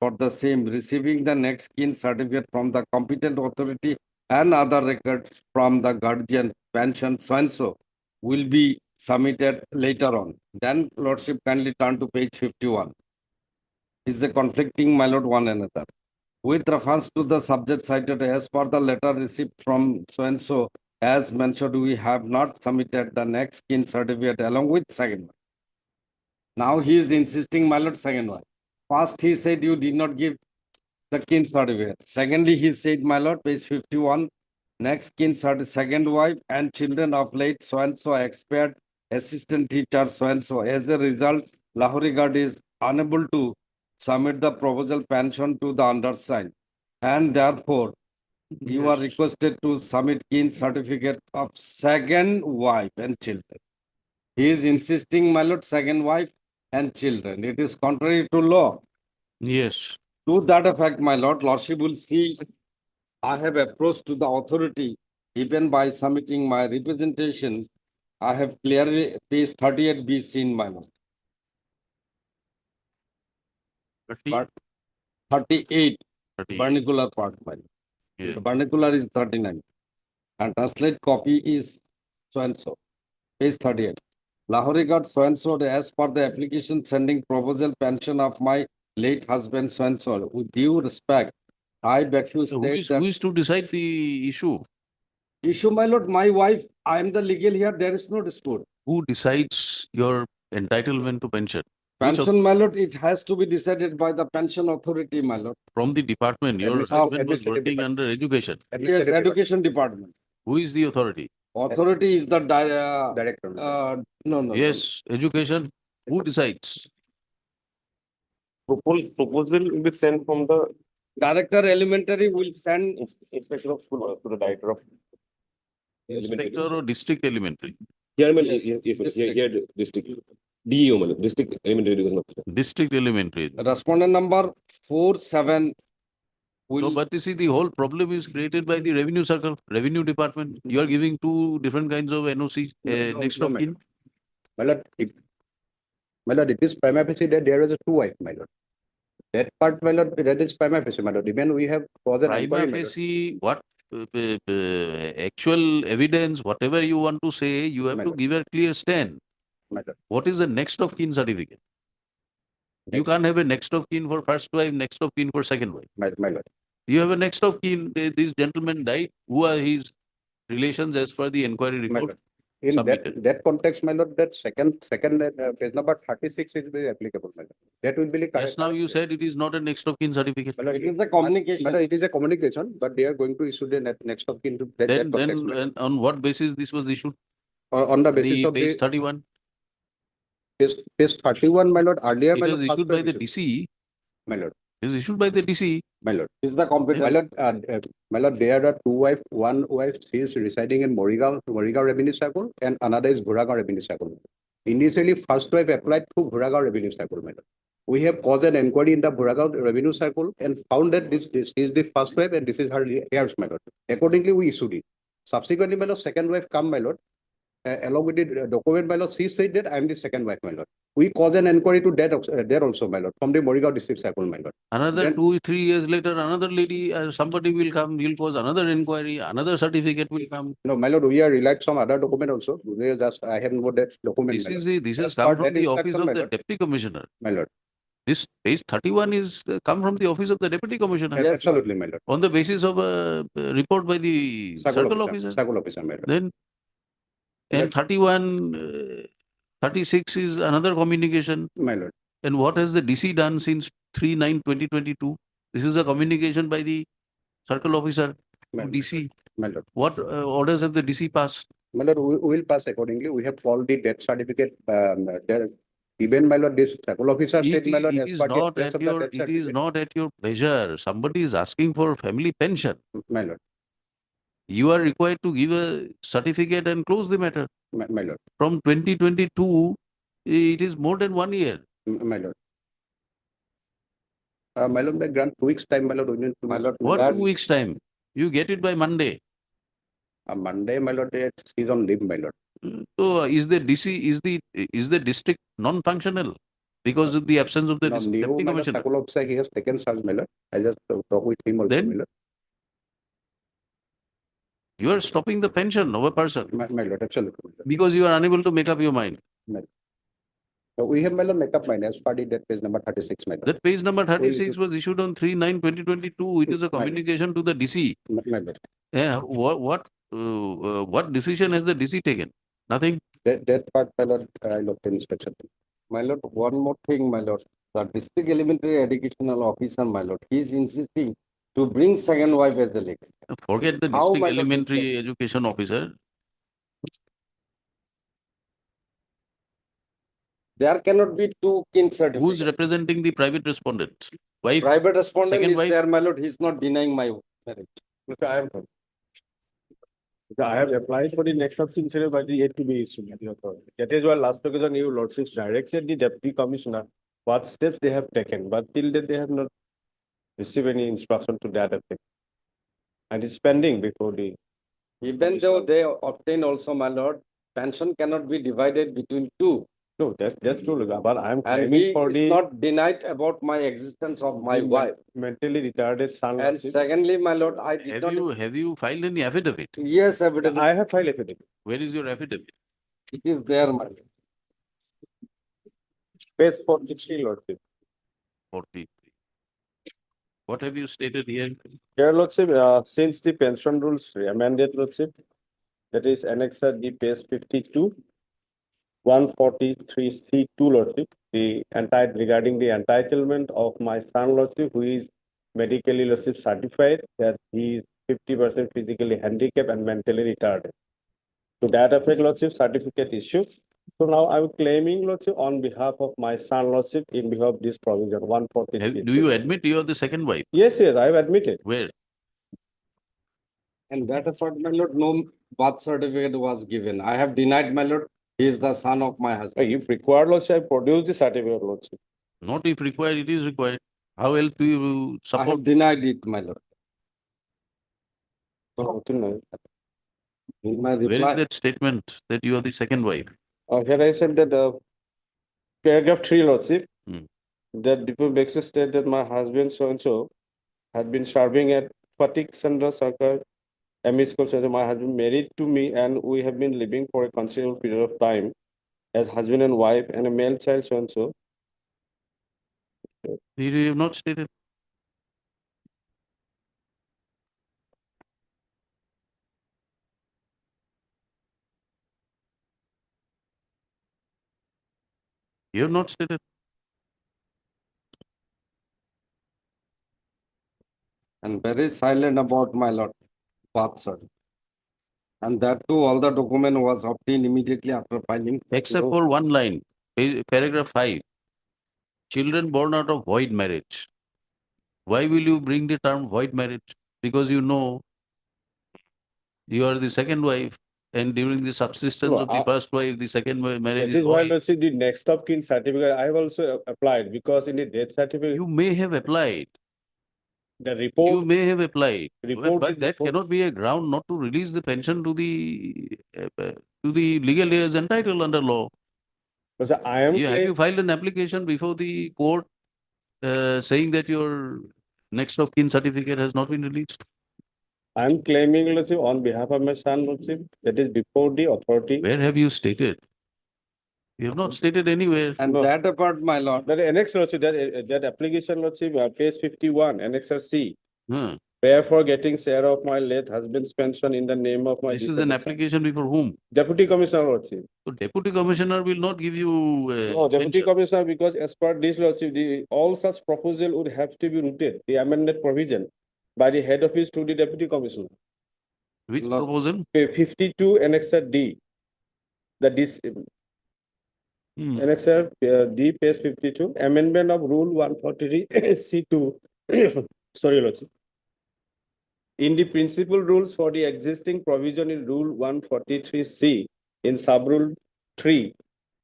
for the same, receiving the next kin certificate from the competent authority and other records from the guardian pension so-and-so will be submitted later on. Then Lordship kindly turn to page 51. Is the conflicting, my lord, one another. With reference to the subject cited as per the letter received from so-and-so, as mentioned, we have not submitted the next kin certificate along with second one. Now he is insisting, my lord, second one. First, he said you did not give the kin certificate. Secondly, he said, my lord, page 51, next kin certificate, second wife and children of late so-and-so expired assistant teacher so-and-so. As a result, Lahori Guard is unable to submit the proposal pension to the undersigned. And therefore, you are Yes. requested to submit kin certificate of second wife and children. He is insisting, my lord, second wife and children. It is contrary to law. Yes. To that effect, my lord, lordship will see, I have approached to the authority, even by submitting my representation. I have clearly page 38B seen, my lord. 30, But 38, 30. vernacular part, my lord. Yeah. The vernacular is 39. And translate copy is so-and-so. Page 38. Lahori Guard so-and-so as per the application sending proposal pension of my late husband so-and-so. With due respect, I beg to So state that who is to decide the issue? issue, my lord, my wife, I am the legal here, there is no dispute. Who decides your entitlement to pension? Which Pension, my lord, it has to be decided by the pension authority, my lord. from the department? Your Administrative- husband was administrative working department. under education. Yes, Administrative education department. Who is the authority? Authority is the Director. no. Yes, education. Who decides? Proposal will be sent from the Director elementary will send inspector of school to the director of. Inspector or district elementary? Chairman, District. district. DEO, district elementary education officer. District elementary. respondent number 47 will. No, but you see, the whole problem is created by the revenue circle, revenue department. You are giving two different kinds of NOC, No, next no, of madam. kin. My lord, it is prima facie that there is a two wife, my lord. That part, my lord, that is prima facie, my lord. Even we have caused an Prima inquiry, my lord. facie, what actual evidence, whatever you want to say, you have My to lord. give a clear stand. My lord. What is the next of kin certificate? You Next. can't have a next of kin for first wife, next of kin for second wife. My lord. You have a next of kin, this gentleman died, who are his relations as per the inquiry My report? lord. In submitted. that context, my lord, that second page number 36 is very applicable, my lord. That will be. Just now you said it is not a next of kin certificate. My lord, It is a communication. My lord, it is a communication, but they are going to issue the next of kin to that Then, context, my lord. on what basis this was issued? On the basis The of page the 31. page 31, my lord, earlier, It my was lord. issued by the DC. DC. My lord. It is issued by the DC. My lord. Is the competent. My lord, there are two wife, one wife, she is residing in Morigaon Revenue Circle, and another is Bhuragaon Revenue Circle. Initially, first wife applied to Bhuragaon Revenue Circle, my lord. We have caused an inquiry in the Bhuragaon Revenue Circle and found that this is the first wife and this is her heirs, my lord. Accordingly, we issued it. Subsequently, my lord, second wife come, my lord. Along with the document, my lord, she said that I am the second wife, my lord. We caused an inquiry to there also, my lord, from the Morigaon District Circle, my lord. Another Then- 2-3 years later, another lady, somebody will come, he'll pose another inquiry, another certificate will come. No, my lord, we are relied some other document also. We are just, I have not that document, This my is lord. this has As come per from that the office instruction, of my the lord. deputy commissioner. My lord. This page 31 is come from the office of the deputy commissioner. Absolutely, my lord. On the basis of a report by the circle officer. Circle officer, my lord. Then, and 31, 36 is another communication. My lord. And what has the DC done since 3/9/2022? This is a communication by the circle officer My to lord. DC. My lord. What orders have the DC passed? My lord, we will pass accordingly. We have called the death certificate. Even, my lord, this circle officer said, my lord, It as is per the not address at of the your, death it is certificate. not at your pleasure. Somebody is asking for family pension. My lord. You are required to give a certificate and close the matter. My lord. From 2022, it is more than 1 year. My lord. My lord, by grant 2 weeks time, my lord, within 2 My lord, What that- 2 weeks time? You get it by Monday. Monday, my lord, she's on leave, my lord. So is the is the district non-functional because of the absence of the Now, new, deputy my lord, commissioner? circle officer, he has taken charge, my lord. I just talk with him also, Then- my lord. You are stopping the pension of a person My lord, absolutely. my lord. because you are unable to make up your mind. So we have, my lord, make up mind as per the that page number 36, my lord. That page number 36 was issued on 3/9/2022. It is a My- communication to the DC. My lord. What decision has the DC taken? Nothing. That part, my lord, I looked in inspection. My lord, one more thing, my lord. The district elementary educational officer, my lord, he is insisting to bring second wife as a link. Forget the How, district my lord, elementary education officer. There cannot be two kin Who is certificates. representing the private respondent? Wife? Private respondent second is wife? there, my lord, he is not denying my marriage. Okay, I have applied for the next of kin certificate, but yet to be issued. By the authority. That is why last occasion your lordships directed the deputy commissioner what steps they have taken, but till then they have not received any instruction to that effect. And it's pending before the. Even though they obtain also, my lord, pension cannot be divided between two. No, that's true, but I am And claiming he for is the. not denied about my existence of my the wife. Mentally retarded son. And secondly, my lord, I did not. Have you filed any affidavit? Yes, affidavit. I have filed affidavit. Where is your affidavit? It is there, my lord. Page 43, lordship. 43. What have you stated here? Here, lordship, since the pension rules amended, lordship, that is annexed the page 52, 143C2, lordship, regarding the entitlement of my son, lordship, who is medically, lordship, certified that he is 50% physically handicapped and mentally retarded. To that effect, lordship, certificate issued. So now I'm claiming, lordship, on behalf of my son, lordship, in behalf of this provision, 143. Do you admit you are the second wife? Yes, I have admitted. Where? And that effort, my lord, no birth certificate was given. I have denied, my lord, he is the son of my husband. If required, lordship, I produce the certificate, lordship. Not if required, it is required. How else do you I support? have denied it, my lord. In my Where is reply, that statement that you are the second wife? Here I said that paragraph 3, lordship, Hmm. that Deepak Baxter said that my husband so-and-so had been serving at Fatik Chandra Sarkar ME School. So my husband married to me and we have been living for a considerable period of time as husband and wife and a male child so-and-so. You have not stated. You have not stated. and very silent about my lord, birth certificate. And that too, all the document was obtained immediately after filing. Except for one line, paragraph 5. Children born out of void marriage. Why will you bring the term void marriage? Because you know you are the second wife, and during the subsistence No, of the first wife, the second marriage That is is why, void. let's see, the next of kin certificate, I have also applied because in the death certificate, You may have applied. the You report, may have applied, report but is that report. cannot be a ground not to release the pension to the legal heirs entitled under law. So I am Have claim, you filed an application before the court saying that your next of kin certificate has not been released? I am claiming, let's see, on behalf of my son, let's see, that is before the authority. Where have you stated? You have not stated anywhere. And No. that apart, my lord, That annex, let's see, that application, let's see, page 51, annexer C. Huh. Wherefore getting share of my late husband's pension in the name of my This is an disabled son. application before whom? Deputy Commissioner, let's see. So deputy commissioner will not give you No, Deputy pension. Commissioner, because as per this law, see, all such proposal would have to be routed, the amended provision, by the head office to the Deputy Commissioner. Which Lord. proposal? 52 annexer D. This annexer D, page 52, amendment of Rule 143 C2. Sorry, Lordship. In the principal rules for the existing provision in Rule 143C, in Subrule 3,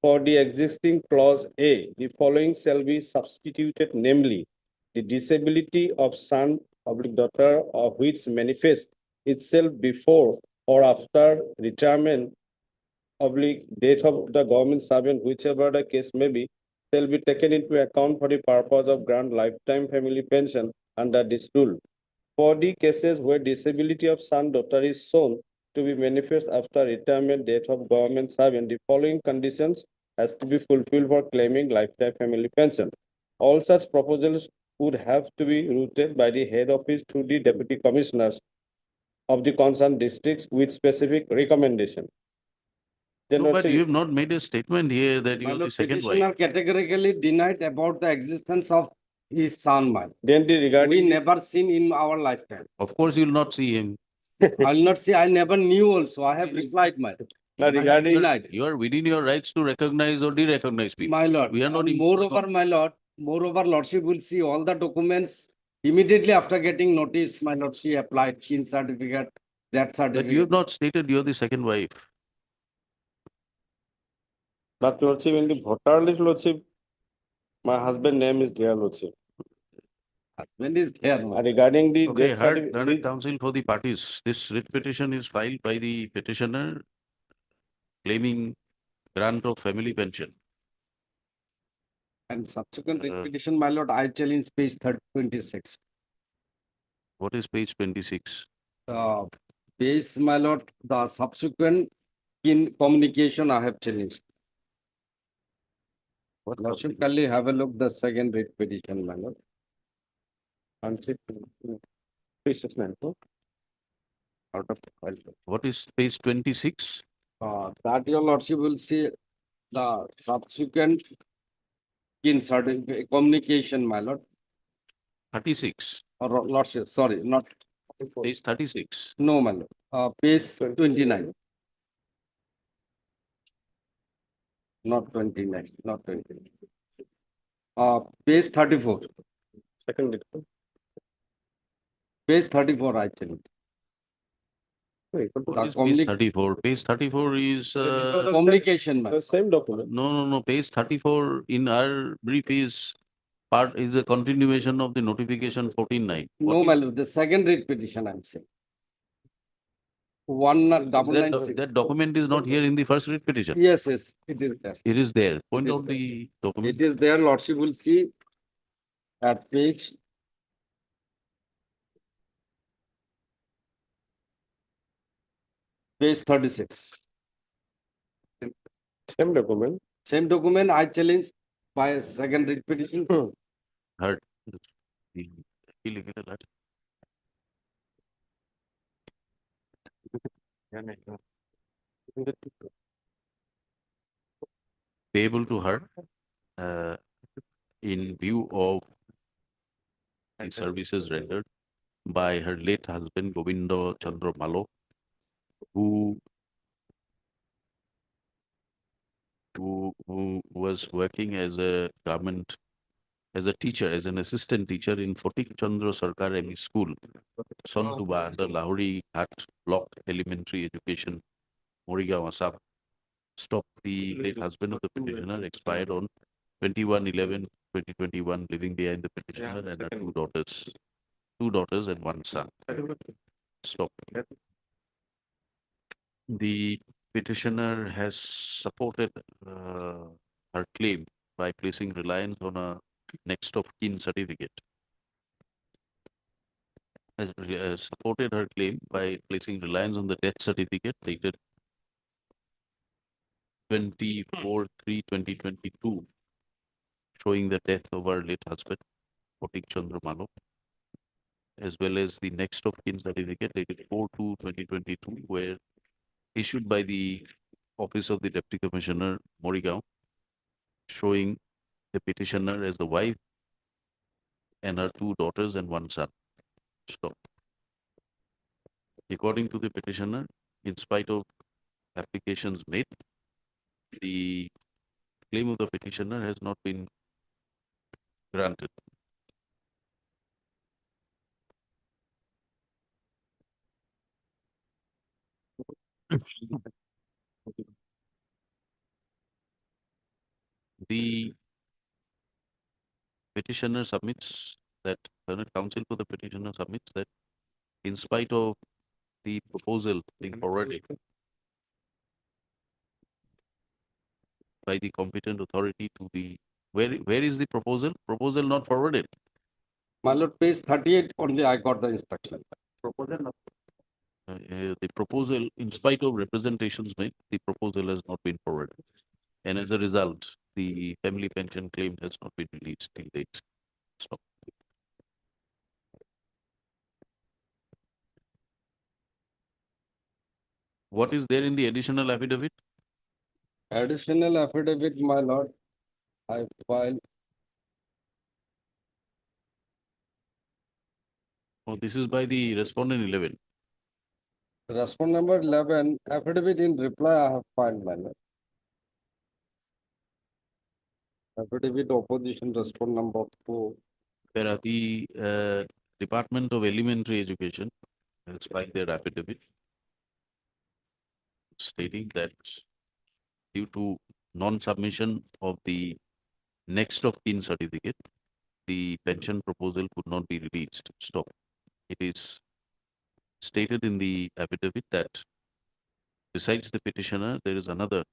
for the existing clause A, the following shall be substituted, namely, the disability of son or daughter of which manifests itself before or after retirement death of the government servant, whichever the case may be, shall be taken into account for the purpose of grant lifetime family pension under this rule. For the cases where disability of son, daughter is shown to be manifest after retirement, death of government servant, the following conditions has to be fulfilled for claiming lifetime family pension. All such proposals would have to be routed by the head office to the deputy commissioners of the concerned districts with specific recommendation. Then No, but also, you have not made a statement here that you my are the lord, second petitioner wife. categorically denied about the existence of his son, my. then the We regarding never seen in our lifetime. Of course, you will not see him. I'll not say I never knew also. I have replied, my. Now, I have regarding- denied. You are within your rights to recognize or de-recognize people. My lord, We are not and imposing moreover, lordship will see all the documents immediately after getting notice, my lord, she applied kin certificate, that But you certificate. have not stated you are the second wife. But Lordship, in the voter list, Lordship, my husband name is there, Lordship. Husband is there, my. Regarding the Okay, death heard, certificate, learned counsel for the parties. This writ petition is filed by the petitioner claiming grant of family pension. And subsequent Uh, petition, my lord, I challenge page 26. What is page 26? Page, my lord, the subsequent in communication I have challenged. What Lordship, kindly have a look the second writ petition, my lord. Out of the file. What is page 26? That your lordship will see the subsequent in certain communication, my lord, 36. or lordship, sorry, not, Page 36. no, my lord, page 29. Not 29, not 29. Page 34, second, page 34, actually. What is page 34? Page 34 is, Communication, my. the same document. no. Page 34 in our brief is a continuation of the notification 14.9. No, my lord, the second writ petition, I'm saying. 1996. That document is not here in the first writ petition. Yes, yes, it is there. It is there. Point is out the document. It is there, lordship will see at page. Page 36. Same document. Same document I challenge by a second writ petition. Heard. Illegal alert. Payable to her in view of the services rendered by her late husband Govindo Chandra Malo, who was working as a government as a teacher, as an assistant teacher in Fotik Chandra Sarkar ME School, Sontuba, under Lahori Ghat Block Elementary Education, Morigaon, Assam. Stop. The late husband of the petitioner expired on 21/11/2021, leaving behind the petitioner and her two daughters and one son. Stop. The petitioner has supported her claim by placing reliance on a next of kin certificate. Has supported her claim by placing reliance on the death certificate dated 24/3/2022, showing the death of her late husband, Fotik Chandra Malo, as well as the next of kin certificate dated 4/2/2022, where issued by the Office of the Deputy Commissioner, Morigaon, showing the petitioner as the wife and her two daughters and one son. Stop. According to the petitioner, in spite of applications made, the claim of the petitioner has not been granted. The petitioner submits that, Learned Counsel for the petitioner submits that in spite of the proposal being forwarded by the competent authority to the, where is the proposal? Proposal not forwarded. My lord, page 38 only I got the instruction. The proposal, in spite of representations made, the proposal has not been forwarded. And as a result, the family pension claim has not been released till date. Stop. What is there in the additional affidavit? Additional affidavit, my lord, I filed. Oh, this is by the respondent 11. Respond number 11, affidavit in reply I have filed, my lord. Affidavit opposition, respond number 4. Where the Department of Elementary Education has filed their affidavit stating that due to non-submission of the next of kin certificate, the pension proposal could not be released. Stop. It is stated in the affidavit that besides the petitioner, there is another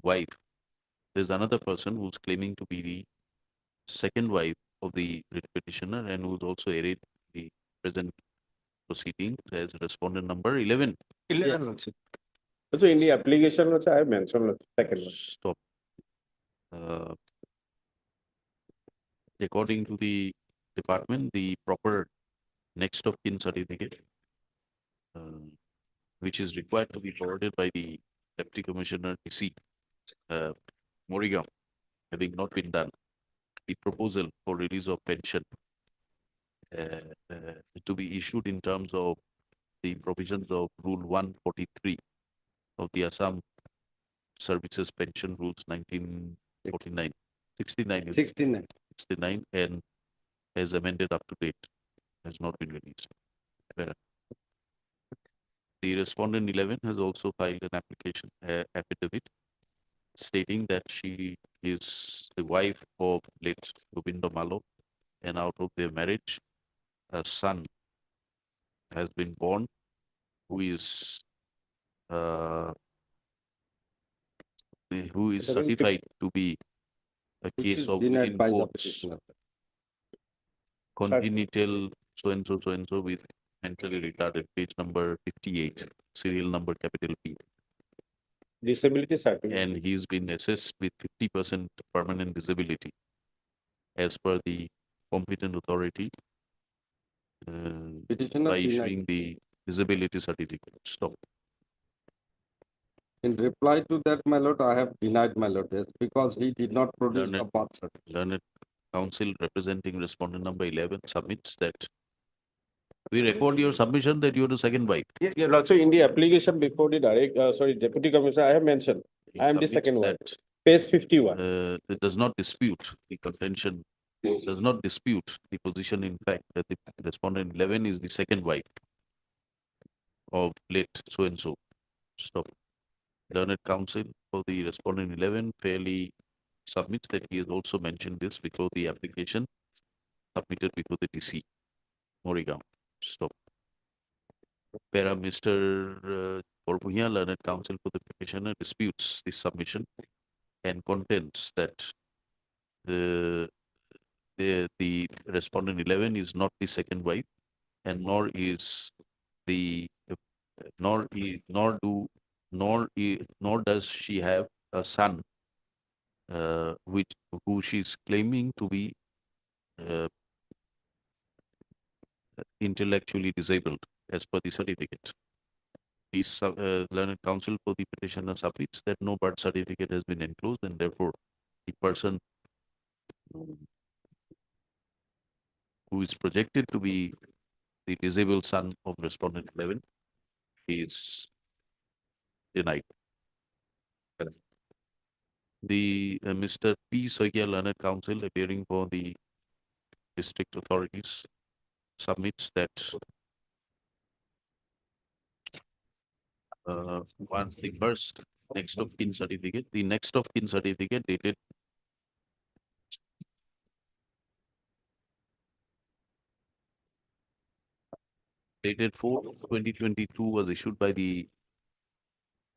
wife. There's another person who's claiming to be the second wife of the writ petitioner and who's also aided the present proceeding as respondent number 11. So in the application, also I have mentioned second one. Stop. According to the department, the proper next of kin certificate, which is required to be forwarded by the Deputy Commissioner DC, Morigaon, having not been done, the proposal for release of pension to be issued in terms of the provisions of Rule 143 of the Assam Services Pension Rules 1949, 69, 69. 69, and as amended up to date, has not been released. Whereas the respondent 11 has also filed an application affidavit stating that she is the wife of late Govinda Malo, and out of their marriage, a son has been born who is certified to be a Which case is of denied within by the quotes petitioner. congenital so and so with mentally retarded, page number 58, serial number capital P. Disability certificate. And he's been assessed with 50% permanent disability as per the competent authority Petitioner by denied. issuing the disability certificate. Stop. In reply to that, my lord, I have denied, my lord, yes, because he did not produce the Learned- birth certificate. Learned Counsel representing respondent number 11 submits that we record your submission that you're the second wife. Yeah, also in the application before the Deputy Commissioner, I have mentioned, He I am the submits second one. that, Page 51. it does not dispute the contention does not dispute the position, in fact, that the respondent 11 is the second wife of late so and so. Stop. Learned counsel for the respondent 11 fairly submits that he has also mentioned this before the application submitted before the DC, Morigaon. Stop. Where Mr. Borbuya, learned counsel for the petitioner, disputes this submission and contends that the respondent 11 is not the second wife, and nor is the nor does she have a son who she's claiming to be uh, intellectually disabled as per the certificate. The learned counsel for the petitioner submits that no birth certificate has been enclosed, and therefore the person who is projected to be the disabled son of respondent 11 is denied. The Mr. P. Soikia, learned counsel appearing for the district authorities, submits that one the first next of kin certificate, the next of kin certificate dated 4/2022 was issued by the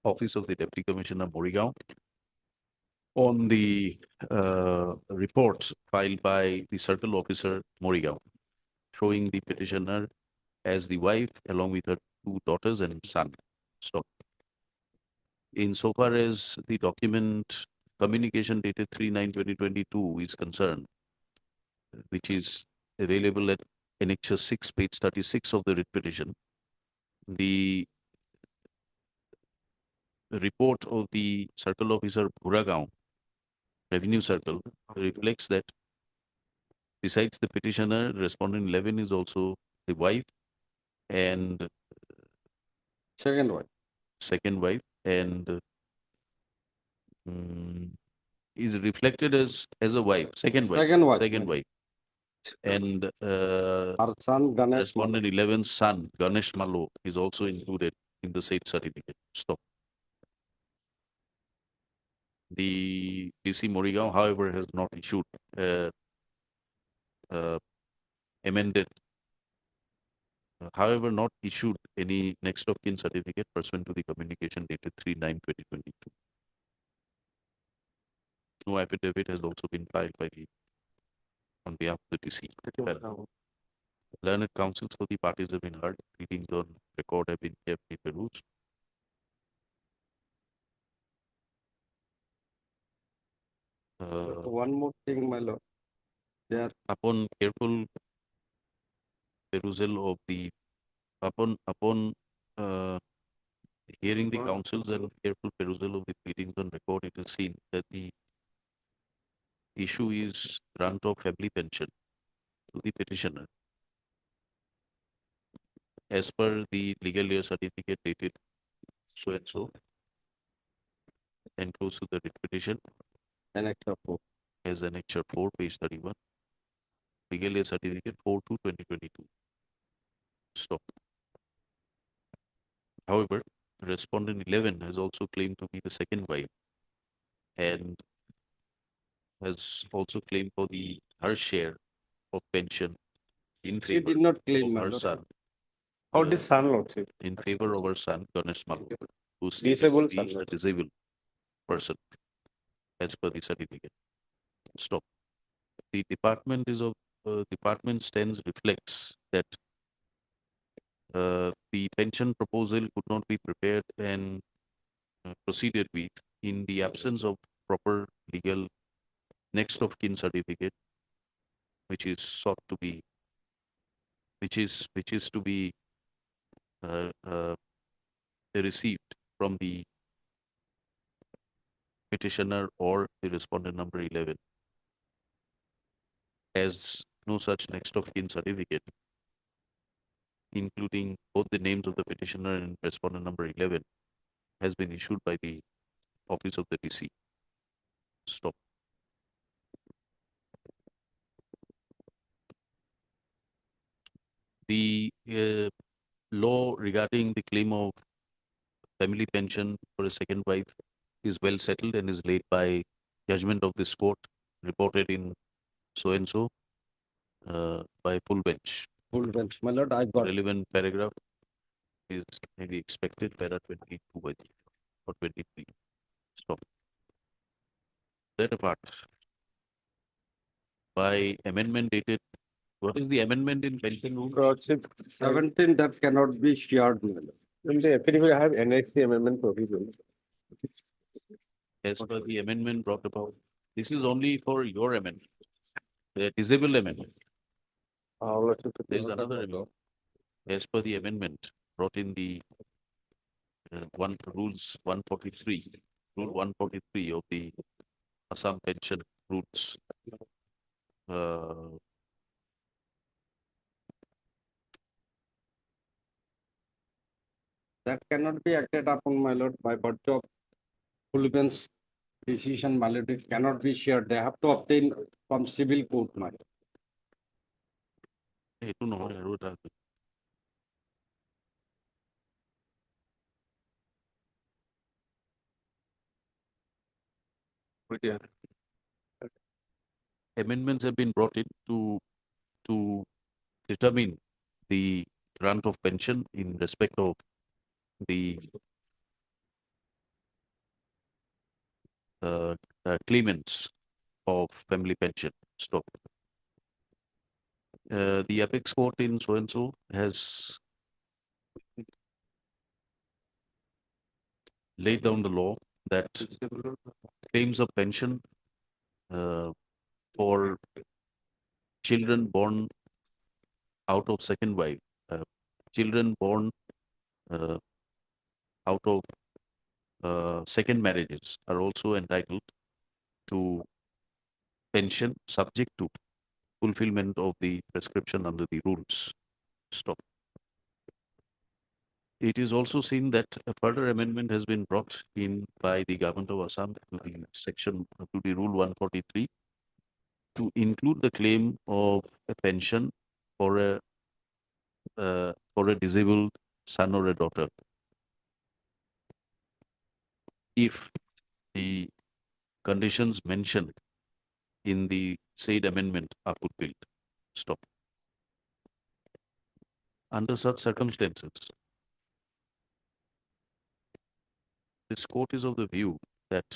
Office of the Deputy Commissioner Morigaon on the report filed by the Circle Officer Morigaon, showing the petitioner as the wife along with her 2 daughters and son. Stop. Insofar as the document communication dated 3/9/2022 is concerned, which is available at Annexure 6, page 36 of the writ petition, the report of the Circle Officer Buragaon, Revenue Circle, reflects that besides the petitioner, respondent 11 is also the wife and Second one. second wife, and is reflected as a wife, second wife, Second wife. second wife. And Her son Ganesh. respondent 11's son, Ganesh Malo, is also included in the said certificate. Stop. The DC Morigaon, however, has not issued amended, however, not issued any next of kin certificate pursuant to the communication dated 3/9/2022. No affidavit has also been filed by the on behalf of the DC. Learned counsels for the parties have been heard. Readings on record have been carefully perused. One more thing, my lord. Upon careful perusal of the upon hearing the counsels and careful perusal of the pleadings on record, it is seen that the issue is grant of family pension to the petitioner as per the legal year certificate dated so and so enclosed to the writ petition Annexure 4. as Annexure 4, page 31. Legal year certificate 4/2/2022. Stop. However, respondent 11 has also claimed to be the second wife and has also claimed for her share of pension in She favor did not claim, of my her lord. son, How did son lordship? in favor of her son, Ganesh Malu, who is Disabled a son. disabled person as per the certificate. Stop. The department stance reflects that the pension proposal could not be prepared and proceeded with in the absence of proper legal next of kin certificate, which is sought to be, which is to be uh, uh, received from the petitioner or the respondent number 11. As no such next of kin certificate, including both the names of the petitioner and respondent number 11, has been issued by the Office of the DC. Stop. The law regarding the claim of family pension for a second wife is well settled and is laid by judgment of this court reported in so and so by full bench. Full bench, my lord, I got. Relevant paragraph is maybe expected para 22 I think, or 23. Stop. That apart, by amendment dated, what is the amendment in pension rule? Lordship, 17 that cannot be shared, my lord. in the affidavit, I have annexed the amendment provision. As per the amendment brought about, this is only for your amendment, the disabled amendment. Lordship, There is another amendment. As per the amendment brought in the rules 143, rule 143 of the Assam pension rules. That cannot be acted upon, my lord, by virtue of full bench decision, my lord. It cannot be shared. They have to obtain from civil court, my lord. এইটো নহয় আৰু এটা আছে। Amendments have been brought in to determine the grant of pension in respect of the claimants of family pension. Stop. The apex court in so and so has laid down the law that claims of pension for children born out of second wife, children born out of second marriages are also entitled to pension subject to fulfillment of the prescription under the rules. Stop. It is also seen that a further amendment has been brought in by the government of Assam to the to the rule 143 to include the claim of a pension for a disabled son or a daughter if the conditions mentioned in the said amendment are fulfilled. Stop. Under such circumstances, this court is of the view that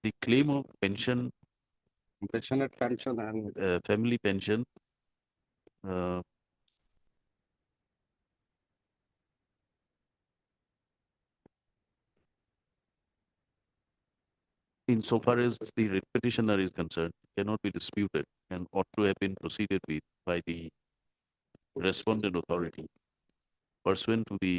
the claim of pension, Compassionate pension and family pension, insofar as the writ petitioner is concerned, cannot be disputed and ought to have been proceeded with by the respondent authority pursuant to the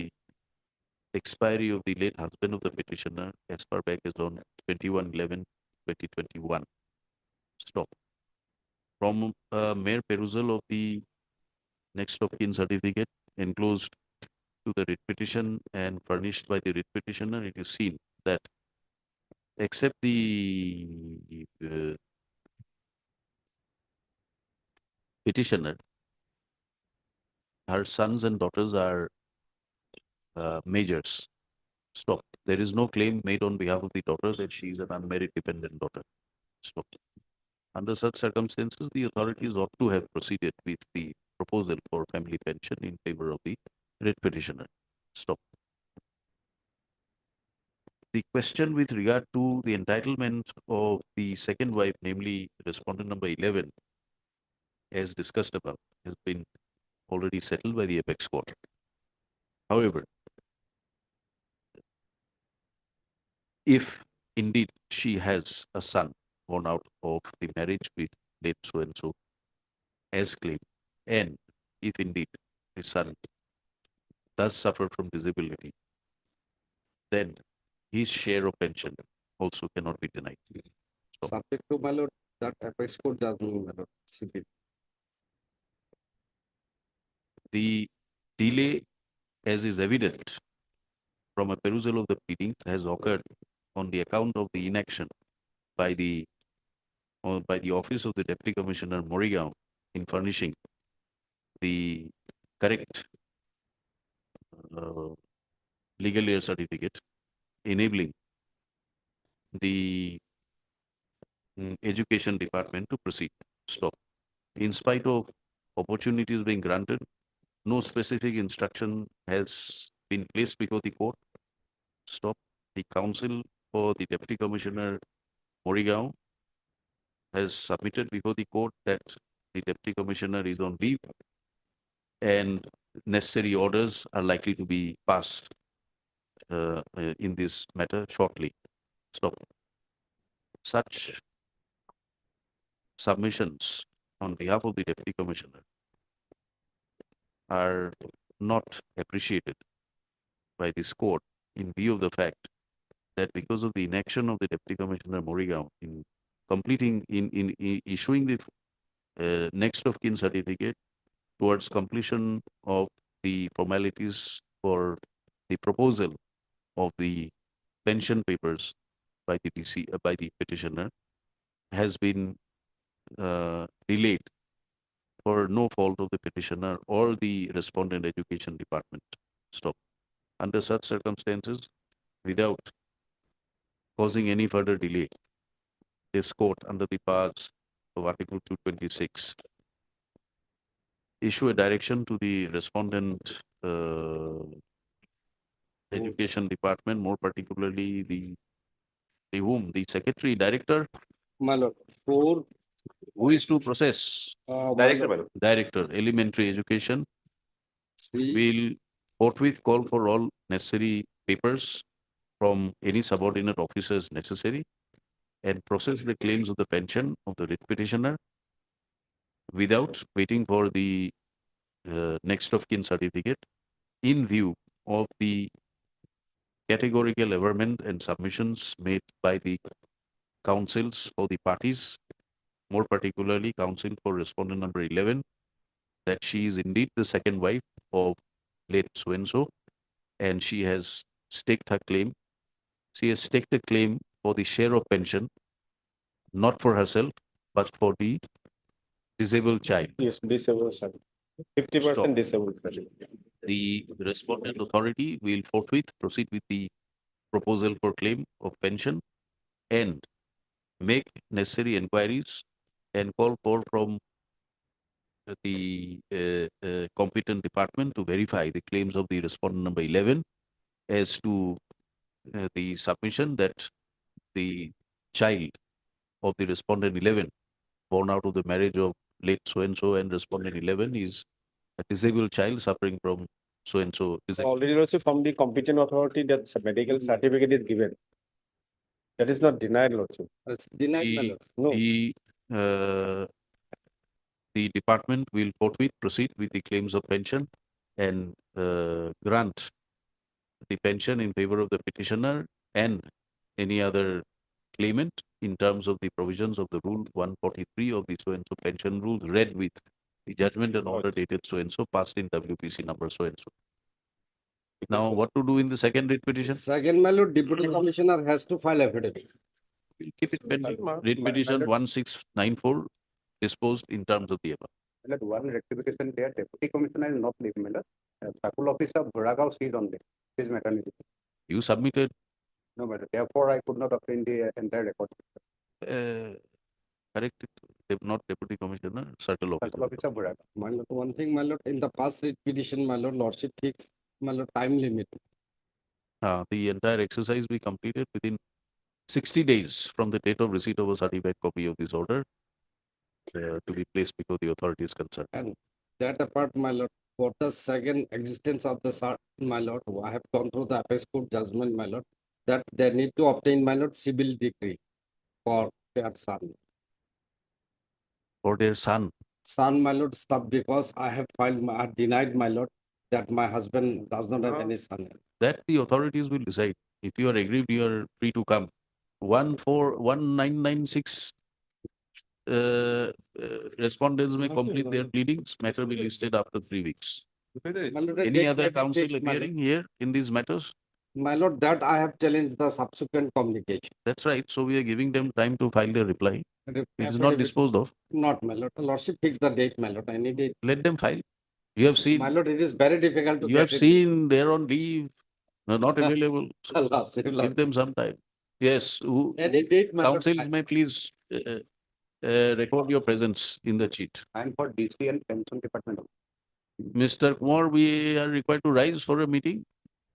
expiry of the late husband of the petitioner as far back as on 21/11/2021. Stop. From mere perusal of the next of kin certificate enclosed to the writ petition and furnished by the writ petitioner, it is seen that except the petitioner, her sons and daughters are majors. Stop. There is no claim made on behalf of the daughter that she is an unmarried dependent daughter. Stop. Under such circumstances, the authorities ought to have proceeded with the proposal for family pension in favor of the writ petitioner. Stop. The question with regard to the entitlement of the second wife, namely respondent number 11, as discussed above, has been already settled by the apex court. However, if indeed she has a son born out of the marriage with late so and so as claimed, and if indeed the son does suffer from disability, then his share of pension also cannot be denied. subject to, my lord, that apex court judgment, my lord, civil. The delay, as is evident from a perusal of the pleadings, has occurred on the account of the inaction by the office of the Deputy Commissioner Morigaon in furnishing the correct legal year certificate enabling the education department to proceed. Stop. In spite of opportunities being granted, no specific instruction has been placed before the court. Stop. The counsel for the Deputy Commissioner Morigao has submitted before the court that the Deputy Commissioner is on leave and necessary orders are likely to be passed in this matter shortly. Stop. Such submissions on behalf of the Deputy Commissioner are not appreciated by this court in view of the fact that because of the inaction of the Deputy Commissioner Morigao in completing, in issuing the next of kin certificate towards completion of the formalities for the proposal of the pension papers by the by the petitioner has been delayed for no fault of the petitioner or the respondent education department. Stop. Under such circumstances, without causing any further delay, this court, under the powers of Article 226, issue a direction to the respondent education department, more particularly the secretary director, My lord, four, who is to process my lord, director elementary education, three, will forthwith call for all necessary papers from any subordinate officers necessary and process the claims of the pension of the writ petitioner without waiting for the next of kin certificate in view of the categorical averment and submissions made by the counsels for the parties, more particularly counsel for respondent number 11, that she is indeed the second wife of late so-and-so, and she has staked her claim. She has staked a claim for the share of pension, not for herself, but for the disabled child. Yes, disabled child. 50% disabled child. The respondent authority will forthwith proceed with the proposal for claim of pension and make necessary inquiries and call for from the competent department to verify the claims of the respondent number 11 as to the submission that the child of the respondent 11 born out of the marriage of late so-and-so and respondent 11 is a disabled child suffering from so-and-so. Already also from the competent authority that medical certificate is given. That is not denied, Lordship. it's denied, my The, lord. No. the department will forthwith proceed with the claims of pension and grant the pension in favor of the petitioner and any other claimant in terms of the provisions of the Rule 143 of the so-and-so pension rule, read with the judgment and order dated so-and-so, passed in WPC number so-and-so. Now, what to do in the second writ petition? Second, my lord, deputy commissioner has to file affidavit. We'll keep it pending. Writ petition 1694 disposed in terms of the above. Let one rectification there, Deputy Commissioner is not leave, Miller. Circle Officer Bhuragaon is on leave, his maternity. You submitted No matter, therefore I could not obtain the entire record. correct it, not deputy commissioner, circle Circle officer. Officer Bhuragaon. My lord, one thing, my lord, in the past writ petition, my lord, lordship fixed, my lord, time limit. The entire exercise be completed within 60 days from the date of receipt of a certified copy of this order to be placed before the authorities concerned. And that apart, my lord, for the second existence of the cert, my lord, I have gone through the appeals court judgment, my lord, that they need to obtain, my lord, civil decree for their son. For their son, Son, my lord, stop because I have filed, I have denied, my lord, that my husband does not have any son. that the authorities will decide. If you are aggrieved, you are free to come. 1996 respondents may complete their pleadings. Matter will be listed after 3 weeks. My lord, Any date other may be counsel fixed, my lord. appearing here in these matters? My lord, that I have challenged the subsequent communication. That's right. So we are giving them time to file their reply. It is not Affidavit- disposed of. Not, my lord, lordship fix the date, my lord, any date. Let them file. You have seen, My lord, it is very difficult to you have get it. seen they're on leave, they're not available. So Lordship, give them some time. Yes, Any date, my lord. councils may please record your presence in the cheat. And for DC and pension department. Mr. Kumar, we are required to rise for a meeting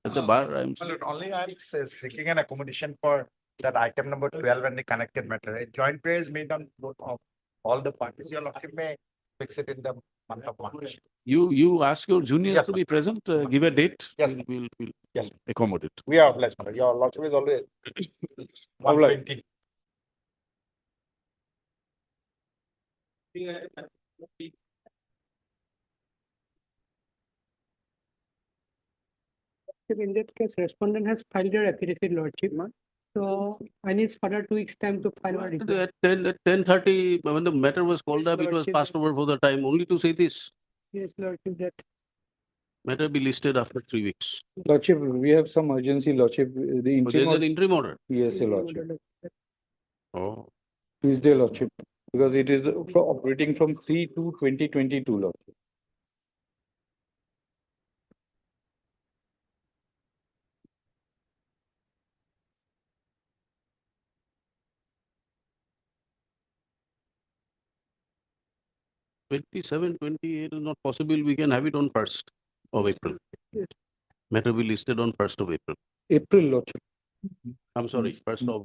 at the bar. Only I'm seeking an accommodation for that item number 12 and the connected matter. A joint prayer is made on both of all the parties. Your lordship may fix it in the month of March. You ask your juniors Yes, to be present, give a date. Yes, We'll Yes. accommodate. We are blessed, madam. Your lordship is always 120. In that case, respondent has filed their affidavit, lordship. So I need further 2 weeks time to file my report. At 10:30, when the matter was called Yes, up, it was Lordship. passed over for the time, only to say this. Yes, lordship, that. Matter be listed after 3 weeks. Lordship, we have some urgency, Lordship. The Oh, there's interim, an interim order. yes, Lordship. Oh, Tuesday, Lordship, because it is operating from 3 to 2022, Lordship. '27, '28 is not possible. We can have it on 1st of April. Yes. Matter be listed on 1st of April. April, Lordship. I'm sorry, 1st of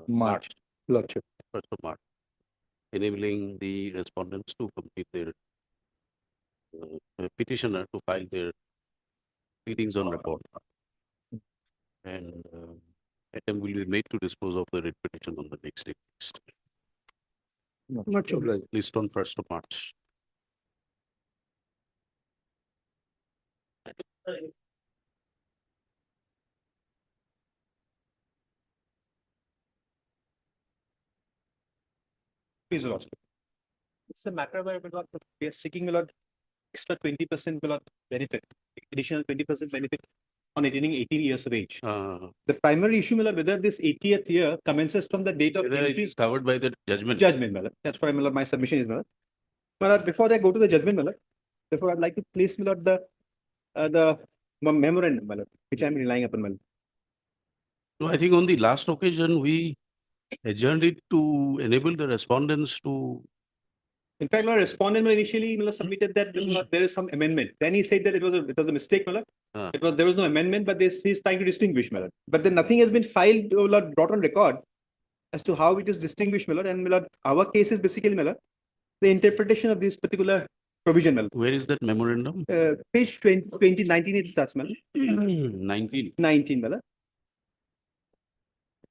March, Lordship. 1st of March. Enabling the respondents to complete their petitioner to file their pleadings on report. And attempt will be made to dispose of the writ petition on the next day. Much obliged. List on 1st of March. Please, Your Lordship. It's a matter where we are seeking extra 20% benefit, additional 20% benefit on attaining 18 years of age. The primary issue, whether this 80th year commences from the date of Whether it entry is covered by the judgment. judgment. That's why my submission is. But before I go to the judgment, therefore I'd like to place the memorandum, which I'm relying upon. No, I think on the last occasion, we adjourned it to enable the respondents to. In fact, my respondent initially submitted that there is some amendment. Then he said that it was a mistake, there was no amendment, but he's trying to distinguish, But then nothing has been filed, brought on record as to how it is distinguished, and our case is basically, the interpretation of this particular provision, Where is that memorandum? Page 19 it starts, 19. 19,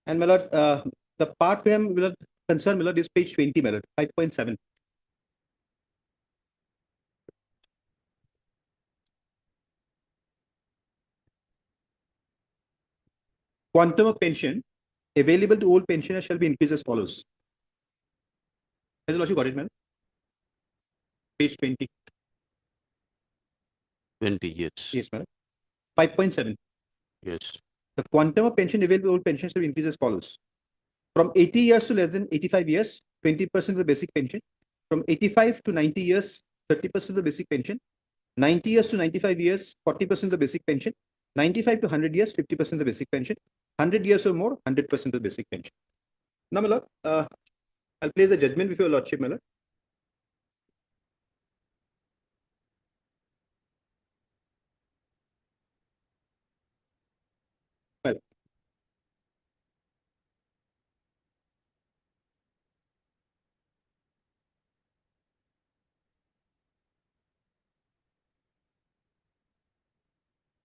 and the part where I'm concerned, is page 20, 5.7. Quantum of pension available to all pensioners shall be increased as follows. Has the lordship got it, man? Page 20. 20, yes. Yes, madam. 5.7. Yes. The quantum of pension available to all pensioners shall be increased as follows. From 80 years to less than 85 years, 20% of the basic pension. From 85 to 90 years, 30% of the basic pension. 90 years to 95 years, 40% of the basic pension. 95 to 100 years, 50% of the basic pension. 100 years or more, 100% of the basic pension. Now, my lord, I'll place the judgment before your lordship, my lord. Well,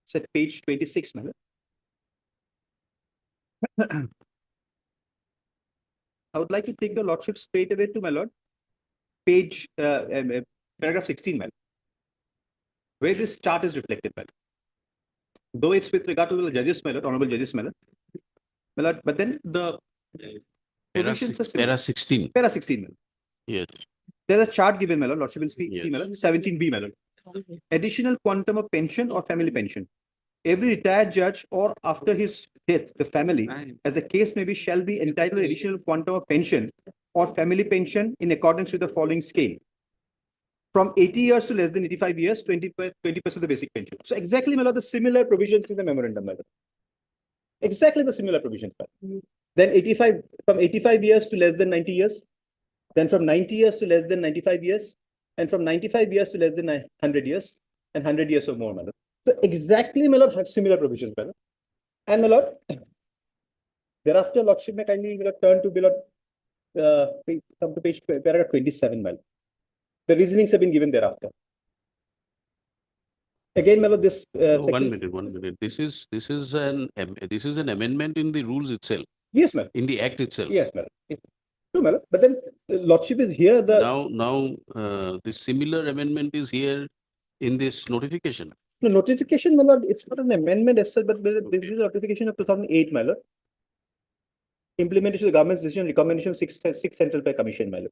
it's at page 26, my lord. I would like to take your lordship straight away to my lord, page paragraph 16, my lord, where this chart is reflected, my lord. Though it's with regard to the judges, my lord, honorable judges, my lord, but then the provisions are similar. Para 16. Para 16, my lord. Yes. There's a chart given, my lord, lordship will speak, Yes. see, my lord, 17B, my lord. Additional quantum of pension or family pension. Every retired judge or after his death, the family, as the case may be, shall be entitled to additional quantum of pension or family pension in accordance with the following scale. From 80 years to less than 85 years, 20% of the basic pension. So exactly, my lord, the similar provisions in the memorandum, my lord. Exactly the similar provisions. Then 85 years to less than 90 years. Then from 90 years to less than 95 years. And from 95 years to less than 100 years. And 100 years or more, my lord. So exactly, my lord, have similar provisions, my lord. And my lord, thereafter, Lordship may kindly turn to below, come to page paragraph 27, my lord. The reasonings have been given thereafter. Again, my lord, this No, 1 minute, 1 minute. This is an amendment in the rules itself. Yes, ma'am. In the act itself. Yes, madam. True, madam. But then Lordship is here. The similar amendment is here in this notification. No, notification, my lord, it's not an amendment as such, but this is a notification of 2008, my lord. Implementation of the government's decision, recommendation of 6th Central Pay Commission, my lord.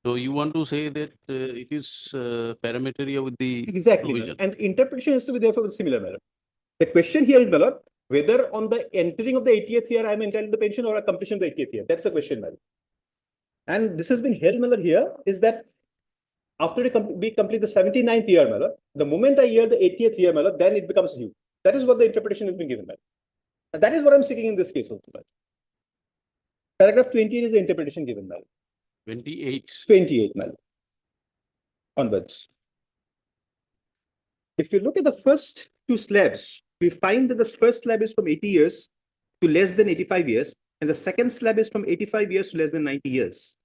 So you want to say that it is parametery with the Exactly, provision. and interpretation has to be therefore similar, my lord. The question here is, my lord, whether on the entering of the 80th year I am entitled to pension or a completion of the 80th year. That's the question, my lord. And this has been held, my lord, here is that after we complete the 79th year, my lord, the moment I hear the 80th year, my lord, then it becomes due. That is what the interpretation has been given, my lord. And that is what I'm seeking in this case also, my lord. Paragraph 28 is the interpretation given, my lord. 28, my lord. Onwards. If you look at the first two slabs, we find that the first slab is from 80 years to less than 85 years, and the second slab is from 85 years to less than 90 years.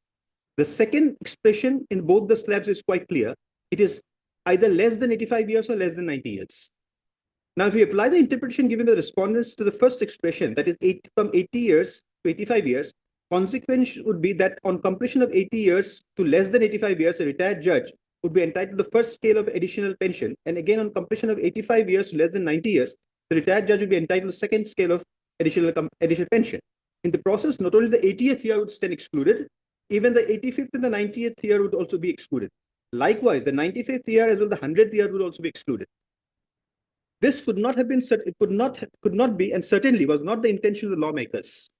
The second expression in both the slabs is quite clear. It is either less than 85 years or less than 90 years. Now, if we apply the interpretation given by the respondents to the first expression, that is from 80 years to 85 years, consequence would be that on completion of 80 years to less than 85 years, a retired judge would be entitled to the first scale of additional pension. And again, on completion of 85 years to less than 90 years, the retired judge would be entitled to the second scale of additional pension. In the process, not only the 80th year would stand excluded, even the 85th and the 90th year would also be excluded. Likewise, the 95th year as well the 100th year would also be excluded. This could not have been, it could not be, and certainly was not the intention of the lawmakers.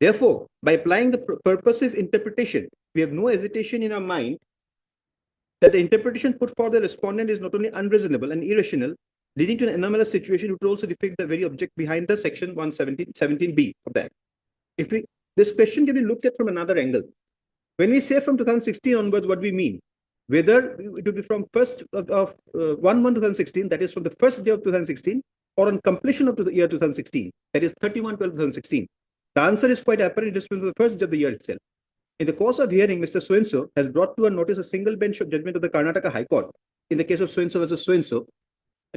Therefore, by applying the purposive interpretation, we have no hesitation in our mind that the interpretation put forward the respondent is not only unreasonable and irrational, leading to an anomalous situation which would also defect the very object behind the section 117(b) of that. This question can be looked at from another angle. When we say from 2016 onwards, what we mean, whether it would be from 1st of 1/1/2016, that is from the first day of 2016, or on completion of the year 2016, that is 31/12/2016. The answer is quite apparent. It is from the first day of the year itself. In the course of hearing, Mr. So-and-so has brought to our notice a single bench of judgment of the Karnataka High Court in the case of so-and-so versus so-and-so,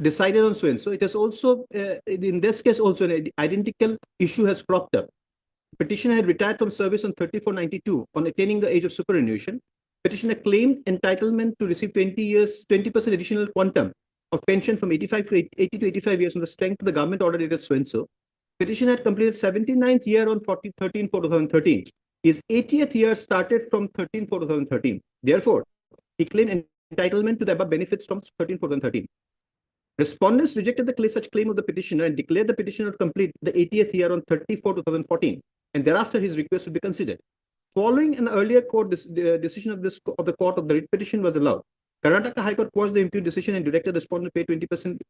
decided on so-and-so. It has also, in this case also, an identical issue has cropped up. Petitioner had retired from service on 3492 on attaining the age of superannuation. Petitioner claimed entitlement to receive 20% additional quantum of pension from 80 to 85 years on the strength of the government order dated so-and-so. Petitioner had completed 79th year on 13/4/2013. His 80th year started from 13/4/2013. Therefore, he claimed entitlement to the above benefits from 13/4/2013. Respondents rejected such claim of the petitioner and declared the petitioner to complete the 80th year on 30/4/2014, and thereafter his request would be considered. Following an earlier court decision of the court of the writ petition was allowed, Karnataka High Court quashed the impugned decision and directed the respondent to pay 20%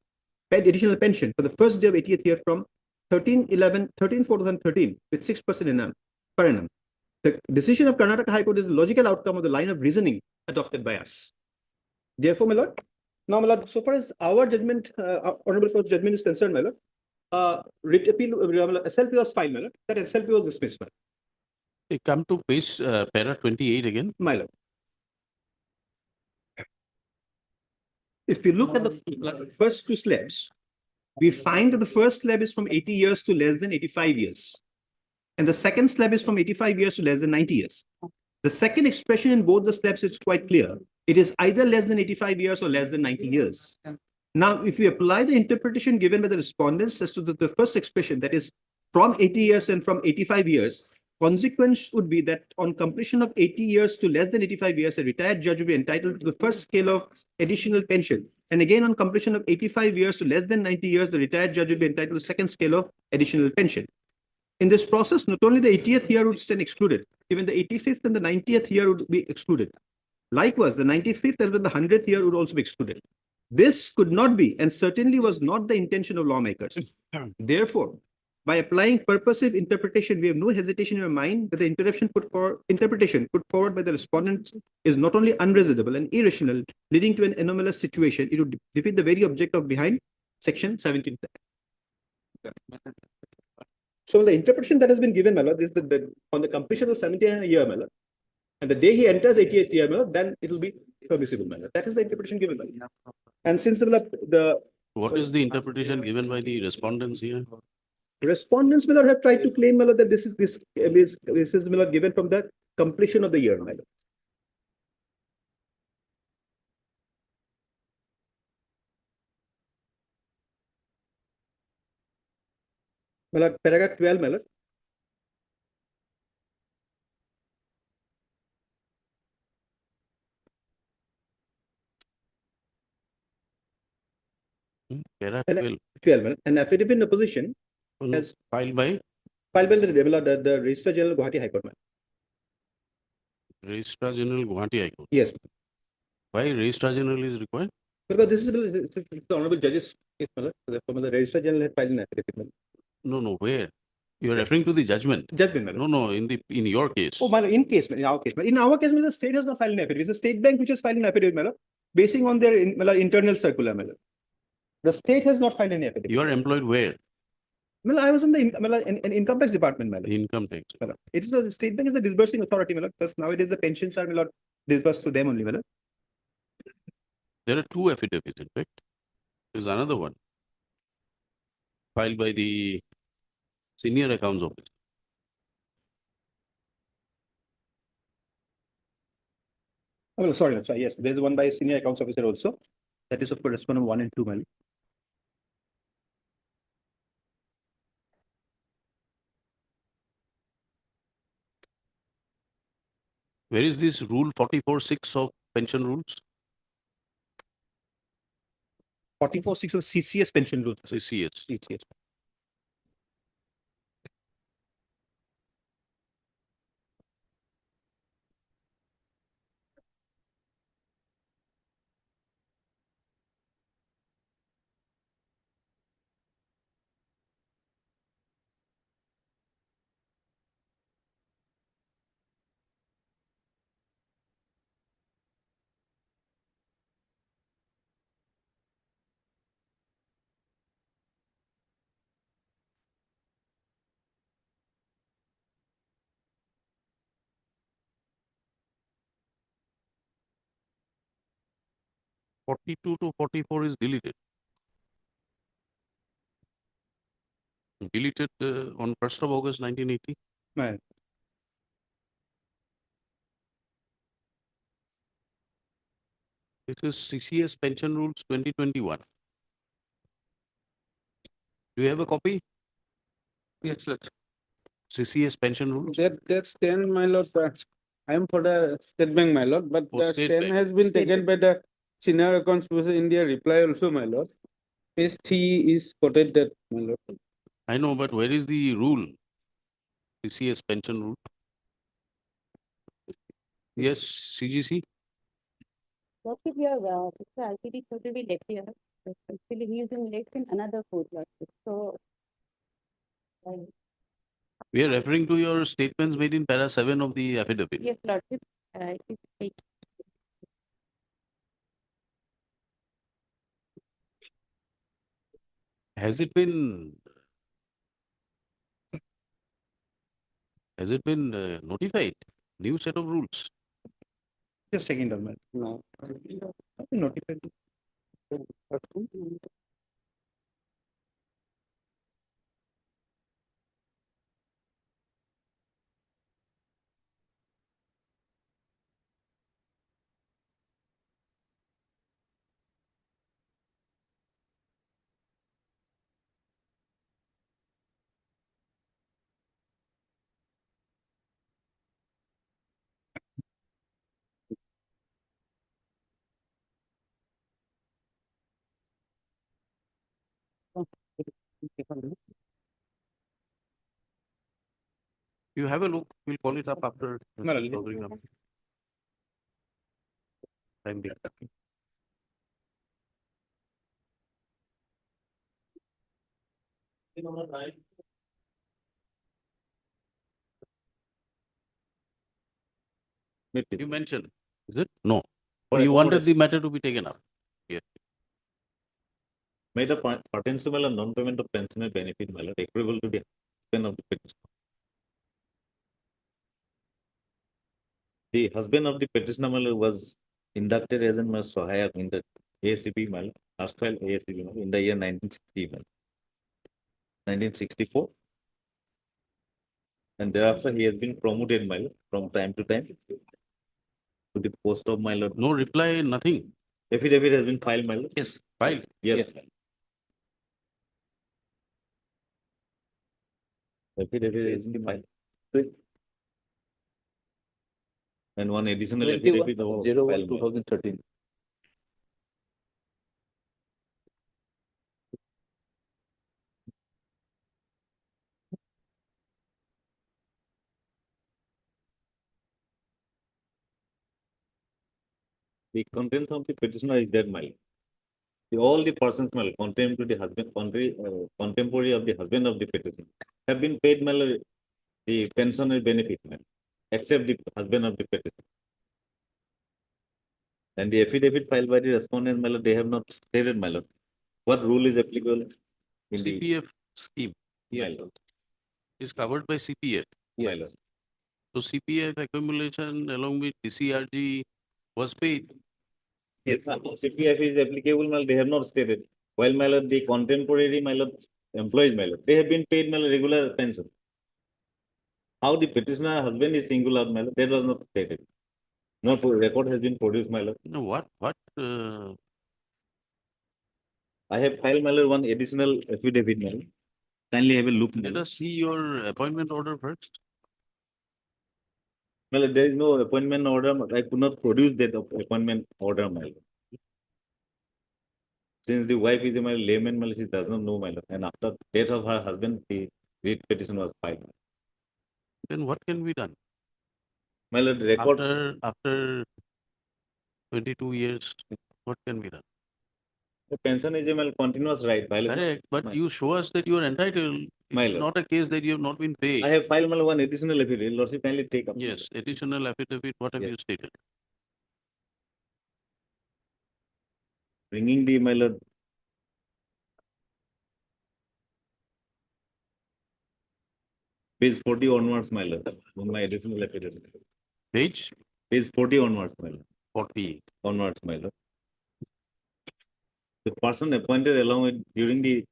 additional pension for the first day of 80th year from 13/4/2013 with 6% per annum. The decision of Karnataka High Court is the logical outcome of the line of reasoning adopted by us. Therefore, my lord, now, my lord, so far as our judgment, Honorable Court's judgment is concerned, my lord, writ appeal, SLP was filed, my lord. That SLP was dismissed, my lord. Come to page para 28 again. My lord. If you look at the first two slabs, we find that the first slab is from 80 years to less than 85 years. And the second slab is from 85 years to less than 90 years. The second expression in both the slabs is quite clear. It is either less than 85 years or less than 90 years. Now, if we apply the interpretation given by the respondents as to the first expression, that is from 80 years and from 85 years, consequence would be that on completion of 80 years to less than 85 years, a retired judge will be entitled to the first scale of additional pension. And again, on completion of 85 years to less than 90 years, the retired judge will be entitled to the second scale of additional pension. In this process, not only the 80th year would stand excluded, even the 85th and the 90th year would be excluded. Likewise, the 95th as well the 100th year would also be excluded. This could not be and certainly was not the intention of lawmakers. Therefore, by applying purposive interpretation, we have no hesitation in our mind that the interpretation put forward by the respondents is not only unreasonable and irrational, leading to an anomalous situation. It would defeat the very objective behind Section 17. So the interpretation that has been given, my lord, is that on the completion of the 70th year, my lord, and the day he enters 88th year, my lord, then it will be permissible, my lord. That is the interpretation given, my lord. And since What is the interpretation given by the respondents here? respondents will not have tried to claim, my lord, that this is my lord, given from the completion of the year, my lord. My lord, paragraph 12, my lord. Paragraph And 12. 12, my lord. An affidavit in opposition has Filed by the Registrar General Guwahati High Court, my lord. Registrar General Guwahati High Court. Yes. Why Registrar General is required? Because this is the Honorable Judge's case, my lord. So therefore, the Registrar General had filed an affidavit, my lord. No, where? You are referring to the judgment. Judgment, my lord. No, in your case. Oh, my lord, in our case, my lord. In our case, my lord, the state has not filed an affidavit. It's the State Bank which has filed an affidavit, my lord, basing on their my lord, internal circular, my lord. The state has not filed any affidavit. You are employed where? Well, I was in the income tax department, my lord. Income tax. My lord. It is the State Bank is the disbursing authority, my lord, because nowadays the pensions are, my lord, disbursed to them only, my lord. There are two affidavits, in fact. There's another one filed by the senior accounts officer. Oh, no, sorry, yes, there's one by senior accounts officer also. That is of correspondent 1 and 2, my lord. Where is this rule 44.6 of pension rules? 44.6 of CCS pension rules. CCS. CCS. Forty-two to 44 is deleted. Deleted on 1st of August 1980. Right. This is CCS pension rules 2021. Do you have a copy? Yes, Lord. CCS pension rules? That stand, my lord, I am for the State Bank, my lord, but Oh, the State stand Bank. has been State taken by the senior accounts officer in their reply also, my lord. Page 3 is quoted that, my lord. I know, but where is the rule? CCS pension rule? Yes, CGC. Lordship, your Mr. LTD should be left here. Actually, he is in late in another court, Lordship. So, We are referring to your statements made in para 7 of the affidavit. yes, Lordship. It is eight. Has it been notified? New set of rules. Just checking down, my lord. No. Notified. You have a look, we'll call it up after. No, no, closing up. Time being. You mentioned, is it? No. Or you wanted the matter to be taken up? Yes. Matter pertains to my non-payment of pensional benefit, my lord, equivalent to the husband of the petitioner. The husband of the petitioner, my lord, was inducted as a Sohayak in the ASCP, my lord, erstwhile ASCP, my lord, in the year 1960, my lord. 1964. And thereafter, he has been promoted, my lord, from time to time to the post of my lord. No reply, nothing. Affidavit has been filed, my lord. Yes, filed. Yes. Affidavit has been filed. And one additional affidavit of 21/01, 2013. The contents of the petitioner is that, my lord. All the persons, my lord, contemporary of the husband of the petitioner have been paid, my lord, the pensionary benefit, my lord, except the husband of the petitioner. And the affidavit filed by the respondent, my lord, they have not stated, my lord, what rule is applicable in the CPF scheme. my lord. Is covered by CPF. My lord. So CPF accumulation along with DCRG was paid. Yes, CPF is applicable, my lord, they have not stated. While, my lord, the contemporary, my lord, employees, my lord, they have been paid, my lord, regular pension. How the petitioner husband is singular, my lord, that was not stated. No record has been produced, my lord. No, what? I have filed, my lord, one additional affidavit, my lord. Kindly have a look. Let us see your appointment order first. My lord, there is no appointment order. I could not produce that appointment order, my lord. Since the wife is a my layman, my lord, she does not know, my lord. And after death of her husband, the writ petition was filed. Then what can be done? My lord, record. After 22 years, what can be done? The pension is a my lord, continuous right. Correct, but you show us that you are entitled. My It's lord. not a case that you have not been paid. I have filed, my lord, one additional affidavit. Lordship, kindly take up. Yes, additional affidavit, what have Yes. you stated? Bringing the, my lord, page 40 onwards, my lord, on my additional affidavit. Page? Page 40 onwards, my lord. 40. Onwards, my lord. The person appointed along with during the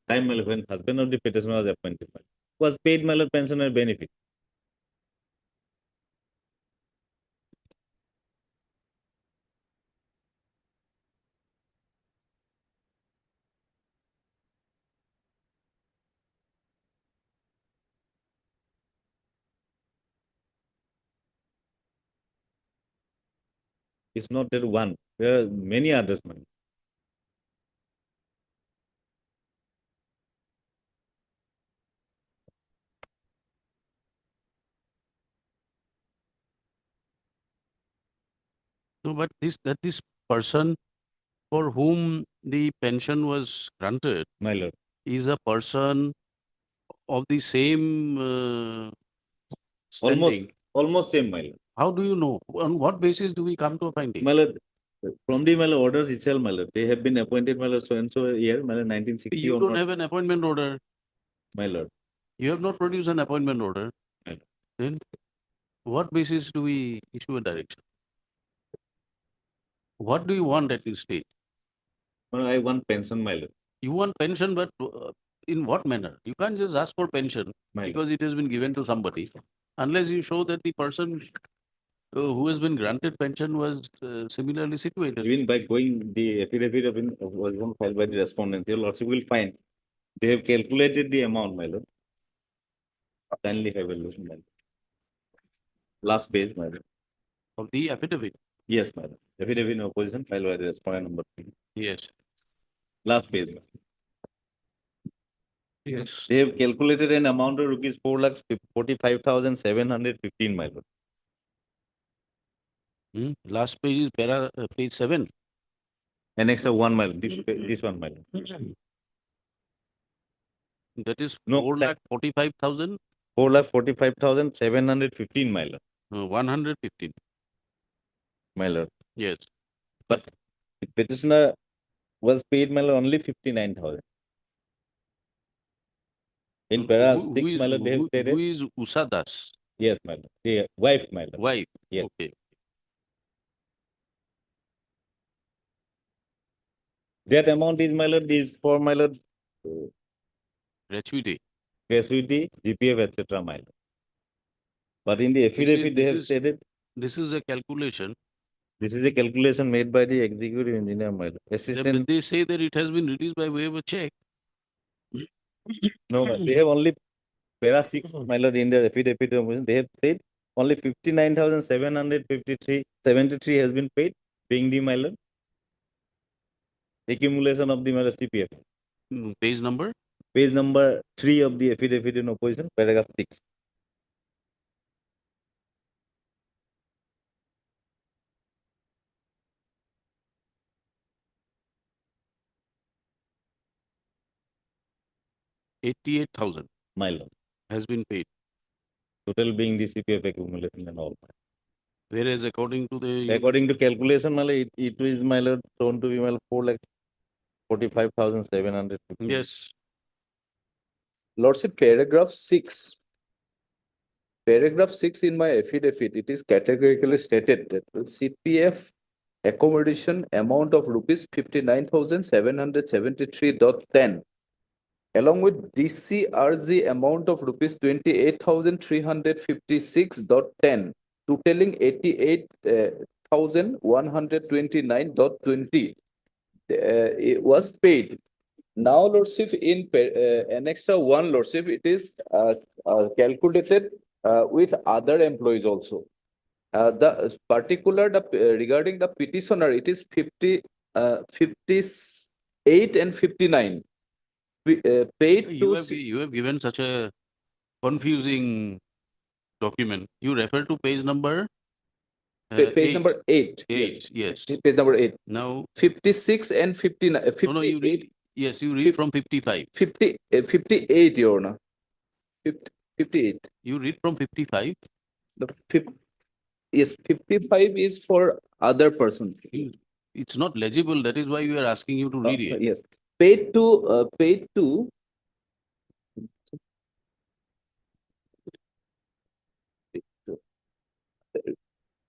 time, my lord, when husband of the petitioner was appointed, my lord, was paid, my lord, pensioner benefit. It's not that one. There are many others, my lord. No, but this person for whom the pension was granted, My lord, is a person of the same standing. almost same, my lord. How do you know? On what basis do we come to a finding? My lord, from the, my lord, orders itself, my lord, they have been appointed, my lord, so and so year, my lord, 1960 You don't onwards, have an appointment order. my lord. You have not produced an appointment order. My lord. Then what basis do we issue a direction? What do you want at this stage? My lord, I want pension, my lord. You want pension, but in what manner? You can't just ask for pension My lord. because it has been given to somebody, unless you show that the person who has been granted pension was similarly situated. Even by going the affidavit of was one filed by the respondent, your lordship will find they have calculated the amount, my lord. Kindly have a look, my lord. Last page, my lord. Of the affidavit? Yes, my lord. Affidavit in opposition filed by the respondent number 3. Yes. Last page, my lord. Yes. They have calculated an amount of rupees 4,45,715, my lord. Last page is page 7. Annex of 1, my lord. This one, my lord. That is No, 4,45,000. 4,45,715, my lord. 115. My lord. Yes. But the petitioner was paid, my lord, only 59,000. In para Who 6, my lord, they have stated. who is Usha Das? Yes, my lord. The wife, my lord. Wife. Yes. Okay. That amount is, my lord, is for, my lord, Gratuity. gratuity, GPF, etc., my lord. But in the affidavit, they have stated. This is a calculation. This is a calculation made by the executive engineer, my lord. Assistant. They say that it has been released by way of a check. No, they have only para 6, my lord, in their affidavit. They have said only 59,753 has been paid, being the, my lord, accumulation of the, my lord, CPF. Page number? Page number 3 of the affidavit in opposition, paragraph 6. $88,000 My lord. has been paid. Total being the CPF accumulation and all. Whereas according to the According to calculation, my lord, it is, my lord, shown to be, my lord, 4,45,750. Yes. Lordship, paragraph 6. Paragraph 6 in my affidavit, it is categorically stated that the CPF accommodation amount of rupees 59,773.10 along with DCRG amount of rupees 28,356.10 totaling 88,129.20 it was paid. Now, Lordship, in Annexa 1, Lordship, it is calculated with other employees also. The particular regarding the petitioner, it is 58 and 59. Paid you have given such a confusing document. You refer to page number? Page number 8. Yes. Page number 8. Now 56 and 59. No, you read. Yes, you read from 55. 58, Your Honor. 58. You read from 55? Yes, 55 is for other person. It's not legible. That is why we are asking you to read it. Yes. Paid to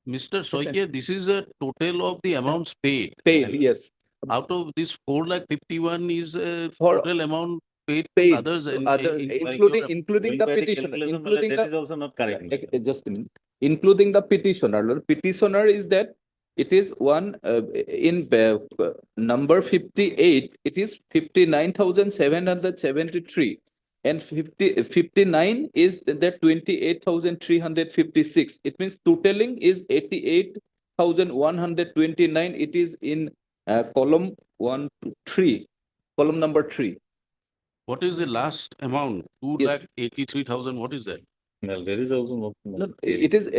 Mr. Soike, this is a total of the amounts paid. Paid, yes. Out of this 4,51,000 is a total amount paid to others, and including the petitioner. Including that is also not correct. Just a minute. Including the petitioner. Petitioner is that it is one in number 58. It is 59,773. And 59 is that 28,356. It means totaling is 88,129. It is in column 1 to 3, column number 3. What is the last amount? 2,83,000. What is that? Well, there is also No, it is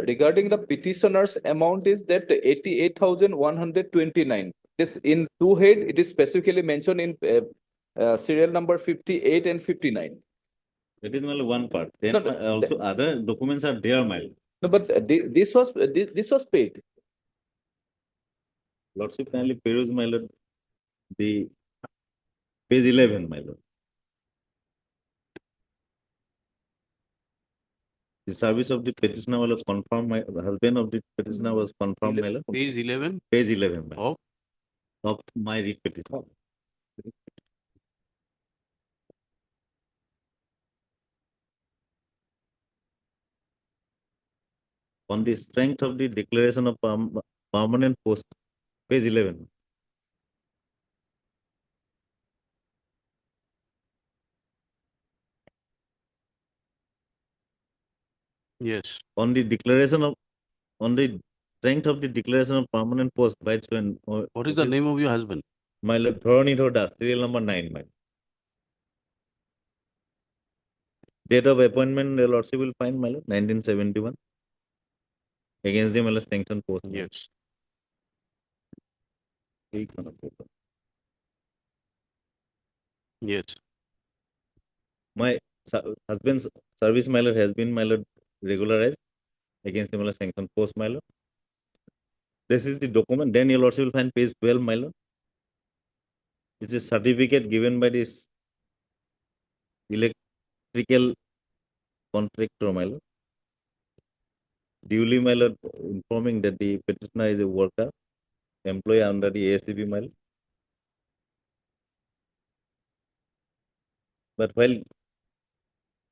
regarding the petitioner's amount is that 88,129. This in two head, it is specifically mentioned in serial number 58 and 59. That is only one part. Then also other documents are there, my lord. No, but this was paid. Lordship kindly peruse, my lord, the page 11, my lord. The service of the petitioner was confirmed, my husband of the petitioner was confirmed, my lord. Page 11? Page 11, my lord. Of my read petition. On the strength of the declaration of permanent post, page 11. Yes. On the strength of the declaration of permanent post by what is the name of your husband? My lord, Bharanidhar Das, serial number 9, my. Date of appointment, your lordship will find, my lord, 1971. Against the, my lord, sanction post. Yes. Yes. My husband's service, my lord, has been, my lord, regularized against the, my lord, sanction post, my lord. This is the document. Then your lordship will find page 12, my lord. This is certificate given by this electrical contractor, my lord. Duly, my lord, informing that the petitioner is a worker, employee under the ASCB, my lord. But while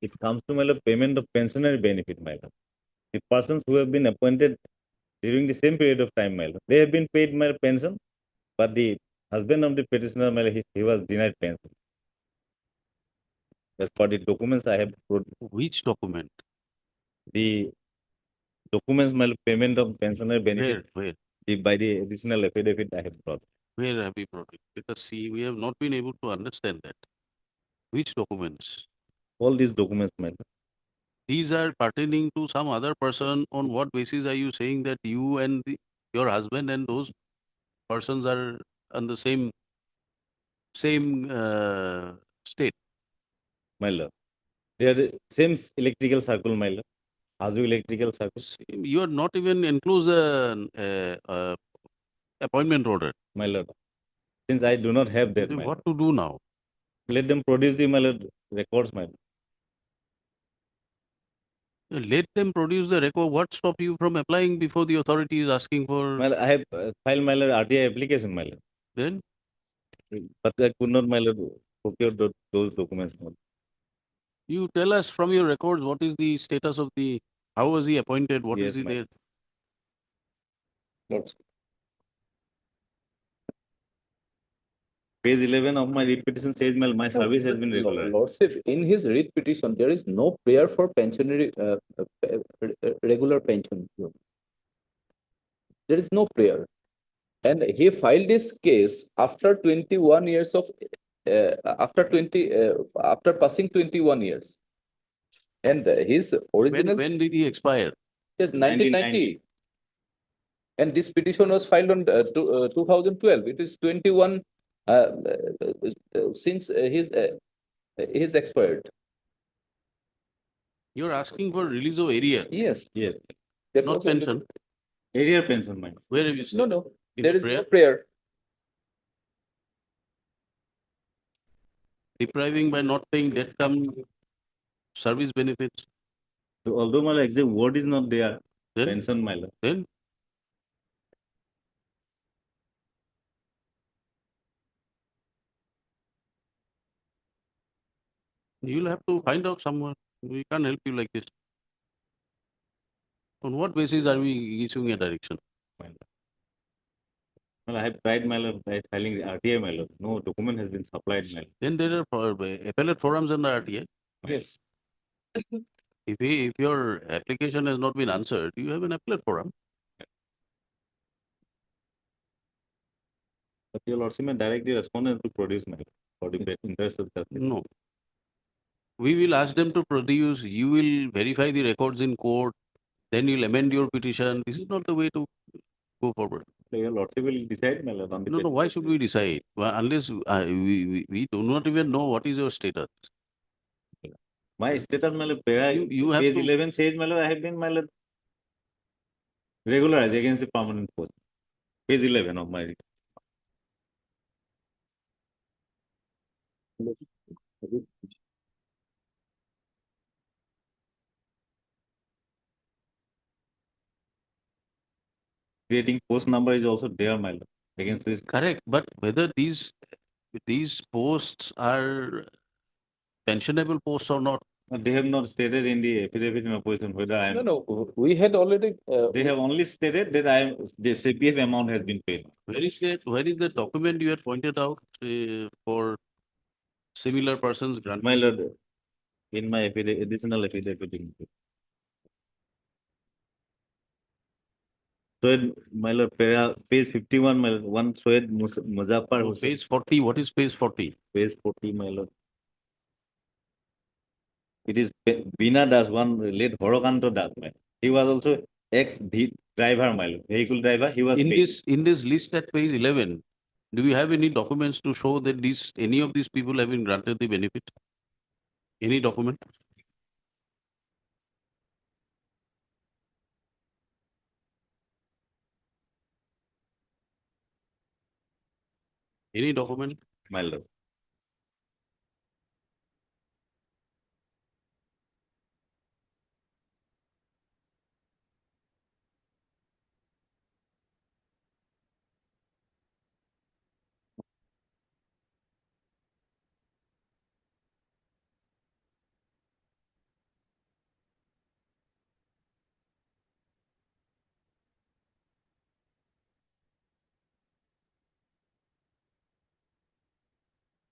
it comes to, my lord, payment of pensionary benefit, my lord, the persons who have been appointed during the same period of time, my lord, they have been paid, my lord, pension, but the husband of the petitioner, my lord, he was denied pension. As per the documents I have brought. Which document? The documents, my lord, payment of pensionary benefit. Where? By the additional affidavit I have brought. Where have you brought it? Because see, we have not been able to understand that. Which documents? All these documents, my lord. These are pertaining to some other person. On what basis are you saying that you and your husband and those persons are on the same state? My lord. They are the same electrical circle, my lord. Azu electrical circle. You are not even enclosed appointment order. My lord. Since I do not have that, my what to do now? Let them produce the, my lord, records, my lord. Let them produce the record. What stopped you from applying before the authority is asking for? My lord, I have filed, my lord, RTI application, my lord. Then? But I could not, my lord, procure those documents, my lord. You tell us from your records what is the status of the, how was he appointed, what is Yes, he my there? Page 11 of my writ petition says, my service has been regularized. Lordship, in his writ petition, there is no prayer for pensionary, regular pension. There is no prayer. And he filed this case after 21 years of, after passing 21 years. And his original. When did he expire? Yes, 1990. And this petition was filed on 2012. It is 21 since his expired. You're asking for release of area? Yes. Yes. Not pension? Area pension, my lord. Where have you seen? No. In There the is no prayer? prayer. Depriving by not paying debt come service benefits. So although my lord, exact word is not there, Then? pension, my lord. Then? You'll have to find out somewhere. We can't help you like this. On what basis are we issuing a direction? Well, I have tried, my lord, by filing RTI, my lord. No document has been supplied, my lord. Then there are appellate forums under RTI. Yes. If your application has not been answered, you have an appellate forum. But your lordship may direct the respondent to produce, my lord, for the interest of justice. No. We will ask them to produce, you will verify the records in court, then you'll amend your petition. This is not the way to go forward. So your lordship will decide, my lord, on the No, why should we decide? Well, unless we do not even know what is your status. My status, my lord, You have page to- 11 says, my lord, I have been, my lord, regularized against the permanent post. Page 11 of my. Creating post number is also there, my lord, against this. Correct, but whether these posts are pensionable posts or not. They have not stated in the affidavit in opposition whether I am. No. We had already. They have only stated that the CPF amount has been paid. Where is the document you had pointed out for similar persons granted? My lord, in my additional affidavit. So, my lord, page 51, my lord, one Soed Muzaffar No, Hussain. page 40, what is page 40? Page 40, my lord. It is Bina Das, one late Horokanto Das, my lord. He was also driver, my lord, vehicle driver, he was In paid. in this list at page 11, do you have any documents to show that any of these people have been granted the benefit? Any document? Any document? My lord.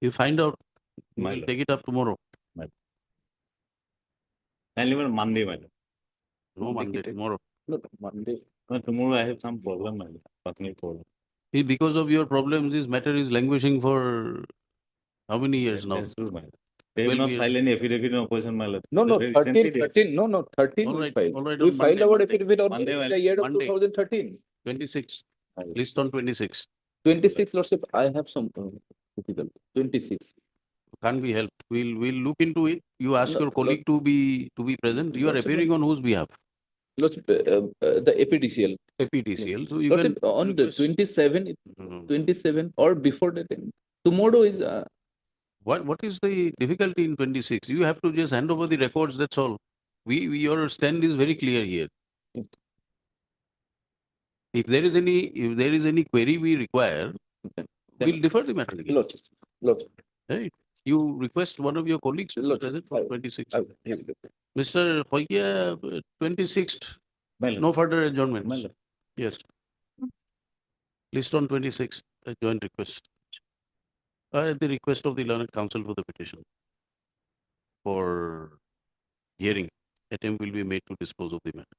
You find out, My we'll lord. take it up tomorrow. And even Monday, my lord. No, Monday, tomorrow. No, Monday. No, tomorrow I have some problem, my lord, personal problem. See, because of your problems, this matter is languishing for how many years now? That's true, my lord. They have 12 not years. filed any affidavit in opposition, my lord. No, no, Very 13, recently they- 13, no, no, 13 All we right, filed. all right, We on filed Monday, our affidavit on Monday, in the year of Monday. 2013. 26, list on 26. 26, Lordship, I have some difficult, 26. Can't be helped. We'll look into it. You ask No, your colleague to be present. You are Lordship, appearing on whose behalf? Lordship, the APDCL. APTCL. So you can Lordship, on the request. 27, Mhm. 27 or before that, tomorrow is, What is the difficulty in 26? You have to just hand over the records, that's all. Your stand is very clear here. If there is any query we require, we'll defer the matter again. Lordship, Lordship. Right? You request one of your colleagues to be present for 26. Mr. Hoykia, 26th, My lord. no further adjournments. My lord. Yes. List on 26th, a joint request. At the request of the learned counsel for the petition for hearing, attempt will be made to dispose of the matter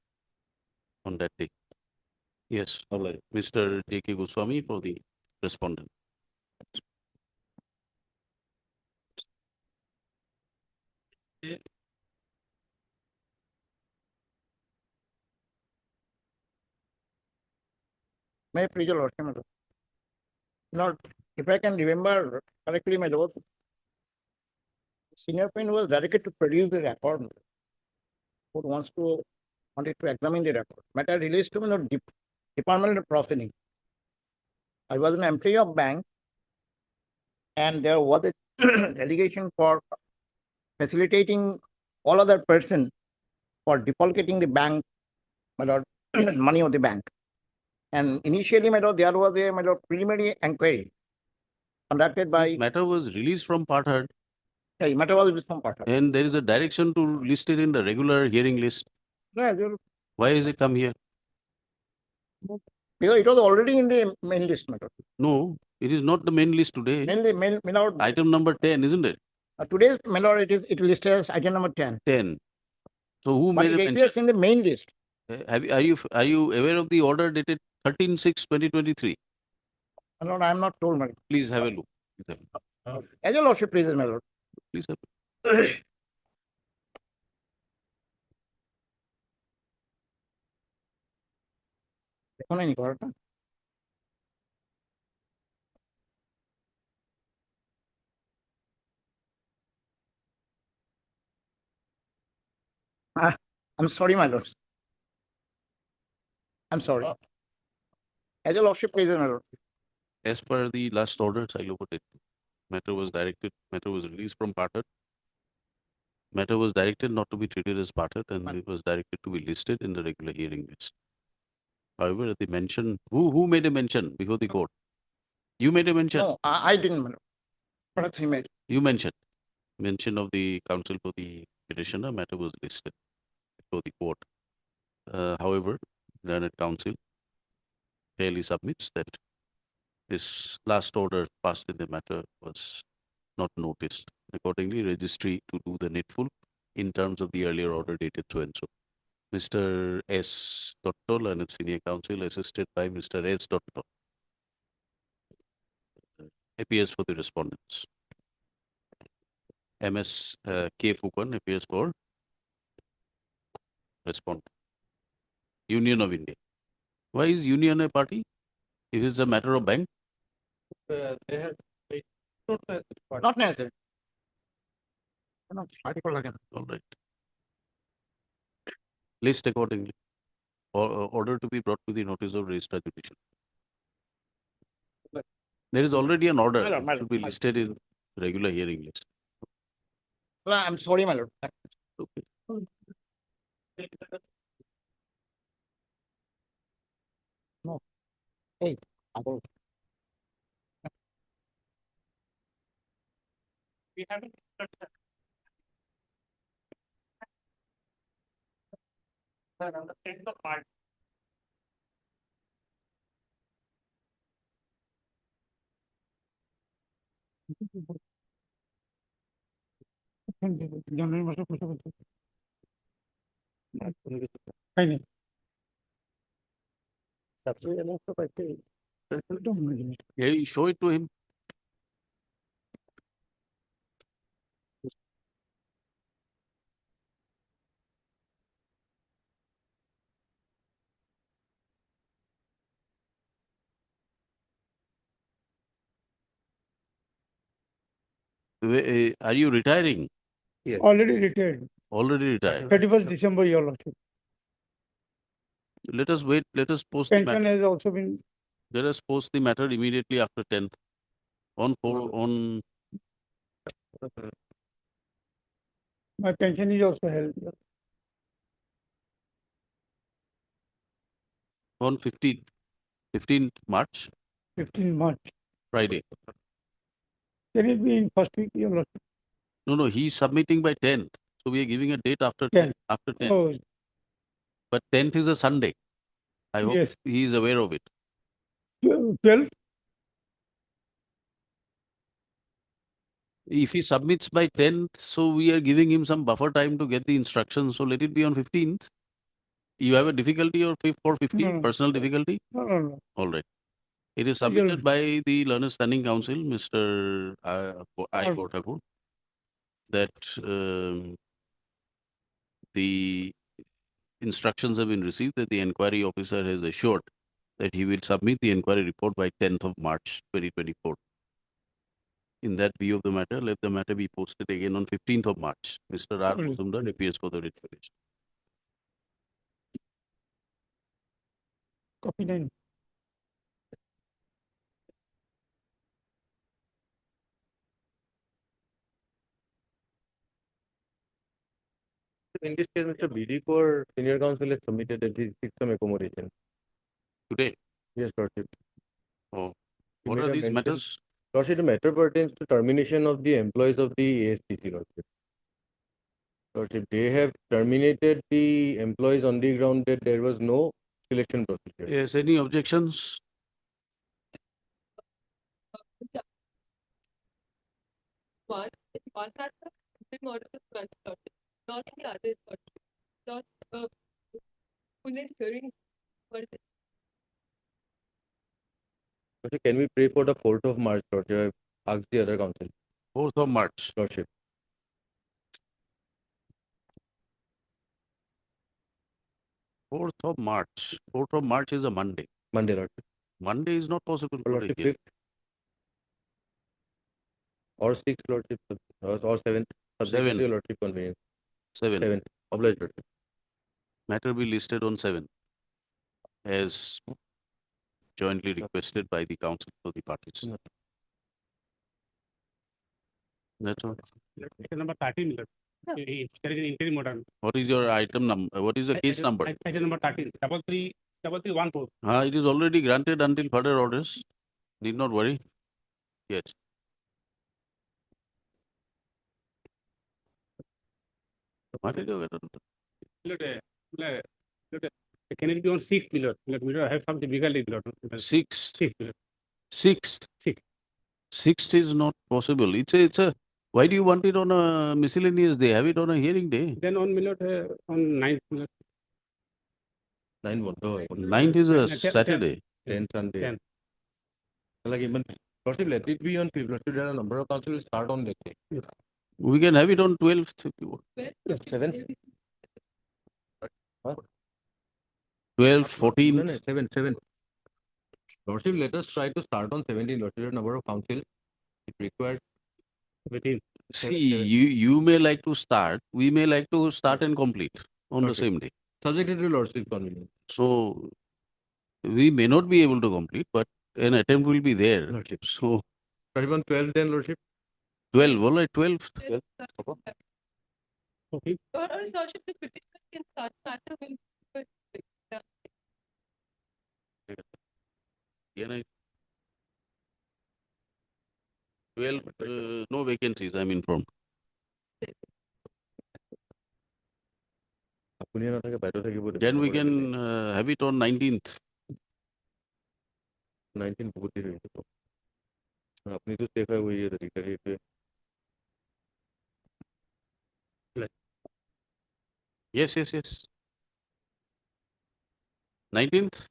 on that day. Yes. All right. Mr. J.K. Goswami for the respondent. May I please your lordship, my lord? Lord, if I can remember correctly, my lord, senior friend was directed to produce the record. Who wanted to examine the record. Matter released to me, not Department of Proceeding. I was an employee of bank, and there was a allegation for facilitating all other person for defalcating the bank, my lord, money of the bank. And initially, my lord, there was a preliminary inquiry conducted by. Matter was released from Pathard. Yeah, matter was released from Pathard. And there is a direction to list it in the regular hearing list. Yeah, Why has it come here? because it was already in the main list, my lord. No, it is not the main list today. Mainly, my lord. Item number 10, isn't it? Today's, my lord, it is listed as item number 10. 10. So who But made it a mention? appears in the main list. Are you aware of the order dated 13/6/2023? My lord, I am not told, my lord. Please have a look. As your lordship pleases, my lord. Please have a look. দেখো নাই নি ঘরটা? I'm sorry, my lord. I'm sorry. As your lordship pleases, my lord. As per the last order, matter was released from Pathard. Matter was directed not to be treated as Pathard, and it was directed to be listed in the regular hearing list. However, the mention, who made a mention before the court? You made a mention? No, I didn't, my lord. Perhaps he made. You mentioned. Mention of the counsel for the petitioner, matter was listed before the court. However, learned counsel fairly submits that this last order passed in the matter was not noticed. Accordingly, registry to do the needful in terms of the earlier order dated so and so. Mr. S. Dotto, learned senior counsel, assisted by Mr. S. Dotto, appears for the respondents. MS K. Fukan appears for respondent. Union of India. Why is Union a party? If it's a matter of bank, They have, not necessary. No, article again. all right. List accordingly. Order to be brought to the notice of registrar judicial. There is already an order. My lord, my It should be lord. listed in regular hearing list. Well, I'm sorry, my lord. Okay. No. Hey, Apple. We haven't. On the 10th of March. জানুয়ারি মাসে পয়সা বলতে হয়নি Yeah, you show it to him. Are you retiring? already retired. Already retired. 31st December, your lordship. Let us wait. Let us post the Pension matter. has also been, Let us post the matter immediately after 10th. On my pension is also held. on 15th March, 15 March. Friday. Can it be in first week, your lordship? No, he's submitting by 10th. So we are giving a date after 10th. after 10th. Oh, But 10th is a Sunday. I hope yes. he is aware of it. 12? If he submits by 10th, so we are giving him some buffer time to get the instructions. So let it be on 15th. You have a difficulty or for 15th, No. personal difficulty? No. All right. It is You'll- submitted by the Learned Standing Council, Mr. I. Thakur, that the instructions have been received that the inquiry officer has assured that he will submit the inquiry report by 10th of March 2024. In that view of the matter, let the matter be posted again on 15th of March. Mr. R. Muzumdar appears for the writ petition. Copy 9. In this case, Mr. BD Kaur, senior counsel has submitted that he seeks some accommodation. Today? Yes, Lordship. Oh, He what made are a these mention- matters? Lordship, the matter pertains to termination of the employees of the ASTC, Lordship. Lordship, they have terminated the employees on the ground that there was no selection procedure. Yes, any objections? One has been ordered to transport, not the other is not full hearing. Lordship, can we pray for the 4th of March, Lordship? I've asked the other council. 4th of March. Lordship. 4th of March. 4th of March is a Monday. Monday, Lordship. Monday is not possible for Lordship, the hearing. 5th. Or 6th, Lordship. Or 7th. Subject to 7th. your Lordship convenience. 7th. 7th. Obliged, Lordship. Matter be listed on 7th as jointly requested by the council for the parties. That's all. Item number 13. There is an interim order. What is your item number? What is the case number? Item number 13, 3314. It is already granted until further orders. Need not worry. Yes. What is your Can it be on 6th, Lord? We have some difficulty, Lord. 6th. 6th. 6th. 6th. 6th is not possible. It's a. Why do you want it on a miscellaneous day? Have it on a hearing day. Then on 9th, Lord. 9 what? 9th is a Saturday. 10 Sunday. 10. Like even Lordship, let it be on 5th. Lordship, there are a number of councils will start on that day. We can have it on 12th if you want. 7. 12, 14th. No, 7. Lordship, let us try to start on 17. Lordship, number of council, if required. 17. See, you may like to start, we may like to start and complete on the Okay. same day. Subjected to Lordship convenience. So we may not be able to complete, but an attempt will be there. Lordship. So Start on 12 then, Lordship. 12, all right, 12th. Okay. Or Lordship, the petitioners can start matter will. Can I? 12, no vacancies, I'm informed. Then we can have it on 19th. 19 बहुत देर हुई तो अपनी तो देखा हुई है recovery पे Yes. 19th?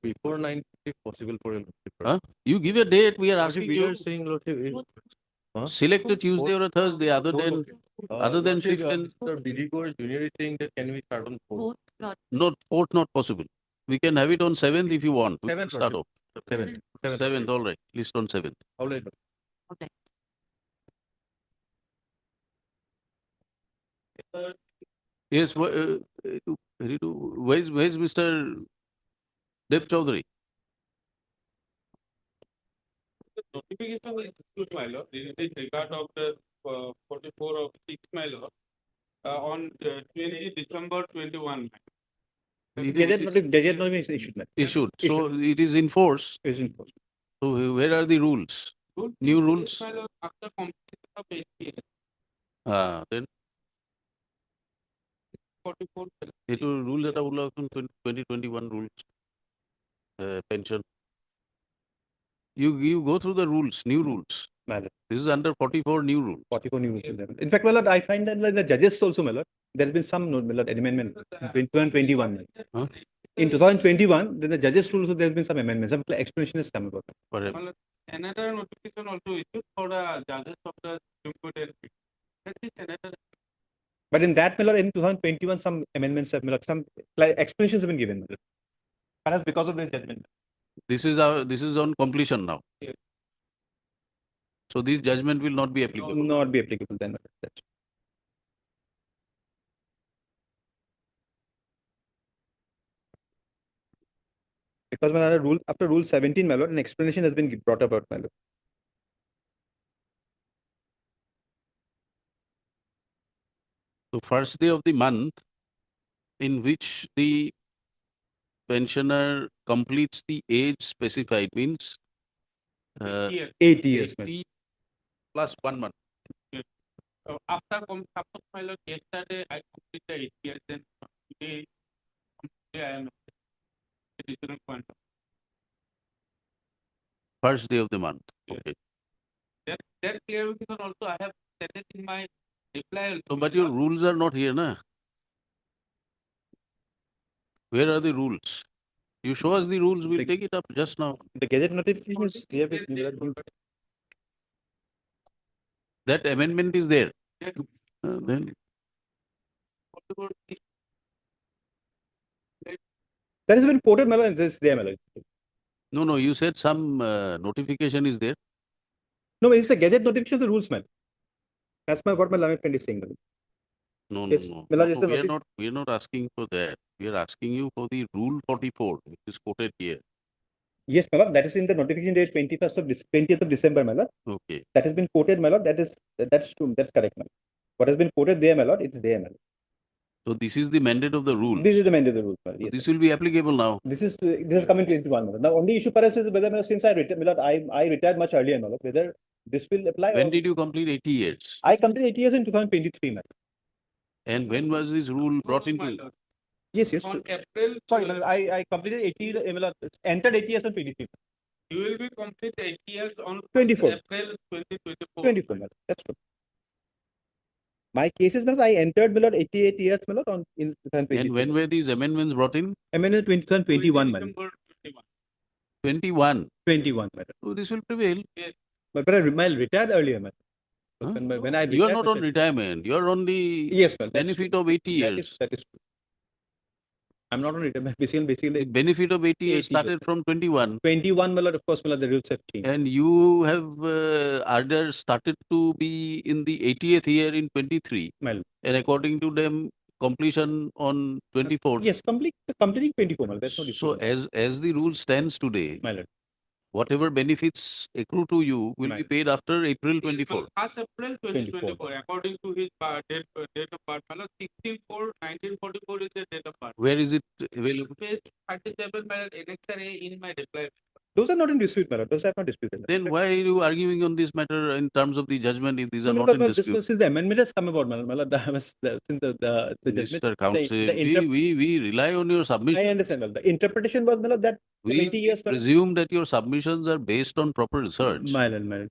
Before 9 if possible for a Huh? You give a date, we are asking we you. are saying Lordship, Select a Tuesday or a Thursday, other than Lordship, 5th and Sir, DD Course Junior is saying that can we start on 4th? not 4th, not possible. We can have it on 7th if you want. We can 7th, start off. Lordship. 7th. 7th, all right. List on 7th. All right. Yes, where's Mr. Dev Chaudhary? The notification is issued, my lord, in this regard of the 44 of 6, my lord, on 20 December 21. Gazette notification is issued. Issued. So it is in force. Is in force. So where are the rules? New rules? My lord, after completion of 8 years, Then 44. it will rule that out 2021 rules. Pension. You go through the rules, new rules. Madam. This is under 44 new rules. 44 new rules. In fact, my lord, I find that like the judges also, my lord, there has been some my lord, amendment in 2021. Huh? In 2021, then the judges rules, there has been some amendments. Some explanation has come about. My lord, another notification also issued for the judges of the Supreme Court. That is another. But in that, my lord, in 2021, some amendments have, my lord, some explanations have been given. My lord. Perhaps because of this judgment. This is on completion now. Yes. So this judgment will not be applicable. Not be applicable then. That's because my lord, rule after rule 17, my lord, an explanation has been brought about, my lord. So first day of the month in which the pensioner completes the age specified means 8 years. 80 plus 1 month. After suppose my lord, yesterday I completed 8 years, then today I am additional point. First day of the month. Okay. That clarification also I have stated in my reply. Also. So, but your rules are not here, na? Where are the rules? You show us the rules, we'll take it up just now. The gazette notification is there. That amendment is there. Then that has been quoted, my lord, this there, my lord. no, you said some notification is there. No, it's a gazette notification of the rules, man. That's what my learned friend is saying. No, Yes, no. my lord, it's the We are not asking for that. We are asking you for the rule 44, which is quoted here. Yes, my lord, that is in the notification date 20th of December, my lord. Okay. That has been quoted, my lord. That's true. That's correct, my lord. What has been quoted there, my lord, it's there, my lord. So this is the mandate of the rules. This is the mandate of the rules, my lord. So Yes, this will be applicable now. this is coming to 21, my lord. Now, only issue perhaps is whether, my lord, since I retired, my lord, I retired much earlier, my lord, whether this will apply. When did you complete 80 years? I completed 80 years in 2023, my lord. And when was this rule brought into? Yes. On April, Sorry, my lord, I completed 80, my lord, entered 80 years on 23. you will be complete 8 years on 24. April 2024. 24, my lord. That's true. My case is, my lord, I entered, my lord, 88 years, my lord, in 2023. And when were these amendments brought in? Amendment 2021, my lord. December 21. 21. 21, my lord. So this will prevail. Yes. But I retired earlier, man. Huh? When I You are retired, not on retirement. You are on the yes, well, that's benefit true. of 80 That years. that is true. I'm not on retirement. Basically, The benefit of 80 years 80 years. started from 21. 21, of course, the rules have changed. And you have either started to be in the 80th year in 23. Well, And according to them, completion on 24th. yes, completing 24, that's no So dispute. as the rule stands today, whatever benefits accrue to you will be paid after April 24. Last April 2024, according to his date of birth, 16/4/1944 is the date of birth. Where is it available? Page 37 by Annexure A in my declaration. Those are not in dispute, my lord. Those are not disputed. Then why are you arguing on this matter in terms of the judgment if these are not Because, in well, this dispute? was since the amendment has come about, my lord. That was since the judgment. Mr. Counsel, the we rely on your submission. I understand. Well, the interpretation was, my lord, that We 20 years. presume that your submissions are based on proper research. My lord.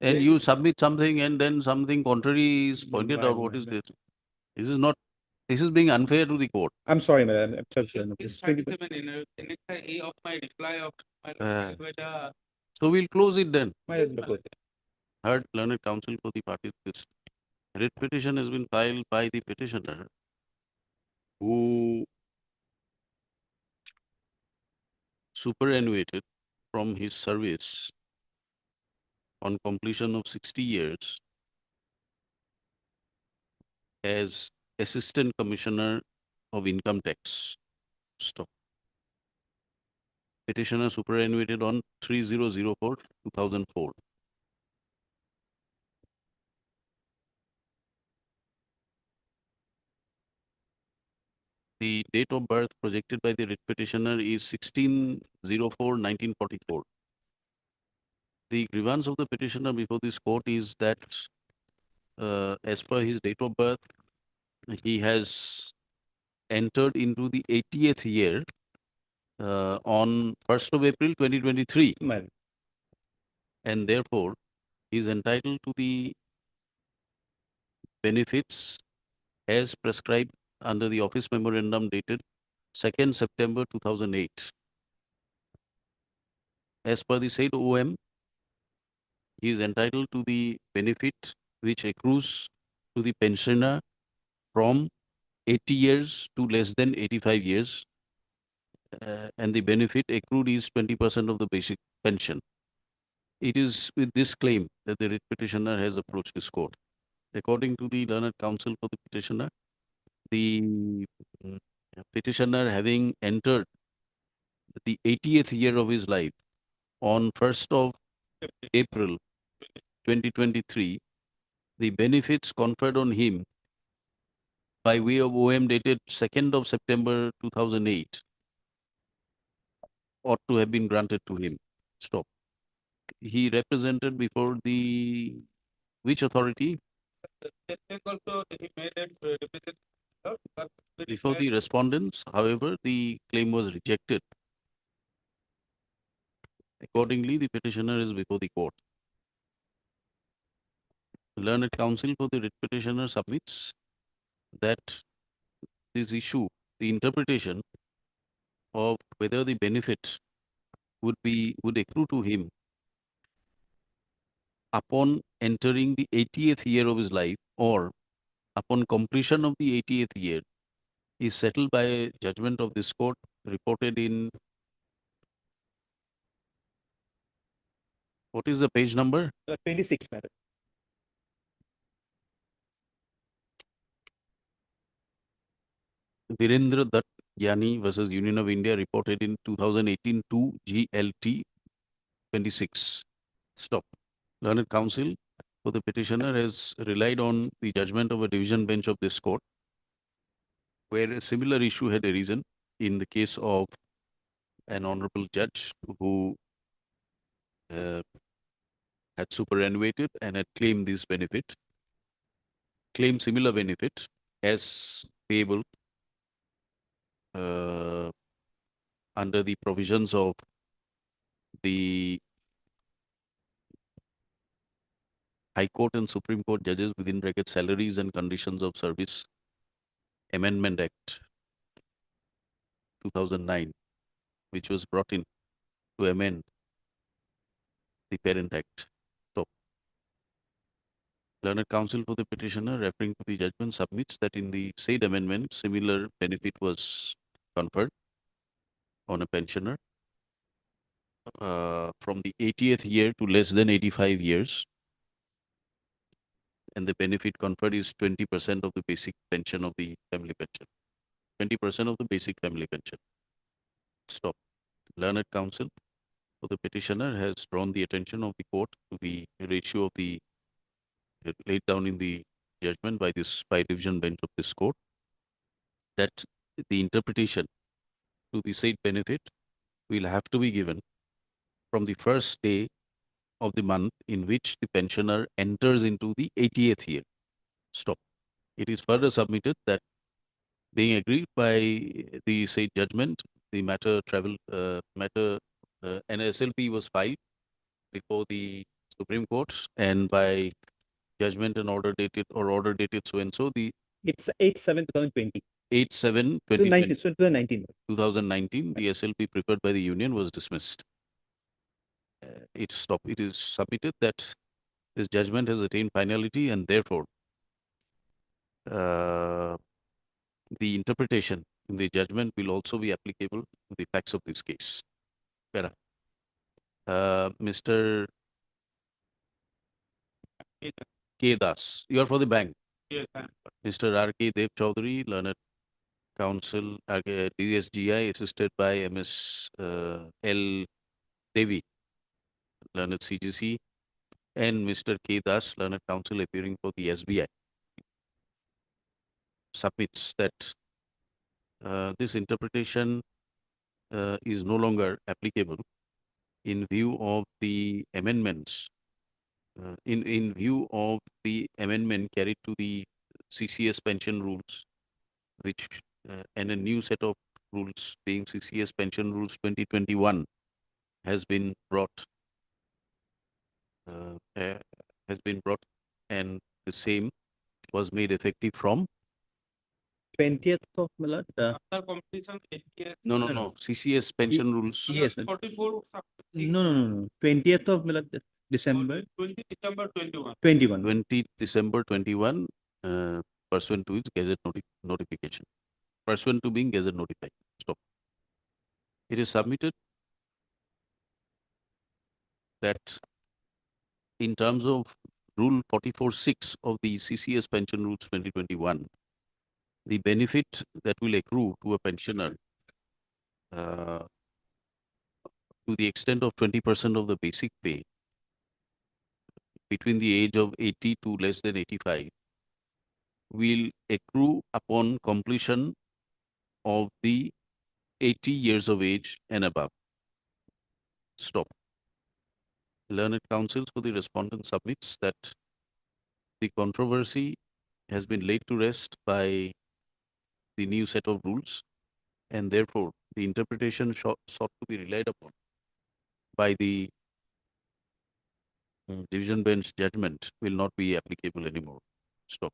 And you submit something and then something contrary is pointed out. What is this? This is not, this is being unfair to the court. I'm sorry, madam. I'm sorry. Page 37 in Annexure A of my reply of my So we'll close it then. My lord. Heard learned counsel for the parties. This writ petition has been filed by the petitioner who superannuated from his service on completion of 60 years as Assistant Commissioner of Income Tax. Stop. Petitioner superannuated on 3004/2004. The date of birth projected by the writ petitioner is 16/04/1944. The grievance of the petitioner before this court is that as per his date of birth, he has entered into the 80th year on 1st of April 2023. And therefore, he is entitled to the benefits as prescribed under the office memorandum dated 2nd September 2008. As per the said OM, he is entitled to the benefit which accrues to the pensioner from 80 years to less than 85 years. And the benefit accrued is 20% of the basic pension. It is with this claim that the writ petitioner has approached this court. According to the learned counsel for the petitioner, the petitioner having entered the 80th year of his life on 1st of April 2023, the benefits conferred on him by way of OM dated 2nd of September 2008 ought to have been granted to him. Stop. He represented before the, which authority? Before the respondents. However, the claim was rejected. Accordingly, the petitioner is before the court. Learned counsel for the writ petitioner submits that this issue, the interpretation of whether the benefit would accrue to him upon entering the 80th year of his life or upon completion of the 80th year is settled by a judgment of this court reported in, what is the page number? 26, madam. Virendra Dutt Gyani versus Union of India reported in 2018 2 GLT 26. Stop. Learned counsel for the petitioner has relied on the judgment of a division bench of this court, where a similar issue had arisen in the case of an honorable judge who had superannuated and had claimed this benefit, claimed similar benefit as payable under the provisions of the High Court and Supreme Court judges within bracket salaries and conditions of service Amendment Act 2009, which was brought in to amend the Parent Act. So, Learned counsel for the petitioner, referring to the judgment, submits that in the said amendment, similar benefit was conferred on a pensioner from the 80th year to less than 85 years. And the benefit conferred is 20% of the basic pension of the family pension. 20% of the basic family pension. Stop. Learned counsel for the petitioner has drawn the attention of the court to the ratio of the laid down in the judgment by this by-division bench of this court, that the interpretation to the said benefit will have to be given from the first day of the month in which the pensioner enters into the 80th year. Stop. It is further submitted that being agreed by the said judgment, the matter an SLP was filed before the Supreme Court, and by judgment and order dated so and so, the It's 8/7/2020. 8/7/2019, 2019. 2019, the SLP preferred by the union was dismissed. It is submitted that this judgment has attained finality, and therefore the interpretation in the judgment will also be applicable to the facts of this case. Mr. K. Das, you are for the bank. Yes, I am. Mr. R.K. Dev Chaudhary, learned counsel, DSGI, assisted by MS L. Devi, learned CGC, and Mr. K. Das, learned counsel appearing for the SBI, submits that this interpretation is no longer applicable in view of the amendments, in view of the amendment carried to the CCS pension rules, which and a new set of rules being CCS pension rules 2021 has been brought, and the same was made effective from 20th of Milad. After completion, 8 years. No. CCS pension rules. Yes. 44. 20th of Milad, December 20 December 21. 21. 20 December 21, pursuant to its gazette notification. Pursuant to being gazette notified. Stop. It is submitted that in terms of Rule 44(6) of the CCS Pension Rules 2021, the benefit that will accrue to a pensioner to the extent of 20% of the basic pay between the age of 80 to less than 85 will accrue upon completion of the 80 years of age and above. Stop. Learned counsels for the respondent submits that the controversy has been laid to rest by the new set of rules, and therefore the interpretation sought to be relied upon by the division bench judgment will not be applicable anymore. Stop.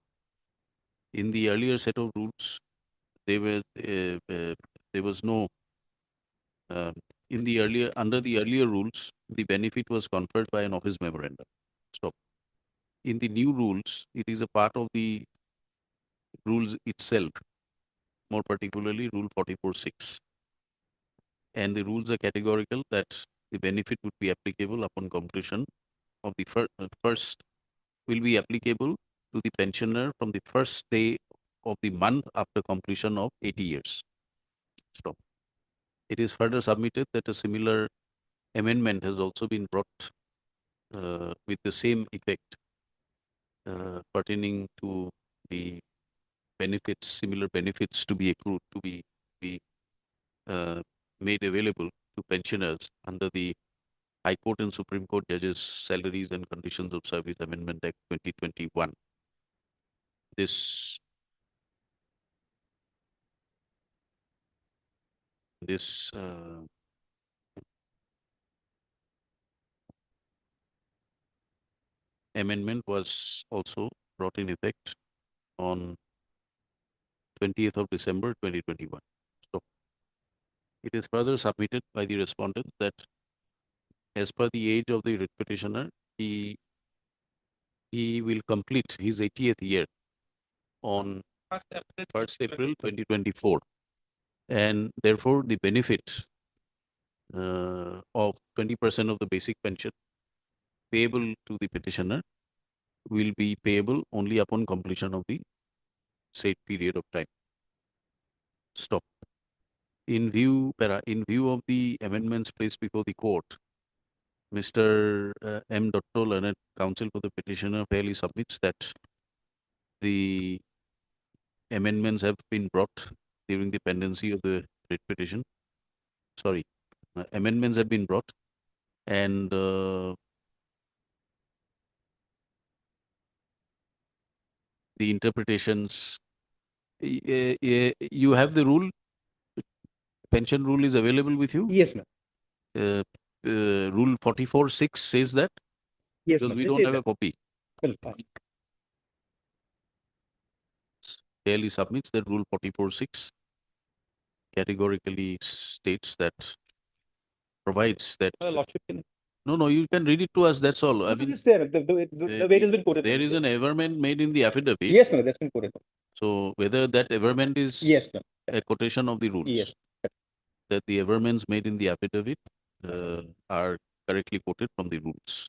In the earlier set of rules, there was no under the earlier rules, the benefit was conferred by an office memorandum. Stop. In the new rules, it is a part of the rules itself, more particularly Rule 44(6). And the rules are categorical that the benefit would be applicable upon completion of the first will be applicable to the pensioner from the first day of the month after completion of 80 years. Stop. It is further submitted that a similar amendment has also been brought with the same effect pertaining to the benefits, similar benefits to be accrued, to be made available to pensioners under the High Court and Supreme Court Judges' Salaries and Conditions of Service Amendment Act 2021. This amendment was also brought in effect on 20th of December 2021. So it is further submitted by the respondent that as per the age of the writ petitioner, he he will complete his 80th year on First April 1st April 2024. And therefore, the benefit of 20% of the basic pension payable to the petitioner will be payable only upon completion of the said period of time. Stop. In view of the amendments placed before the court, Mr. M. Dotto, learned counsel for the petitioner, fairly submits that the amendments have been brought during the pendency of the writ petition. Sorry, amendments have been brought, and the interpretations. You have the rule. Pension rule is available with you. Yes, ma'am. Rule 44(6) says that. Yes, Because ma'am. we This don't is have a- a copy. Well, fine. Clearly submits that rule 44(6) categorically states that, provides that. Lordship can. No, you can read it to us. That's all. I No, mean, it's there. The way it has been quoted. there is an averment made in the affidavit. Yes, ma'am. That's been quoted. So whether that averment is Yes, sir. a quotation of the rules. Yes. That the averments made in the affidavit are correctly quoted from the rules.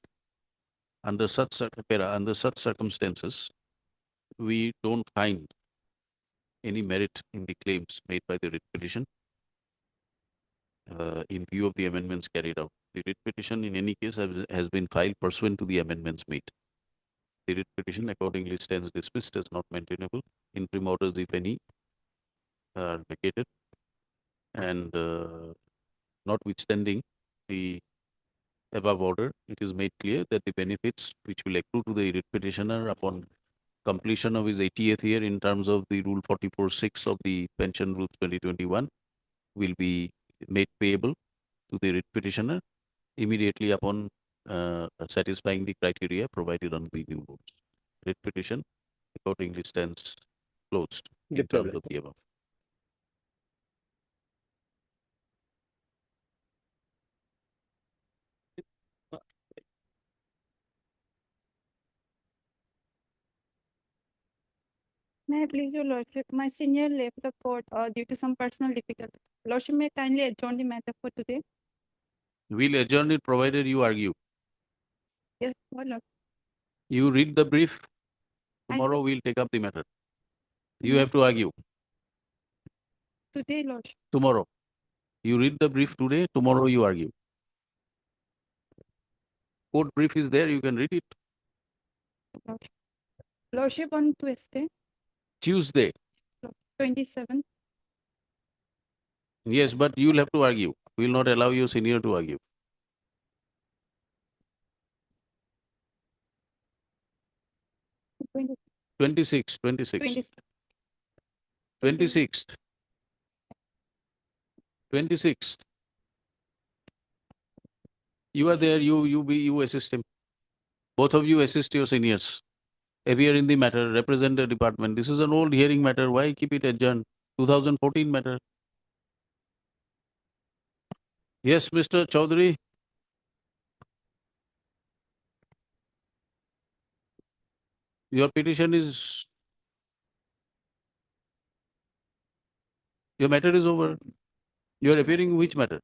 Under such circumstances, we don't find any merit in the claims made by the writ petition in view of the amendments carried out. The writ petition in any case has been filed pursuant to the amendments made. The writ petition accordingly stands dismissed as not maintainable. Interim orders, if any, are vacated, and notwithstanding the above order, it is made clear that the benefits which will accrue to the writ petitioner upon completion of his 80th year in terms of the Rule 44(6) of the Pension Rules 2021 will be made payable to the writ petitioner immediately upon satisfying the criteria provided on the new rules. Writ petition accordingly stands closed in terms of the above. May I please your lordship, my senior left the court due to some personal difficulties. Lordship, may I kindly adjourn the matter for today? We'll adjourn it provided you argue. Yes, my lord. You read the brief. Tomorrow we'll take up the matter. You have to argue Today, lordship. tomorrow. You read the brief today, tomorrow you argue. Court brief is there, you can read it. Lordship. Lordship on Tuesday, Tuesday. 27. Yes, but you'll have to argue. We'll not allow your senior to argue. Twenty- 26th. 26th. 26th. You are there, you assist him. Both of you assist your seniors. Appear in the matter, represent the department. This is an old hearing matter. Why keep it adjourned? 2014 matter. Yes, Mr. Chaudhary. Your petition is. Your matter is over. You are appearing which matter?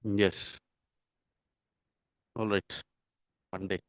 Yes. All right. Monday.